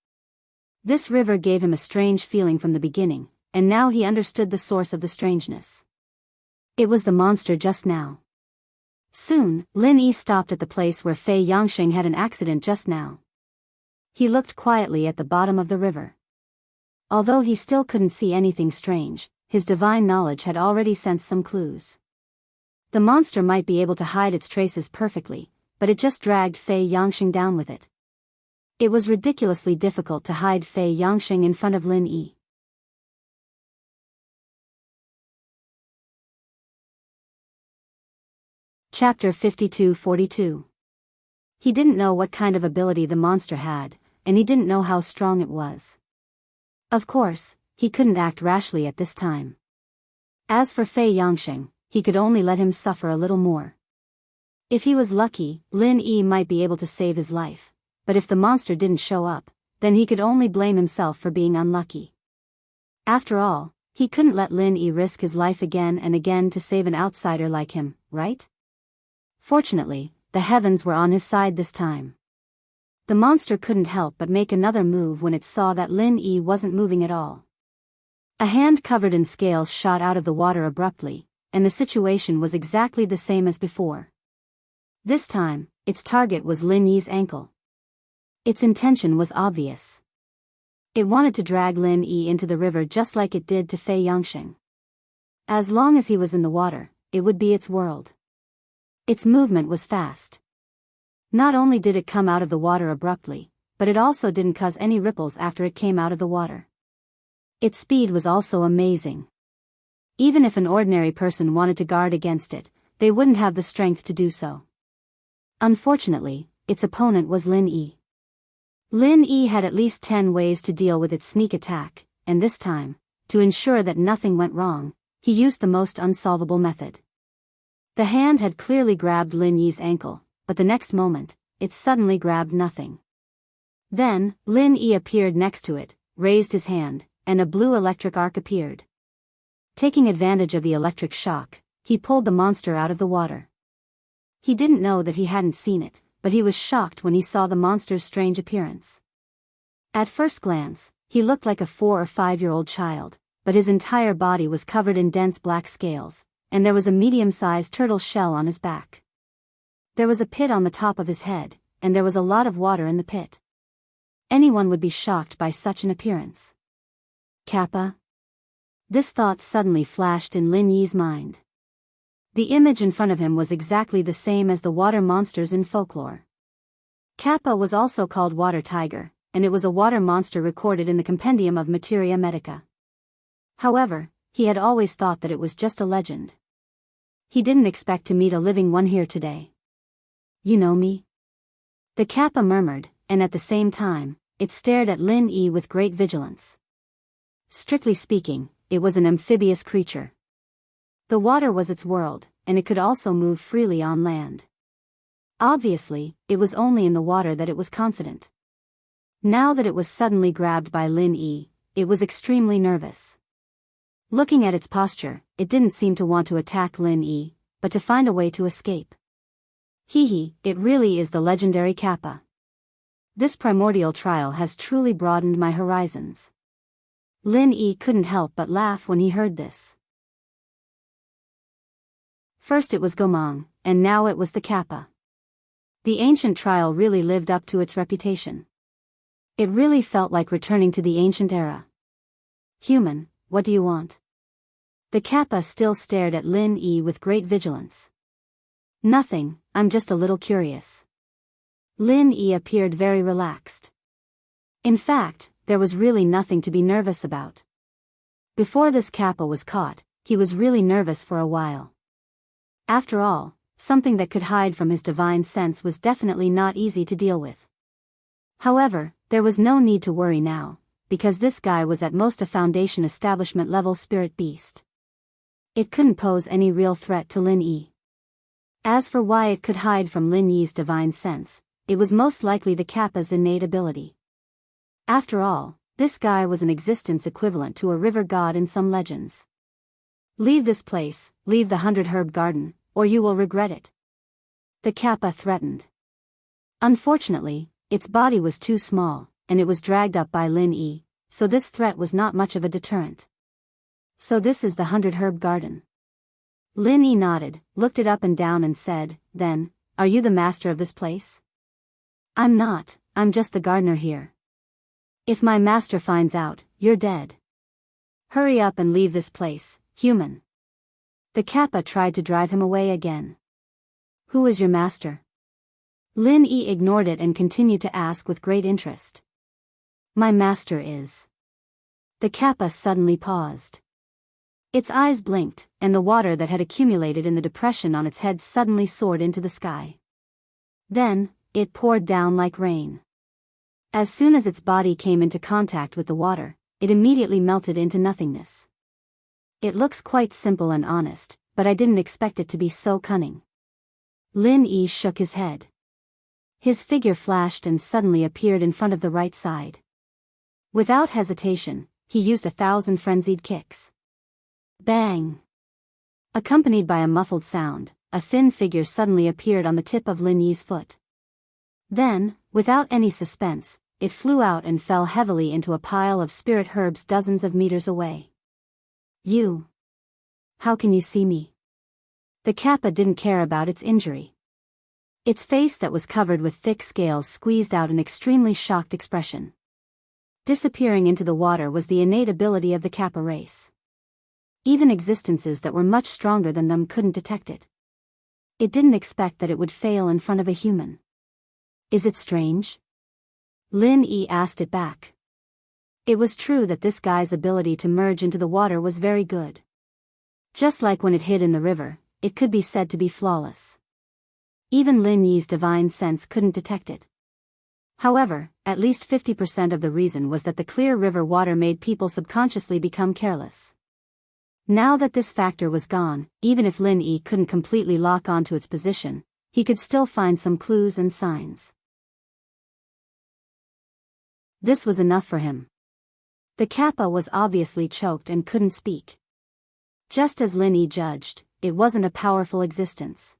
Speaker 1: This river gave him a strange feeling from the beginning, and now he understood the source of the strangeness. It was the monster just now. Soon, Lin Yi stopped at the place where Fei Yangsheng had an accident just now. He looked quietly at the bottom of the river. Although he still couldn't see anything strange, his divine knowledge had already sensed some clues. The monster might be able to hide its traces perfectly, but it just dragged Fei Yangsheng down with it. It was ridiculously difficult to hide Fei Yangsheng in front of Lin Yi. Chapter 52-42. He didn't know what kind of ability the monster had, and he didn't know how strong it was. Of course, he couldn't act rashly at this time. As for Fei Yangsheng, he could only let him suffer a little more. If he was lucky, Lin Yi might be able to save his life, but if the monster didn't show up, then he could only blame himself for being unlucky. After all, he couldn't let Lin Yi risk his life again and again to save an outsider like him, right? Fortunately, the heavens were on his side this time. The monster couldn't help but make another move when it saw that Lin Yi wasn't moving at all. A hand covered in scales shot out of the water abruptly, and the situation was exactly the same as before. This time, its target was Lin Yi's ankle. Its intention was obvious. It wanted to drag Lin Yi into the river just like it did to Fei Yangsheng. As long as he was in the water, it would be its world. Its movement was fast. Not only did it come out of the water abruptly, but it also didn't cause any ripples after it came out of the water. Its speed was also amazing. Even if an ordinary person wanted to guard against it, they wouldn't have the strength to do so. Unfortunately, its opponent was Lin Yi. Lin Yi had at least 10 ways to deal with its sneak attack, and this time, to ensure that nothing went wrong, he used the most unsolvable method. The hand had clearly grabbed Lin Yi's ankle, but the next moment, it suddenly grabbed nothing. Then, Lin Yi appeared next to it, raised his hand, and a blue electric arc appeared. Taking advantage of the electric shock, he pulled the monster out of the water. He didn't know that he hadn't seen it, but he was shocked when he saw the monster's strange appearance. At first glance, he looked like a 4 or 5-year-old child, but his entire body was covered in dense black scales, and there was a medium-sized turtle shell on his back. There was a pit on the top of his head, and there was a lot of water in the pit. Anyone would be shocked by such an appearance. Kappa? This thought suddenly flashed in Lin Yi's mind. The image in front of him was exactly the same as the water monsters in folklore. Kappa was also called water tiger, and it was a water monster recorded in the Compendium of Materia Medica. However, he had always thought that it was just a legend. He didn't expect to meet a living one here today. You know me? The Kappa murmured, and at the same time, it stared at Lin Yi with great vigilance. Strictly speaking, it was an amphibious creature. The water was its world, and it could also move freely on land. Obviously, it was only in the water that it was confident. Now that it was suddenly grabbed by Lin Yi, it was extremely nervous. Looking at its posture, it didn't seem to want to attack Lin Yi, but to find a way to escape. It really is the legendary Kappa. This primordial trial has truly broadened my horizons. Lin Yi couldn't help but laugh when he heard this. First it was Gomang, and now it was the Kappa. The ancient trial really lived up to its reputation. It really felt like returning to the ancient era. Human, what do you want? The Kappa still stared at Lin Yi with great vigilance. Nothing, I'm just a little curious. Lin Yi appeared very relaxed. In fact, there was really nothing to be nervous about. Before this Kappa was caught, he was really nervous for a while. After all, something that could hide from his divine sense was definitely not easy to deal with. However, there was no need to worry now, because this guy was at most a Foundation establishment level spirit beast. It couldn't pose any real threat to Lin Yi. As for why it could hide from Lin Yi's divine sense, it was most likely the Kappa's innate ability. After all, this guy was an existence equivalent to a river god in some legends. Leave this place, leave the 100-herb garden, or you will regret it. The Kappa threatened. Unfortunately, its body was too small, and it was dragged up by Lin Yi, so this threat was not much of a deterrent. So this is the 100-herb garden. Lin Yi nodded, looked it up and down and said, then, are you the master of this place? I'm not, I'm just the gardener here. If my master finds out, you're dead. Hurry up and leave this place, human. The Kappa tried to drive him away again. Who is your master? Lin Yi ignored it and continued to ask with great interest. My master is. The Kappa suddenly paused. Its eyes blinked, and the water that had accumulated in the depression on its head suddenly soared into the sky. Then, it poured down like rain. As soon as its body came into contact with the water, it immediately melted into nothingness. It looks quite simple and honest, but I didn't expect it to be so cunning. Lin Yi shook his head. His figure flashed and suddenly appeared in front of the right side. Without hesitation, he used 1,000 frenzied kicks. Bang! Accompanied by a muffled sound, a thin figure suddenly appeared on the tip of Lin Yi's foot. Then, without any suspense, it flew out and fell heavily into a pile of spirit herbs dozens of meters away. You! How can you see me? The Kappa didn't care about its injury. Its face that was covered with thick scales squeezed out an extremely shocked expression. Disappearing into the water was the innate ability of the Kappa race. Even existences that were much stronger than them couldn't detect it. It didn't expect that it would fail in front of a human. Is it strange? Lin Yi asked it back. It was true that this guy's ability to merge into the water was very good. Just like when it hid in the river, it could be said to be flawless. Even Lin Yi's divine sense couldn't detect it. However, at least 50% of the reason was that the clear river water made people subconsciously become careless. Now that this factor was gone, even if Lin Yi couldn't completely lock onto its position, he could still find some clues and signs. This was enough for him. The Kappa was obviously choked and couldn't speak. Just as Lin Yi judged, it wasn't a powerful existence.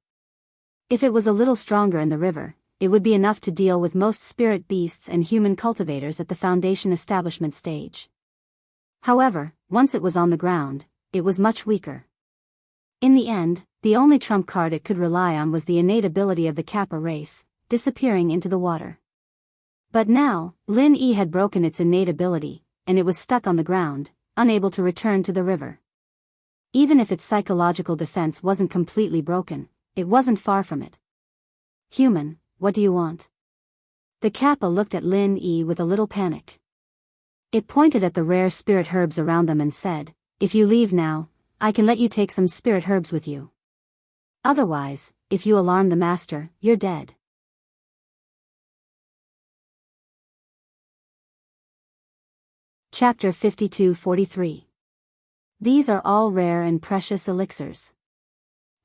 Speaker 1: If it was a little stronger in the river, it would be enough to deal with most spirit beasts and human cultivators at the Foundation establishment stage. However, once it was on the ground, it was much weaker. In the end, the only trump card it could rely on was the innate ability of the Kappa race, disappearing into the water. But now, Lin Yi had broken its innate ability, and it was stuck on the ground, unable to return to the river. Even if its psychological defense wasn't completely broken, it wasn't far from it. Human, what do you want? The Kappa looked at Lin Yi with a little panic. It pointed at the rare spirit herbs around them and said, if you leave now, I can let you take some spirit herbs with you. Otherwise, if you alarm the master, you're dead. Chapter 52-43. These are all rare and precious elixirs.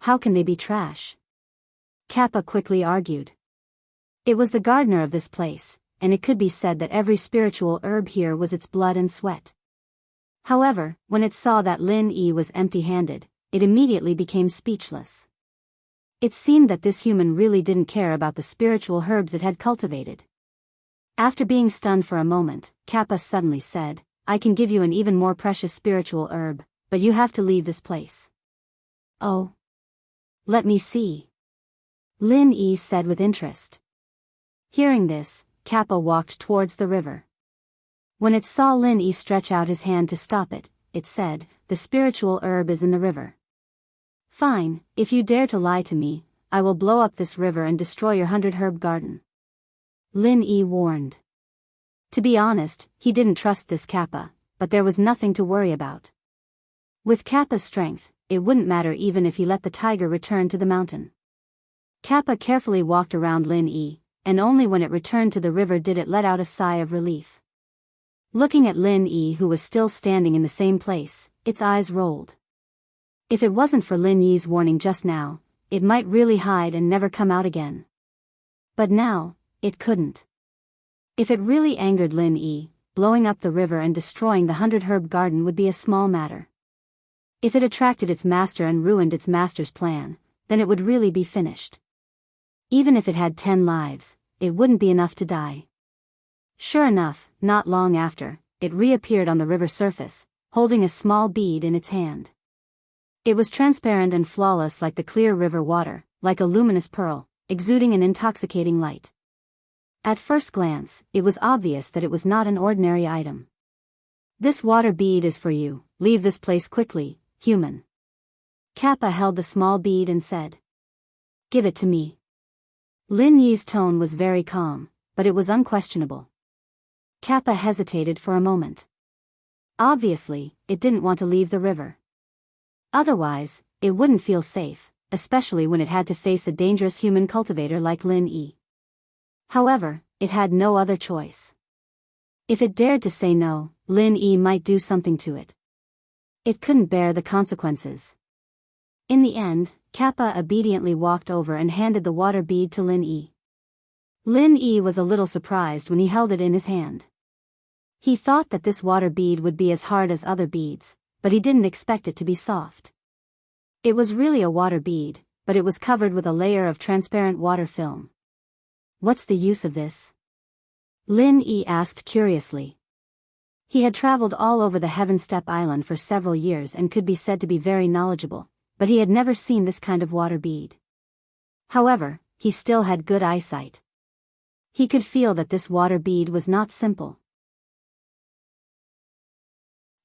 Speaker 1: How can they be trash? Kappa quickly argued. It was the gardener of this place, and it could be said that every spiritual herb here was its blood and sweat. However, when it saw that Lin Yi was empty-handed, it immediately became speechless. It seemed that this human really didn't care about the spiritual herbs it had cultivated. After being stunned for a moment, Kappa suddenly said, I can give you an even more precious spiritual herb, but you have to leave this place. Oh. Let me see. Lin Yi said with interest. Hearing this, Kappa walked towards the river. When it saw Lin Yi stretch out his hand to stop it, it said, "The spiritual herb is in the river. Fine, if you dare to lie to me, I will blow up this river and destroy your 100-herb garden." Lin Yi warned. To be honest, he didn't trust this Kappa, but there was nothing to worry about. With Kappa's strength, it wouldn't matter even if he let the tiger return to the mountain. Kappa carefully walked around Lin Yi, and only when it returned to the river did it let out a sigh of relief. Looking at Lin Yi, who was still standing in the same place, its eyes rolled. If it wasn't for Lin Yi's warning just now, it might really hide and never come out again. But now, it couldn't. If it really angered Lin Yi, blowing up the river and destroying the 100-herb garden would be a small matter. If it attracted its master and ruined its master's plan, then it would really be finished. Even if it had 10 lives, it wouldn't be enough to die. Sure enough, not long after, it reappeared on the river surface, holding a small bead in its hand. It was transparent and flawless like the clear river water, like a luminous pearl, exuding an intoxicating light. At first glance, it was obvious that it was not an ordinary item. "This water bead is for you, leave this place quickly, human." Kappa held the small bead and said. "Give it to me." Lin Yi's tone was very calm, but it was unquestionable. Kappa hesitated for a moment. Obviously, it didn't want to leave the river. Otherwise, it wouldn't feel safe, especially when it had to face a dangerous human cultivator like Lin Yi. However, it had no other choice. If it dared to say no, Lin Yi might do something to it. It couldn't bear the consequences. In the end, Kappa obediently walked over and handed the water bead to Lin Yi. Lin Yi was a little surprised when he held it in his hand. He thought that this water bead would be as hard as other beads, but he didn't expect it to be soft. It was really a water bead, but it was covered with a layer of transparent water film. "What's the use of this?" Lin Yi asked curiously. He had traveled all over the Heaven Step Island for several years and could be said to be very knowledgeable, but he had never seen this kind of water bead. However, he still had good eyesight. He could feel that this water bead was not simple.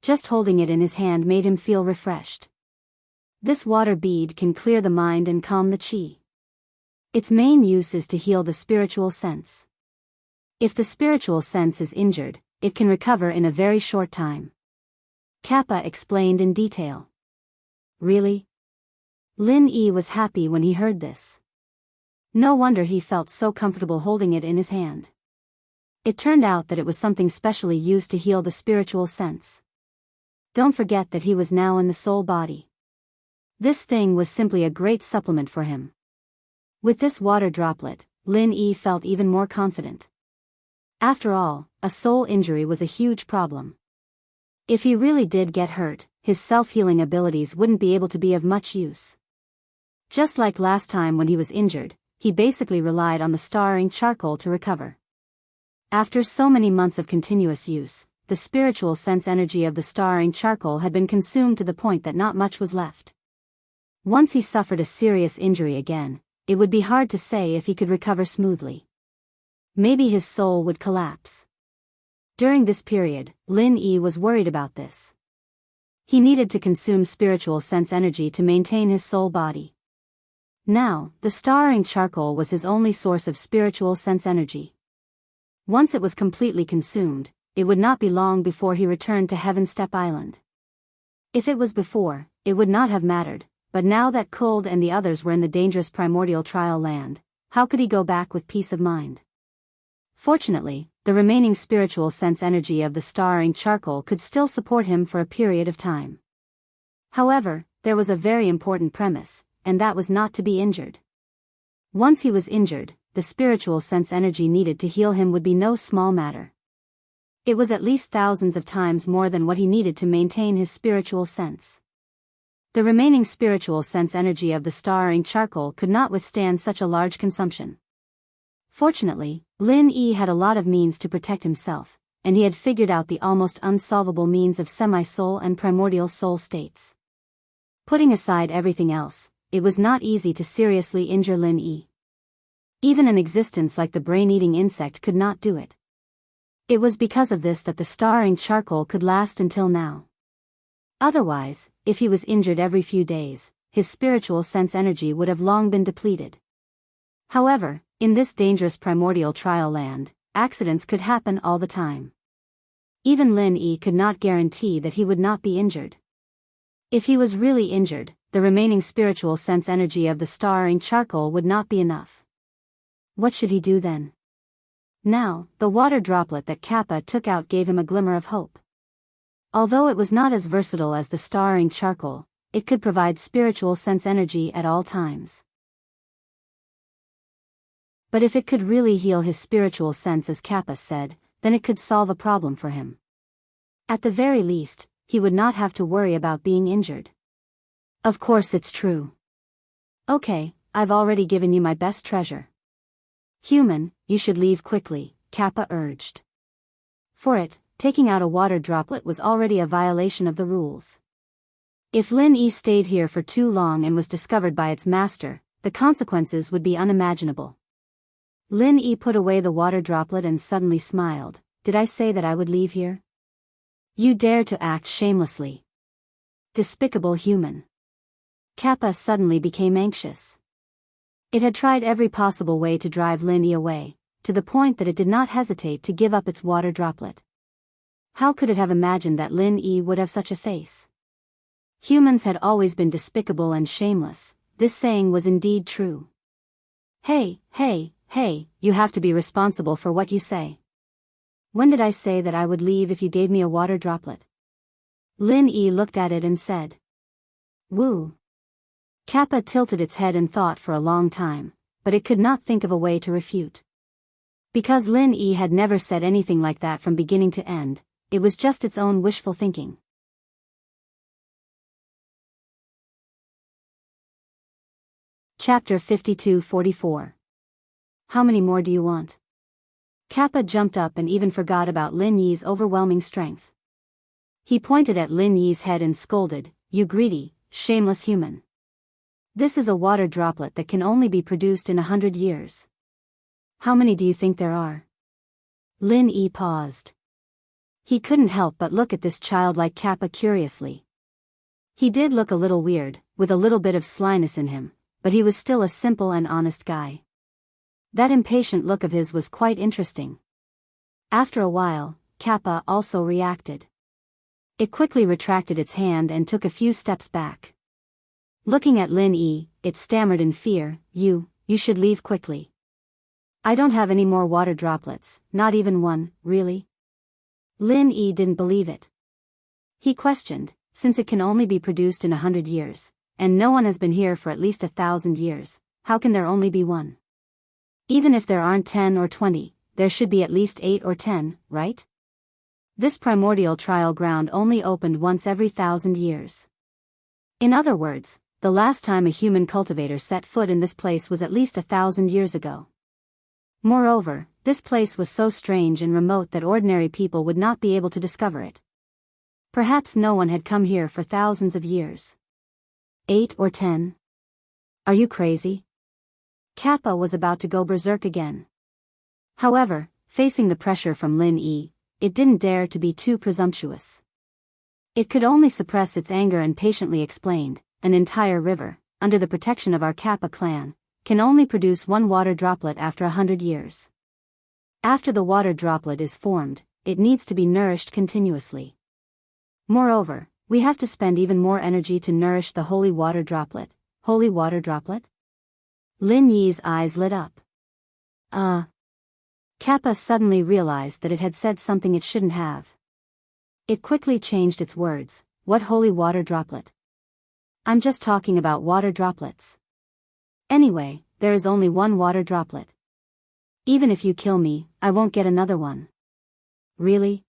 Speaker 1: Just holding it in his hand made him feel refreshed. This water bead can clear the mind and calm the chi. Its main use is to heal the spiritual sense. If the spiritual sense is injured, it can recover in a very short time. Kappa explained in detail. Really? Lin Yi was happy when he heard this. No wonder he felt so comfortable holding it in his hand. It turned out that it was something specially used to heal the spiritual sense. Don't forget that he was now in the soul body. This thing was simply a great supplement for him. With this water droplet, Lin Yi felt even more confident. After all, a soul injury was a huge problem. If he really did get hurt, his self-healing abilities wouldn't be able to be of much use. Just like last time when he was injured, he basically relied on the starring charcoal to recover. After so many months of continuous use, the spiritual sense energy of the starring charcoal had been consumed to the point that not much was left. Once he suffered a serious injury again, it would be hard to say if he could recover smoothly. Maybe his soul would collapse. During this period, Lin Yi was worried about this. He needed to consume spiritual sense energy to maintain his soul body. Now, the starring charcoal was his only source of spiritual sense energy. Once it was completely consumed, it would not be long before he returned to Heaven Step Island. If it was before, it would not have mattered, but now that Kuld and the others were in the dangerous primordial trial land, how could he go back with peace of mind? Fortunately, the remaining spiritual sense energy of the starring charcoal could still support him for a period of time. However, there was a very important premise, and that was not to be injured. Once he was injured, the spiritual sense energy needed to heal him would be no small matter. It was at least thousands of times more than what he needed to maintain his spiritual sense. The remaining spiritual sense energy of the starring charcoal could not withstand such a large consumption. Fortunately, Lin Yi had a lot of means to protect himself, and he had figured out the almost unsolvable means of semi-soul and primordial soul states. Putting aside everything else, it was not easy to seriously injure Lin Yi. Even an existence like the brain-eating insect could not do it. It was because of this that the starring charcoal could last until now. Otherwise, if he was injured every few days, his spiritual sense energy would have long been depleted. However, in this dangerous primordial trial land, accidents could happen all the time. Even Lin Yi could not guarantee that he would not be injured. If he was really injured, the remaining spiritual sense energy of the starring charcoal would not be enough. What should he do then? Now, the water droplet that Kappa took out gave him a glimmer of hope. Although it was not as versatile as the starring charcoal, it could provide spiritual sense energy at all times. But if it could really heal his spiritual sense as Kappa said, then it could solve a problem for him. At the very least, he would not have to worry about being injured. Of course it's true. Okay, I've already given you my best treasure. Human, you should leave quickly, Kappa urged. For it, taking out a water droplet was already a violation of the rules. If Lin Yi stayed here for too long and was discovered by its master, the consequences would be unimaginable. Lin Yi put away the water droplet and suddenly smiled. Did I say that I would leave here? You dare to act shamelessly. Despicable human. Kappa suddenly became anxious. It had tried every possible way to drive Lin Yi away, to the point that it did not hesitate to give up its water droplet. How could it have imagined that Lin Yi would have such a face? Humans had always been despicable and shameless. This saying was indeed true. Hey, you have to be responsible for what you say. When did I say that I would leave if you gave me a water droplet? Lin Yi looked at it and said. Woo. Kappa tilted its head and thought for a long time, but it could not think of a way to refute. Because Lin Yi had never said anything like that from beginning to end, it was just its own wishful thinking. Chapter 52-44. How many more do you want? Kappa jumped up and even forgot about Lin Yi's overwhelming strength. He pointed at Lin Yi's head and scolded, You greedy, shameless human. This is a water droplet that can only be produced in 100 years. How many do you think there are? Lin Yi paused. He couldn't help but look at this childlike Kappa curiously. He did look a little weird, with a little bit of slyness in him, but he was still a simple and honest guy. That impatient look of his was quite interesting. After a while, Kappa also reacted. It quickly retracted its hand and took a few steps back. Looking at Lin Yi, it stammered in fear, You should leave quickly. I don't have any more water droplets, not even one, really? Lin Yi didn't believe it. He questioned, since it can only be produced in 100 years, and no one has been here for at least 1,000 years, how can there only be one? Even if there aren't 10 or 20, there should be at least 8 or 10, right? This primordial trial ground only opened once every 1,000 years. In other words, the last time a human cultivator set foot in this place was at least 1,000 years ago. Moreover, this place was so strange and remote that ordinary people would not be able to discover it. Perhaps no one had come here for thousands of years. 8 or 10? Are you crazy? Kappa was about to go berserk again. However, facing the pressure from Lin Yi, it didn't dare to be too presumptuous. It could only suppress its anger and patiently explained, An entire river, under the protection of our Kappa clan, can only produce one water droplet after 100 years. After the water droplet is formed, it needs to be nourished continuously. Moreover, we have to spend even more energy to nourish the holy water droplet. Holy water droplet? Lin Yi's eyes lit up. Kappa suddenly realized that it had said something it shouldn't have. It quickly changed its words. What holy water droplet? I'm just talking about water droplets. Anyway, there is only one water droplet. Even if you kill me, I won't get another one. Really?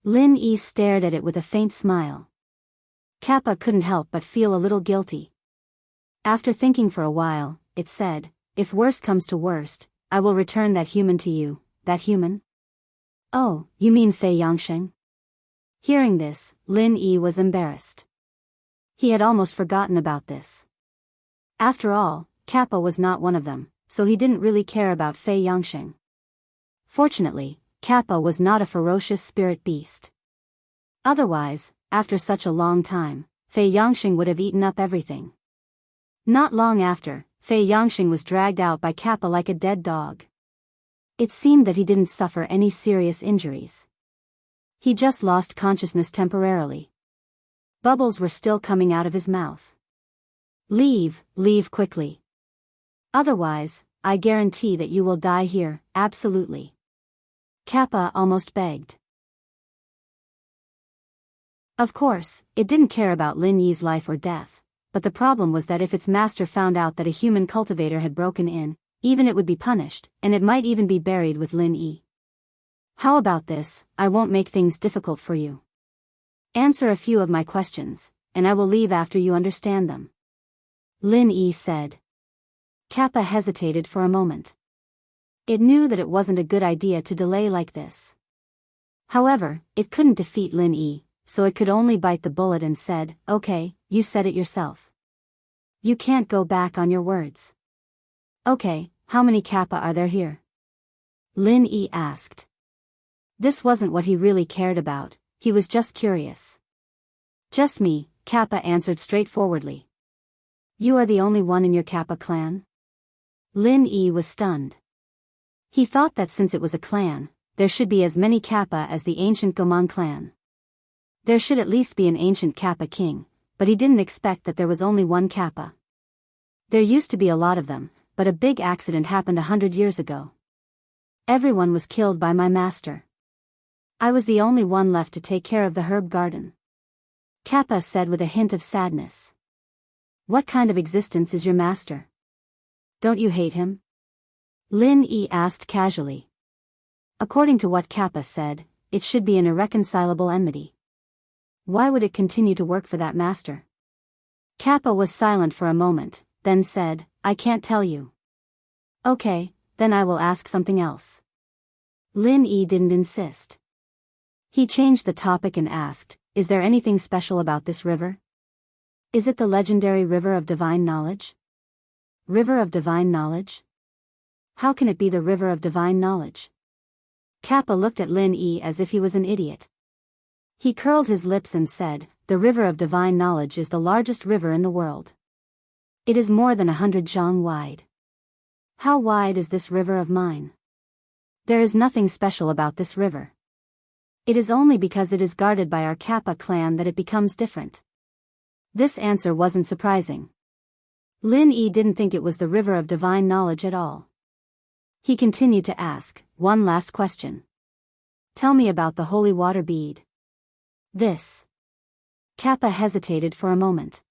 Speaker 1: Lin Yi stared at it with a faint smile. Kappa couldn't help but feel a little guilty. After thinking for a while, it said, If worst comes to worst, I will return that human to you. That human? Oh, you mean Fei Yangsheng? Hearing this, Lin Yi was embarrassed. He had almost forgotten about this. After all, Kappa was not one of them, so he didn't really care about Fei Yangxing. Fortunately, Kappa was not a ferocious spirit beast. Otherwise, after such a long time, Fei Yangxing would have eaten up everything. Not long after, Fei Yangxing was dragged out by Kappa like a dead dog. It seemed that he didn't suffer any serious injuries. He just lost consciousness temporarily. Bubbles were still coming out of his mouth. Leave quickly. Otherwise, I guarantee that you will die here, absolutely. Kappa almost begged. Of course, it didn't care about Lin Yi's life or death, but the problem was that if its master found out that a human cultivator had broken in, even it would be punished, and it might even be buried with Lin Yi. How about this? I won't make things difficult for you. Answer a few of my questions, and I will leave after you understand them. Lin Yi said. Kappa hesitated for a moment. It knew that it wasn't a good idea to delay like this. However, it couldn't defeat Lin Yi, so it could only bite the bullet and said, "Okay, you said it yourself. You can't go back on your words." "Okay, how many Kappa are there here?" Lin Yi asked. This wasn't what he really cared about, he was just curious. "Just me," Kappa answered straightforwardly. "You are the only one in your Kappa clan?" Lin Yi was stunned. He thought that since it was a clan, there should be as many Kappa as the ancient Goman clan. There should at least be an ancient Kappa king, but he didn't expect that there was only one Kappa. There used to be a lot of them, but a big accident happened 100 years ago. Everyone was killed by my master. I was the only one left to take care of the herb garden. Kappa said with a hint of sadness. What kind of existence is your master? Don't you hate him? Lin Yi asked casually. According to what Kappa said, it should be an irreconcilable enmity. Why would it continue to work for that master? Kappa was silent for a moment, then said, I can't tell you. Okay, then I will ask something else. Lin Yi didn't insist. He changed the topic and asked, is there anything special about this river? Is it the legendary river of divine knowledge? River of divine knowledge? How can it be the river of divine knowledge? Kappa looked at Lin Yi as if he was an idiot. He curled his lips and said, the river of divine knowledge is the largest river in the world. It is more than 100 zhang wide. How wide is this river of mine? There is nothing special about this river. It is only because it is guarded by our Kappa clan that it becomes different. This answer wasn't surprising. Lin Yi didn't think it was the river of divine knowledge at all. He continued to ask, one last question. Tell me about the holy water bead. This. Kappa hesitated for a moment.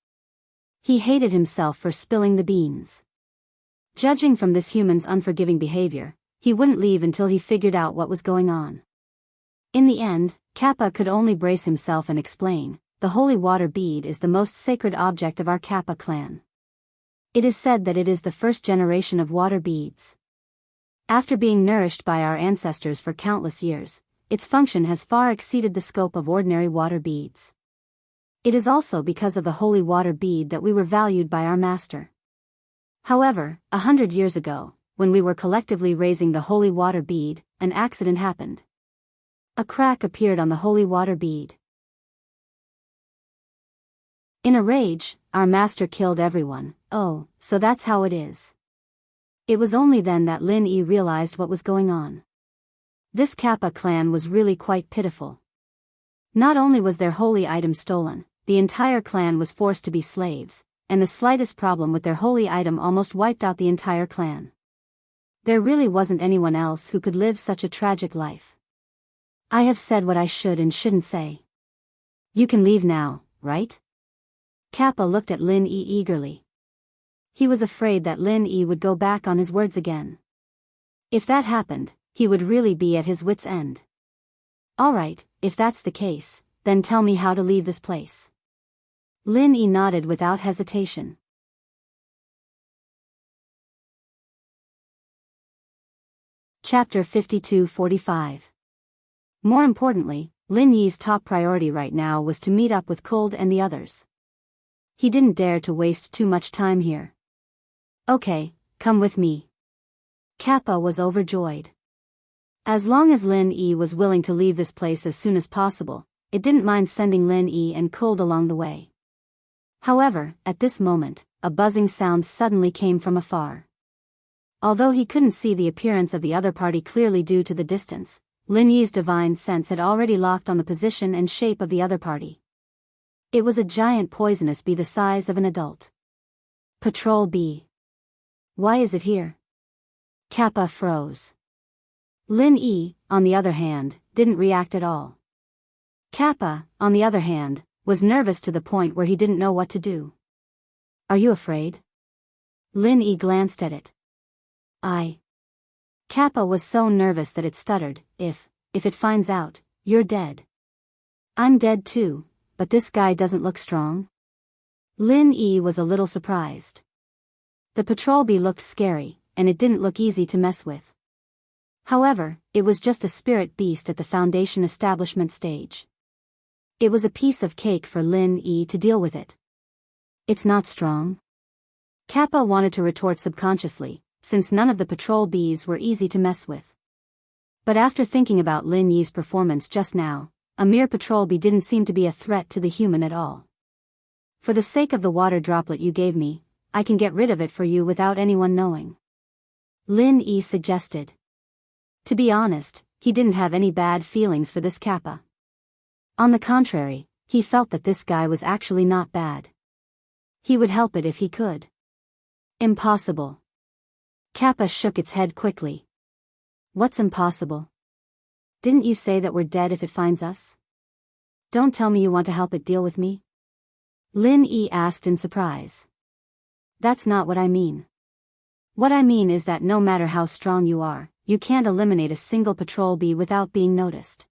Speaker 1: He hated himself for spilling the beans. Judging from this human's unforgiving behavior, he wouldn't leave until he figured out what was going on. In the end, Kappa could only brace himself and explain, the holy water bead is the most sacred object of our Kappa clan. It is said that it is the first generation of water beads. After being nourished by our ancestors for countless years, its function has far exceeded the scope of ordinary water beads. It is also because of the holy water bead that we were valued by our master. However, 100 years ago, when we were collectively raising the holy water bead, an accident happened. A crack appeared on the holy water bead. In a rage, our master killed everyone. Oh, so that's how it is. It was only then that Lin Yi realized what was going on. This Kappa clan was really quite pitiful. Not only was their holy item stolen, the entire clan was forced to be slaves, and the slightest problem with their holy item almost wiped out the entire clan. There really wasn't anyone else who could live such a tragic life. I have said what I should and shouldn't say. You can leave now, right? Kappa looked at Lin Yi eagerly. He was afraid that Lin Yi would go back on his words again. If that happened, he would really be at his wits' end. Alright, if that's the case, then tell me how to leave this place. Lin Yi nodded without hesitation. Chapter 52-45. More importantly, Lin Yi's top priority right now was to meet up with Cold and the others. He didn't dare to waste too much time here. Okay, come with me. Kappa was overjoyed. As long as Lin Yi was willing to leave this place as soon as possible, it didn't mind sending Lin Yi and Kult along the way. However, at this moment, a buzzing sound suddenly came from afar. Although he couldn't see the appearance of the other party clearly due to the distance, Lin Yi's divine sense had already locked on the position and shape of the other party. It was a giant poisonous bee the size of an adult. Patrol bee. Why is it here? Kappa froze. Lin Yi, on the other hand, didn't react at all. Kappa, on the other hand, was nervous to the point where he didn't know what to do. Are you afraid? Lin Yi glanced at it. Kappa was so nervous that it stuttered, if it finds out, you're dead. I'm dead too, but this guy doesn't look strong. Lin Yi was a little surprised. The patrol bee looked scary, and it didn't look easy to mess with. However, it was just a spirit beast at the Foundation establishment stage. It was a piece of cake for Lin Yi to deal with it. It's not strong. Kappa wanted to retort subconsciously, since none of the patrol bees were easy to mess with. But after thinking about Lin Yi's performance just now, a mere patrol bee didn't seem to be a threat to the human at all. For the sake of the water droplet you gave me, I can get rid of it for you without anyone knowing. Lin Yi suggested. To be honest, he didn't have any bad feelings for this Kappa. On the contrary, he felt that this guy was actually not bad. He would help it if he could. Impossible. Kappa shook its head quickly. What's impossible? Didn't you say that we're dead if it finds us? Don't tell me you want to help it deal with me? Lin Yi asked in surprise. That's not what I mean. What I mean is that no matter how strong you are, you can't eliminate a single patrol bee without being noticed.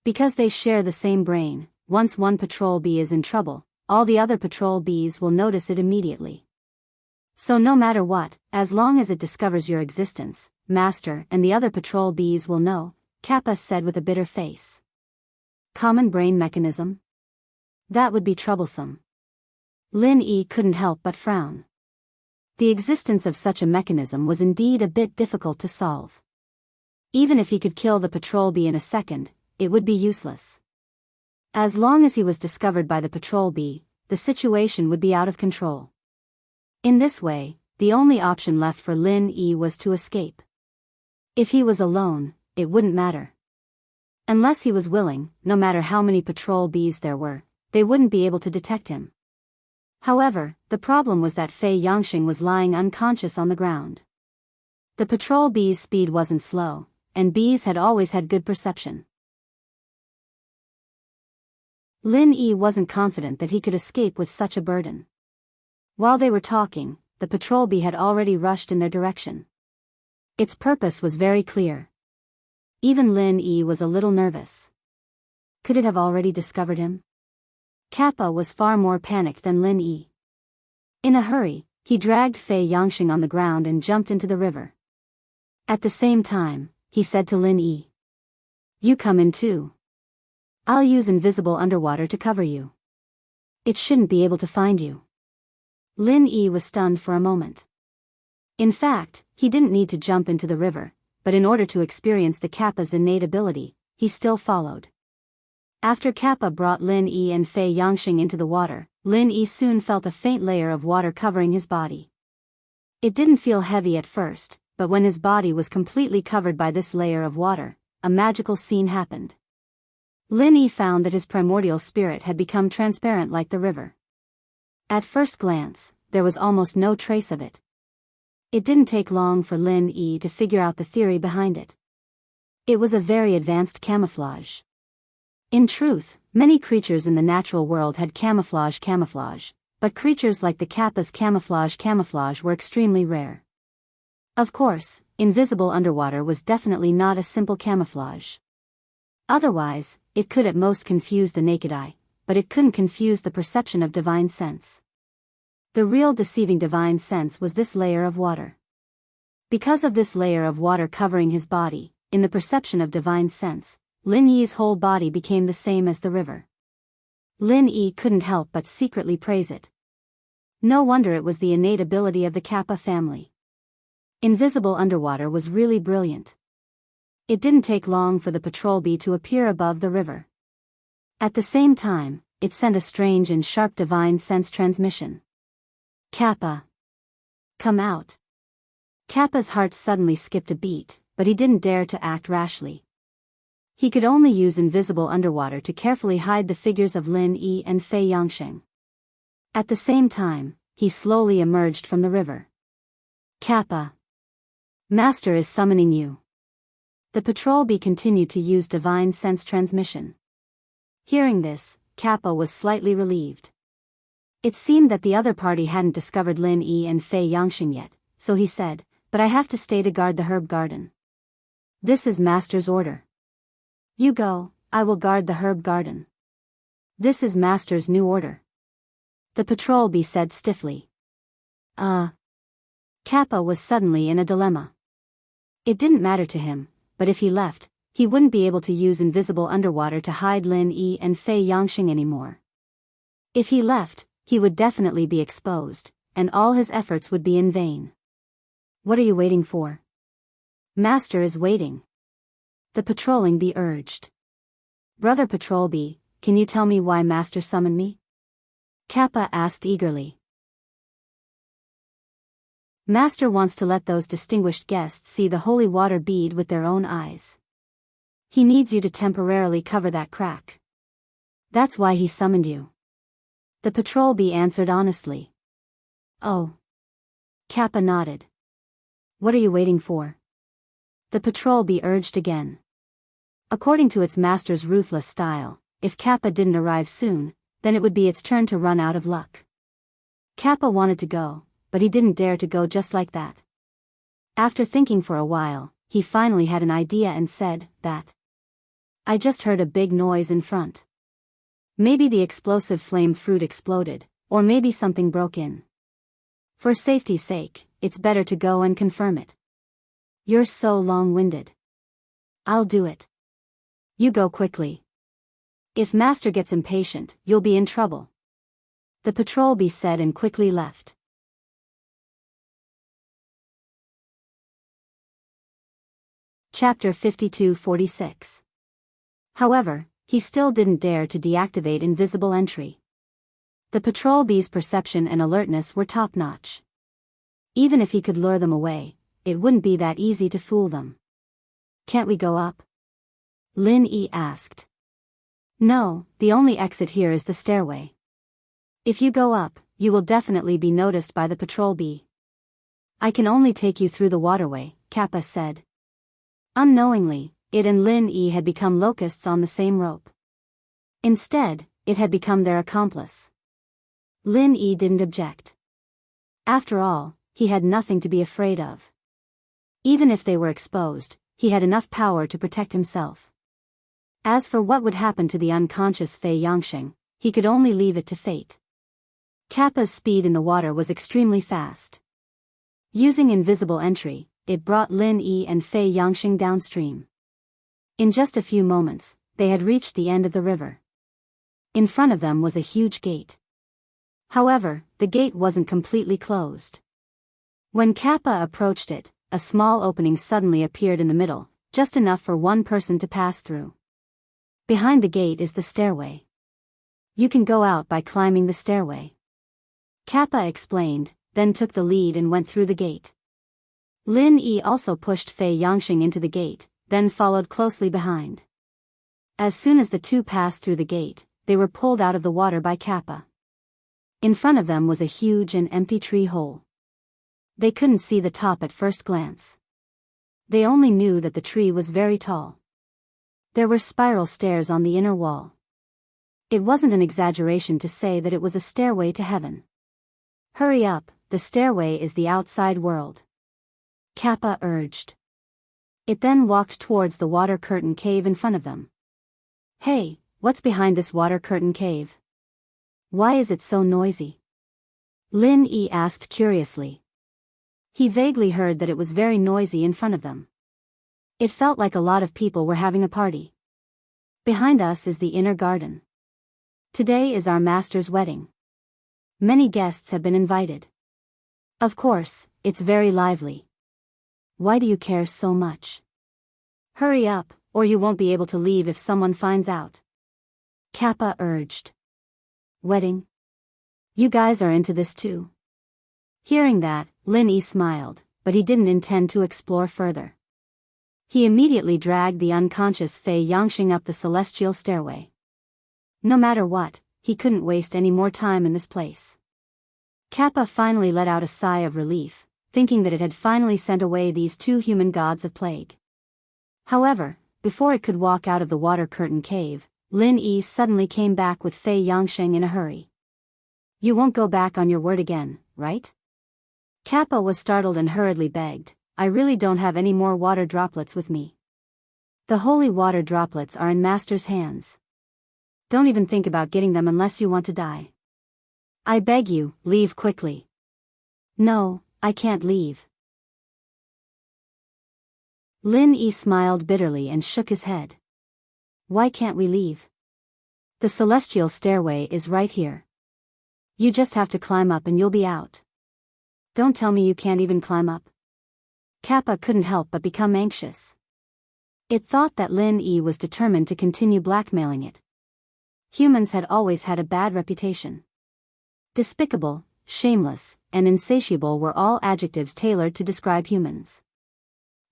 Speaker 1: Because they share the same brain, once one patrol bee is in trouble, all the other patrol bees will notice it immediately. So no matter what, as long as it discovers your existence, Master and the other patrol bees will know, Kappa said with a bitter face. Common brain mechanism? That would be troublesome. Lin Yi couldn't help but frown. The existence of such a mechanism was indeed a bit difficult to solve. Even if he could kill the patrol bee in a second, it would be useless. As long as he was discovered by the patrol bee, the situation would be out of control. In this way, the only option left for Lin Yi was to escape. If he was alone, it wouldn't matter. Unless he was willing, no matter how many patrol bees there were, they wouldn't be able to detect him. However, the problem was that Fei Yangxing was lying unconscious on the ground. The patrol bees' speed wasn't slow, and bees had always had good perception. Lin Yi wasn't confident that he could escape with such a burden. While they were talking, the patrol bee had already rushed in their direction. Its purpose was very clear. Even Lin Yi was a little nervous. Could it have already discovered him? Kappa was far more panicked than Lin Yi. In a hurry, he dragged Fei Yangxing on the ground and jumped into the river. At the same time, he said to Lin Yi, "You come in too. I'll use invisible underwater to cover you. It shouldn't be able to find you." Lin Yi was stunned for a moment. In fact, he didn't need to jump into the river, but in order to experience the Kappa's innate ability, he still followed. After Kappa brought Lin Yi and Fei Yangxing into the water, Lin Yi soon felt a faint layer of water covering his body. It didn't feel heavy at first, but when his body was completely covered by this layer of water, a magical scene happened. Lin Yi found that his primordial spirit had become transparent like the river. At first glance, there was almost no trace of it. It didn't take long for Lin Yi to figure out the theory behind it. It was a very advanced camouflage. In truth, many creatures in the natural world had camouflage, but creatures like the Kappa's camouflage were extremely rare. Of course, invisible underwater was definitely not a simple camouflage. Otherwise, it could at most confuse the naked eye, but it couldn't confuse the perception of divine sense. The real deceiving divine sense was this layer of water. Because of this layer of water covering his body, in the perception of divine sense, Lin Yi's whole body became the same as the river. Lin Yi couldn't help but secretly praise it. No wonder it was the innate ability of the Kappa family. Invisible underwater was really brilliant. It didn't take long for the patrol bee to appear above the river. At the same time, it sent a strange and sharp divine sense transmission. Kappa. Come out. Kappa's heart suddenly skipped a beat, but he didn't dare to act rashly. He could only use invisible underwater to carefully hide the figures of Lin Yi and Fei Yangsheng. At the same time, he slowly emerged from the river. Kappa. Master is summoning you. The patrol bee continued to use divine sense transmission. Hearing this, Kappa was slightly relieved. It seemed that the other party hadn't discovered Lin Yi and Fei Yangsheng yet, so he said, "But I have to stay to guard the herb garden. This is Master's order. You go, I will guard the herb garden. This is Master's new order." The patrol bee said stiffly. Kappa was suddenly in a dilemma. It didn't matter to him, but if he left, he wouldn't be able to use invisible underwater to hide Lin Yi and Fei Yangsheng anymore. If he left, he would definitely be exposed, and all his efforts would be in vain. What are you waiting for? Master is waiting. The patrolling bee urged. Brother Patrol Bee, can you tell me why Master summoned me? Kappa asked eagerly. Master wants to let those distinguished guests see the holy water bead with their own eyes. He needs you to temporarily cover that crack. That's why he summoned you. The patrol bee answered honestly. Oh. Kappa nodded. What are you waiting for? The patrol bee urged again. According to its master's ruthless style, if Kappa didn't arrive soon, then it would be its turn to run out of luck. Kappa wanted to go, but he didn't dare to go just like that. After thinking for a while, he finally had an idea and said, "That. I just heard a big noise in front. Maybe the explosive flame fruit exploded, or maybe something broke in. For safety's sake, it's better to go and confirm it. You're so long-winded. I'll do it. You go quickly. If Master gets impatient, you'll be in trouble." The patrol bee said and quickly left. Chapter 52-46. However, he still didn't dare to deactivate invisible entry. The patrol bee's perception and alertness were top-notch. Even if he could lure them away, it wouldn't be that easy to fool them. "Can't we go up?" Lin Yi asked. "No, the only exit here is the stairway. If you go up, you will definitely be noticed by the patrol bee." "I can only take you through the waterway," Kappa said. Unknowingly, it and Lin Yi had become locusts on the same rope. Instead, it had become their accomplice. Lin Yi didn't object. After all, he had nothing to be afraid of. Even if they were exposed, he had enough power to protect himself. As for what would happen to the unconscious Fei Yangsheng, he could only leave it to fate. Kappa's speed in the water was extremely fast. Using invisible entry, it brought Lin Yi and Fei Yangsheng downstream. In just a few moments, they had reached the end of the river. In front of them was a huge gate. However, the gate wasn't completely closed. When Kappa approached it, a small opening suddenly appeared in the middle, just enough for one person to pass through. Behind the gate is the stairway. You can go out by climbing the stairway. Kappa explained, then took the lead and went through the gate. Lin Yi also pushed Fei Yangsheng into the gate, then followed closely behind. As soon as the two passed through the gate, they were pulled out of the water by Kappa. In front of them was a huge and empty tree hole. They couldn't see the top at first glance. They only knew that the tree was very tall. There were spiral stairs on the inner wall. It wasn't an exaggeration to say that it was a stairway to heaven. "Hurry up, the stairway is the outside world," Kappa urged. It then walked towards the water curtain cave in front of them. "Hey, what's behind this water curtain cave? Why is it so noisy?" Lin Yi asked curiously. He vaguely heard that it was very noisy in front of them. It felt like a lot of people were having a party. "Behind us is the inner garden. Today is our master's wedding. Many guests have been invited. Of course, it's very lively. Why do you care so much? Hurry up, or you won't be able to leave if someone finds out. Kappa urged. Wedding? You guys are into this too? Hearing that, Lin Yi smiled, but he didn't intend to explore further. He immediately dragged the unconscious Fei Yangxing up the celestial stairway. No matter what, he couldn't waste any more time in this place. Kappa finally let out a sigh of relief, thinking that it had finally sent away these two human gods of plague. However, before it could walk out of the water curtain cave, Lin Yi suddenly came back with Fei Yangxing in a hurry. You won't go back on your word again, right? Kappa was startled and hurriedly begged, I really don't have any more water droplets with me. The holy water droplets are in Master's hands. Don't even think about getting them unless you want to die. I beg you, leave quickly. No, I can't leave. Lin Yi smiled bitterly and shook his head. Why can't we leave? The celestial stairway is right here. You just have to climb up and you'll be out. Don't tell me you can't even climb up. Kappa couldn't help but become anxious. It thought that Lin Yi was determined to continue blackmailing it. Humans had always had a bad reputation. Despicable, shameless, and insatiable were all adjectives tailored to describe humans.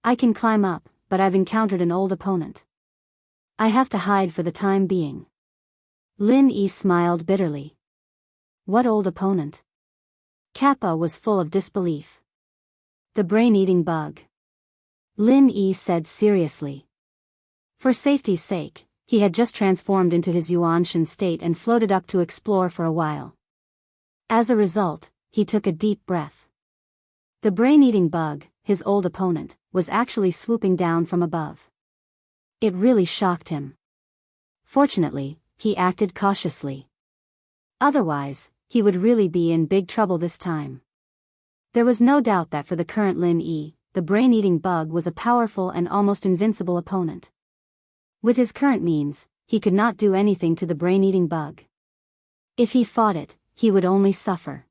Speaker 1: I can climb up, but I've encountered an old opponent. I have to hide for the time being. Lin Yi smiled bitterly. What old opponent? Kappa was full of disbelief. The brain-eating bug. Lin Yi said seriously. For safety's sake, he had just transformed into his Yuanshan state and floated up to explore for a while. As a result, he took a deep breath. The brain-eating bug, his old opponent, was actually swooping down from above. It really shocked him. Fortunately, he acted cautiously. Otherwise, he would really be in big trouble this time. There was no doubt that for the current Lin Yi, the brain-eating bug was a powerful and almost invincible opponent. With his current means, he could not do anything to the brain-eating bug. If he fought it, he would only suffer.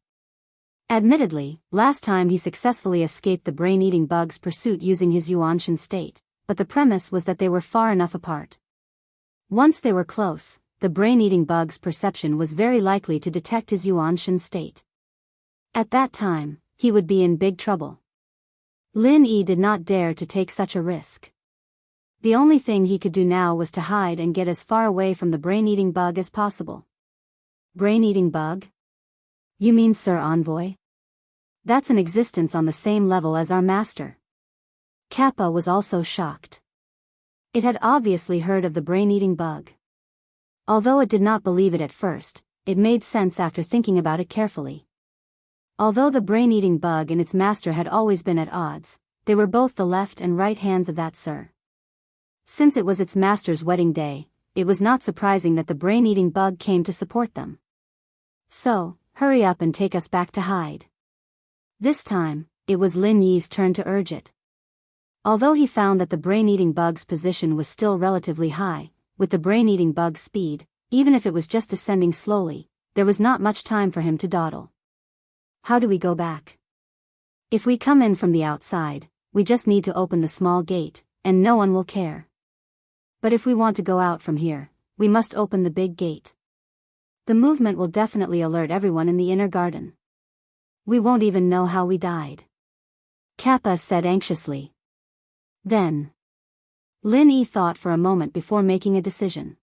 Speaker 1: Admittedly, last time he successfully escaped the brain-eating bug's pursuit using his Yuanshan state, but the premise was that they were far enough apart. Once they were close, the brain-eating bug's perception was very likely to detect his Yuanshan state. At that time, he would be in big trouble. Lin Yi did not dare to take such a risk. The only thing he could do now was to hide and get as far away from the brain-eating bug as possible. Brain-eating bug? You mean Sir Envoy? That's an existence on the same level as our master. Kappa was also shocked. It had obviously heard of the brain-eating bug. Although it did not believe it at first, it made sense after thinking about it carefully. Although the brain-eating bug and its master had always been at odds, they were both the left and right hands of that Sir. Since it was its master's wedding day, it was not surprising that the brain-eating bug came to support them. So, hurry up and take us back to hide. This time, it was Lin Yi's turn to urge it. Although he found that the brain-eating bug's position was still relatively high, with the brain-eating bug's speed, even if it was just descending slowly, there was not much time for him to dawdle. How do we go back? If we come in from the outside, we just need to open the small gate, and no one will care. But if we want to go out from here, we must open the big gate. The movement will definitely alert everyone in the inner garden. We won't even know how we died. Kappa said anxiously. Then, Lin Yi thought for a moment before making a decision.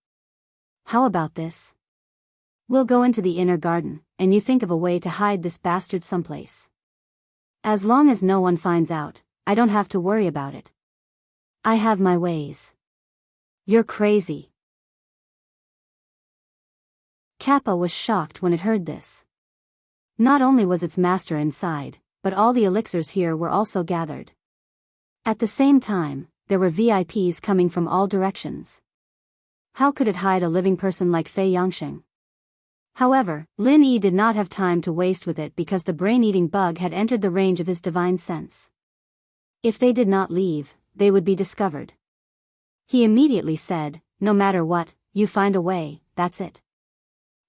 Speaker 1: How about this? We'll go into the inner garden, and you think of a way to hide this bastard someplace. As long as no one finds out, I don't have to worry about it. I have my ways. You're crazy. Kappa was shocked when it heard this. Not only was its master inside, but all the elixirs here were also gathered. At the same time, there were VIPs coming from all directions. How could it hide a living person like Fei Yangxing? However, Lin Yi did not have time to waste with it because the brain-eating bug had entered the range of his divine sense. If they did not leave, they would be discovered. He immediately said, no matter what, you find a way, that's it.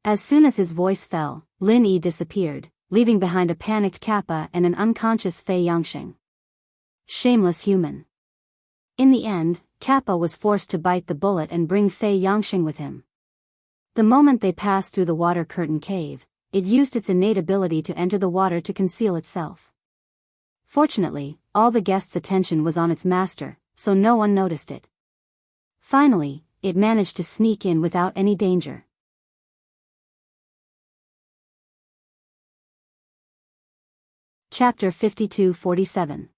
Speaker 1: As soon as his voice fell, Lin Yi disappeared, leaving behind a panicked Kappa and an unconscious Fei Yangxing. Shameless human. In the end, Kappa was forced to bite the bullet and bring Fei Yangxing with him. The moment they passed through the water curtain cave, it used its innate ability to enter the water to conceal itself. Fortunately, all the guests' attention was on its master, so no one noticed it. Finally, it managed to sneak in without any danger. Chapter 52-47.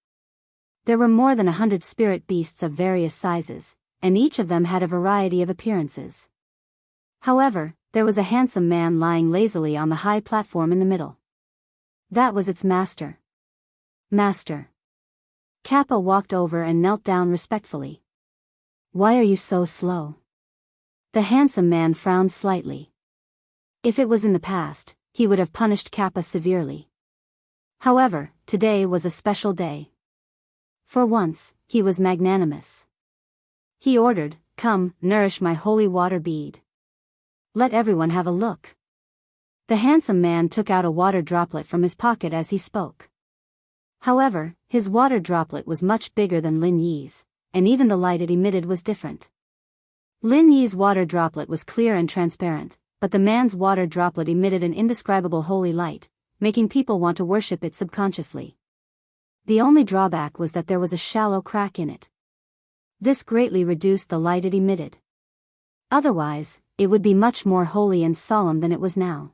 Speaker 1: There were more than 100 spirit beasts of various sizes, and each of them had a variety of appearances. However, there was a handsome man lying lazily on the high platform in the middle. That was its master. Master. Kappa walked over and knelt down respectfully. Why are you so slow? The handsome man frowned slightly. If it was in the past, he would have punished Kappa severely. However, today was a special day. For once, he was magnanimous. He ordered, "Come, nourish my holy water bead. Let everyone have a look." The handsome man took out a water droplet from his pocket as he spoke. However, his water droplet was much bigger than Lin Yi's, and even the light it emitted was different. Lin Yi's water droplet was clear and transparent, but the man's water droplet emitted an indescribable holy light, making people want to worship it subconsciously. The only drawback was that there was a shallow crack in it. This greatly reduced the light it emitted. Otherwise, it would be much more holy and solemn than it was now.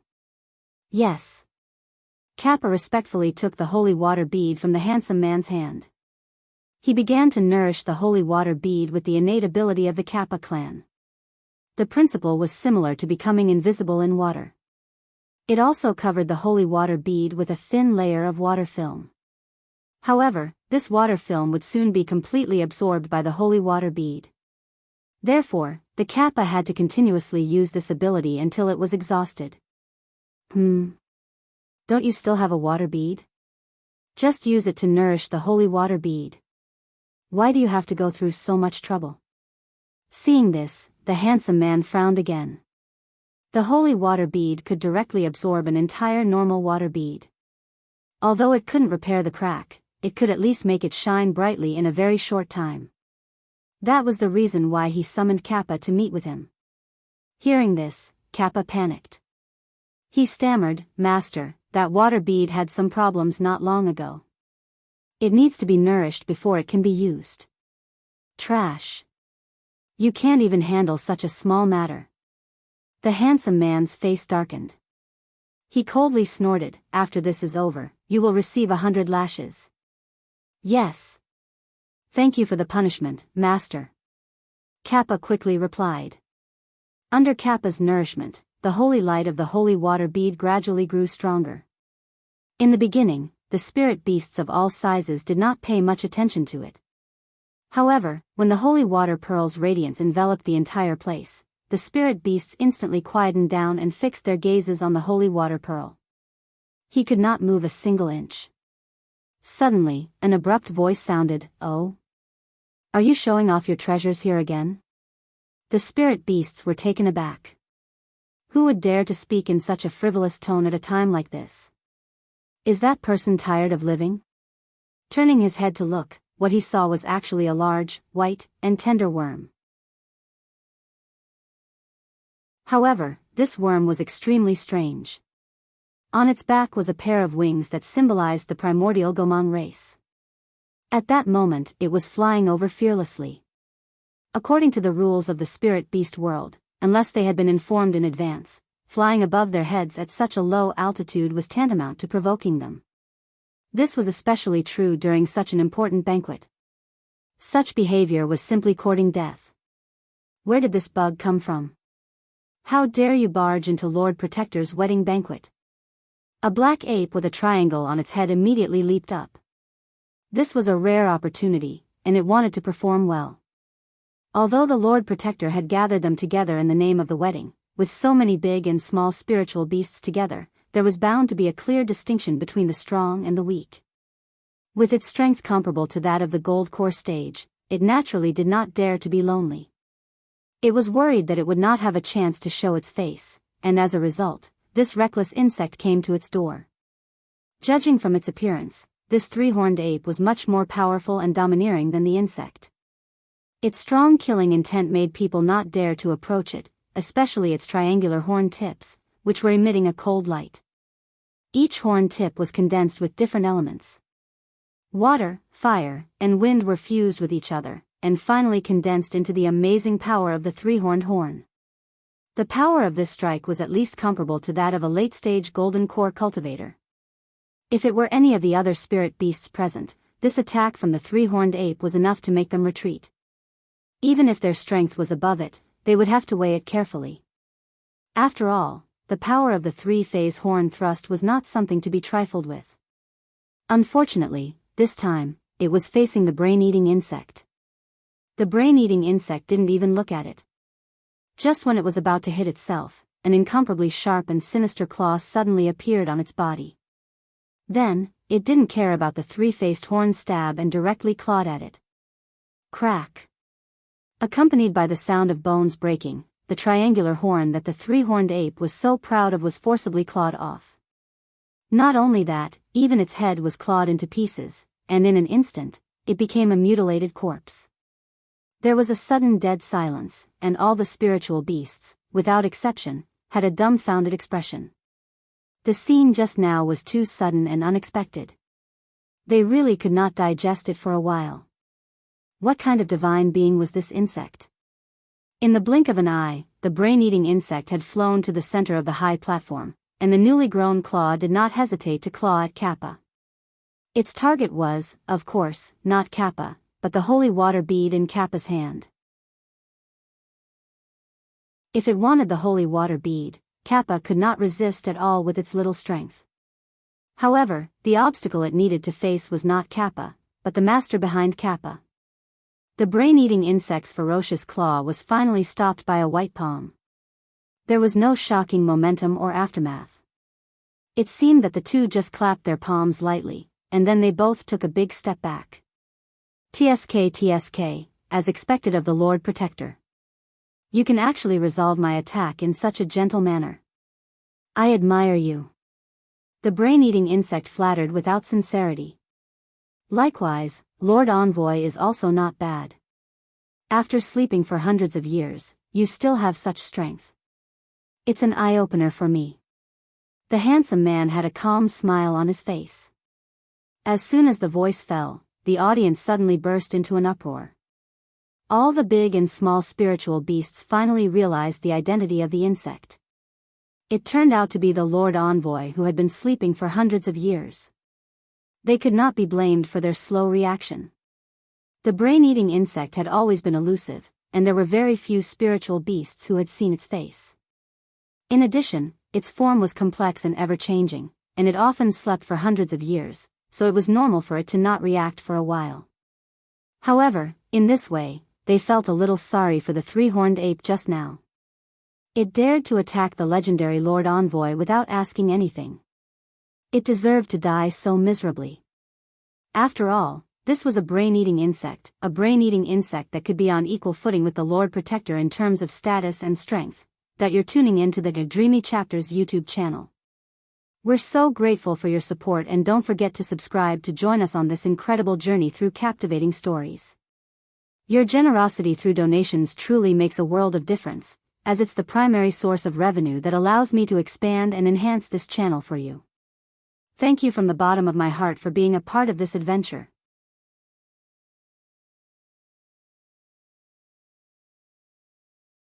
Speaker 1: Yes. Kappa respectfully took the holy water bead from the handsome man's hand. He began to nourish the holy water bead with the innate ability of the Kappa clan. The principle was similar to becoming invisible in water. It also covered the holy water bead with a thin layer of water film. However, this water film would soon be completely absorbed by the holy water bead. Therefore, the Kappa had to continuously use this ability until it was exhausted. Don't you still have a water bead? Just use it to nourish the holy water bead. Why do you have to go through so much trouble? Seeing this, the handsome man frowned again. The holy water bead could directly absorb an entire normal water bead. Although it couldn't repair the crack, it could at least make it shine brightly in a very short time. That was the reason why he summoned Kappa to meet with him. Hearing this, Kappa panicked. He stammered, "Master, that water bead had some problems not long ago. It needs to be nourished before it can be used." Trash. You can't even handle such a small matter. The handsome man's face darkened. He coldly snorted, "After this is over, you will receive 100 lashes." Yes. Thank you for the punishment, Master. Kappa quickly replied. Under Kappa's nourishment, the holy light of the holy water bead gradually grew stronger. In the beginning, the spirit beasts of all sizes did not pay much attention to it. However, when the holy water pearl's radiance enveloped the entire place, the spirit beasts instantly quietened down and fixed their gazes on the holy water pearl. He could not move a single inch. Suddenly, an abrupt voice sounded, "Oh? Are you showing off your treasures here again?" The spirit beasts were taken aback. Who would dare to speak in such a frivolous tone at a time like this? Is that person tired of living? Turning his head to look, what he saw was actually a large, white, and tender worm. However, this worm was extremely strange. On its back was a pair of wings that symbolized the primordial Gomang race. At that moment, it was flying over fearlessly. According to the rules of the spirit beast world, unless they had been informed in advance, flying above their heads at such a low altitude was tantamount to provoking them. This was especially true during such an important banquet. Such behavior was simply courting death. Where did this bug come from? How dare you barge into Lord Protector's wedding banquet? A black ape with a triangle on its head immediately leaped up. This was a rare opportunity, and it wanted to perform well. Although the Lord Protector had gathered them together in the name of the wedding, with so many big and small spiritual beasts together, there was bound to be a clear distinction between the strong and the weak. With its strength comparable to that of the gold core stage, it naturally did not dare to be lonely. It was worried that it would not have a chance to show its face, and as a result, this reckless insect came to its door. Judging from its appearance, this three-horned ape was much more powerful and domineering than the insect. Its strong killing intent made people not dare to approach it, especially its triangular horn tips, which were emitting a cold light. Each horn tip was condensed with different elements. Water, fire, and wind were fused with each other, and finally condensed into the amazing power of the three-horned horn. The power of this strike was at least comparable to that of a late-stage golden core cultivator. If it were any of the other spirit beasts present, this attack from the three-horned ape was enough to make them retreat. Even if their strength was above it, they would have to weigh it carefully. After all, the power of the three-phase horn thrust was not something to be trifled with. Unfortunately, this time, it was facing the brain-eating insect. The brain-eating insect didn't even look at it. Just when it was about to hit itself, an incomparably sharp and sinister claw suddenly appeared on its body. Then, it didn't care about the three-faced horn stab and directly clawed at it. Crack! Accompanied by the sound of bones breaking, the triangular horn that the three-horned ape was so proud of was forcibly clawed off. Not only that, even its head was clawed into pieces, and in an instant, it became a mutilated corpse. There was a sudden dead silence, and all the spiritual beasts, without exception, had a dumbfounded expression. The scene just now was too sudden and unexpected. They really could not digest it for a while. What kind of divine being was this insect? In the blink of an eye, the brain-eating insect had flown to the center of the high platform, and the newly grown claw did not hesitate to claw at Kappa. Its target was, of course, not Kappa, but the holy water bead in Kappa's hand. If it wanted the holy water bead, Kappa could not resist at all with its little strength. However, the obstacle it needed to face was not Kappa, but the master behind Kappa. The brain-eating insect's ferocious claw was finally stopped by a white palm. There was no shocking momentum or aftermath. It seemed that the two just clapped their palms lightly, and then they both took a big step back. TSK, as expected of the Lord Protector. You can actually resolve my attack in such a gentle manner. I admire you. The brain-eating insect flattered without sincerity. Likewise, Lord Envoy is also not bad. After sleeping for hundreds of years, you still have such strength. It's an eye-opener for me. The handsome man had a calm smile on his face. As soon as the voice fell, the audience suddenly burst into an uproar. All the big and small spiritual beasts finally realized the identity of the insect. It turned out to be the Lord Envoy who had been sleeping for hundreds of years. They could not be blamed for their slow reaction. The brain-eating insect had always been elusive, and there were very few spiritual beasts who had seen its face. In addition, its form was complex and ever-changing, and it often slept for hundreds of years, so it was normal for it to not react for a while. However, in this way, they felt a little sorry for the three-horned ape just now. It dared to attack the legendary Lord Envoy without asking anything. It deserved to die so miserably. After all, this was a brain-eating insect that could be on equal footing with the Lord Protector in terms of status and strength. That you're tuning in to the Dreamy Chapters YouTube channel. We're so grateful for your support, and don't forget to subscribe to join us on this incredible journey through captivating stories. Your generosity through donations truly makes a world of difference, as it's the primary source of revenue that allows me to expand and enhance this channel for you. Thank you from the bottom of my heart for being a part of this adventure.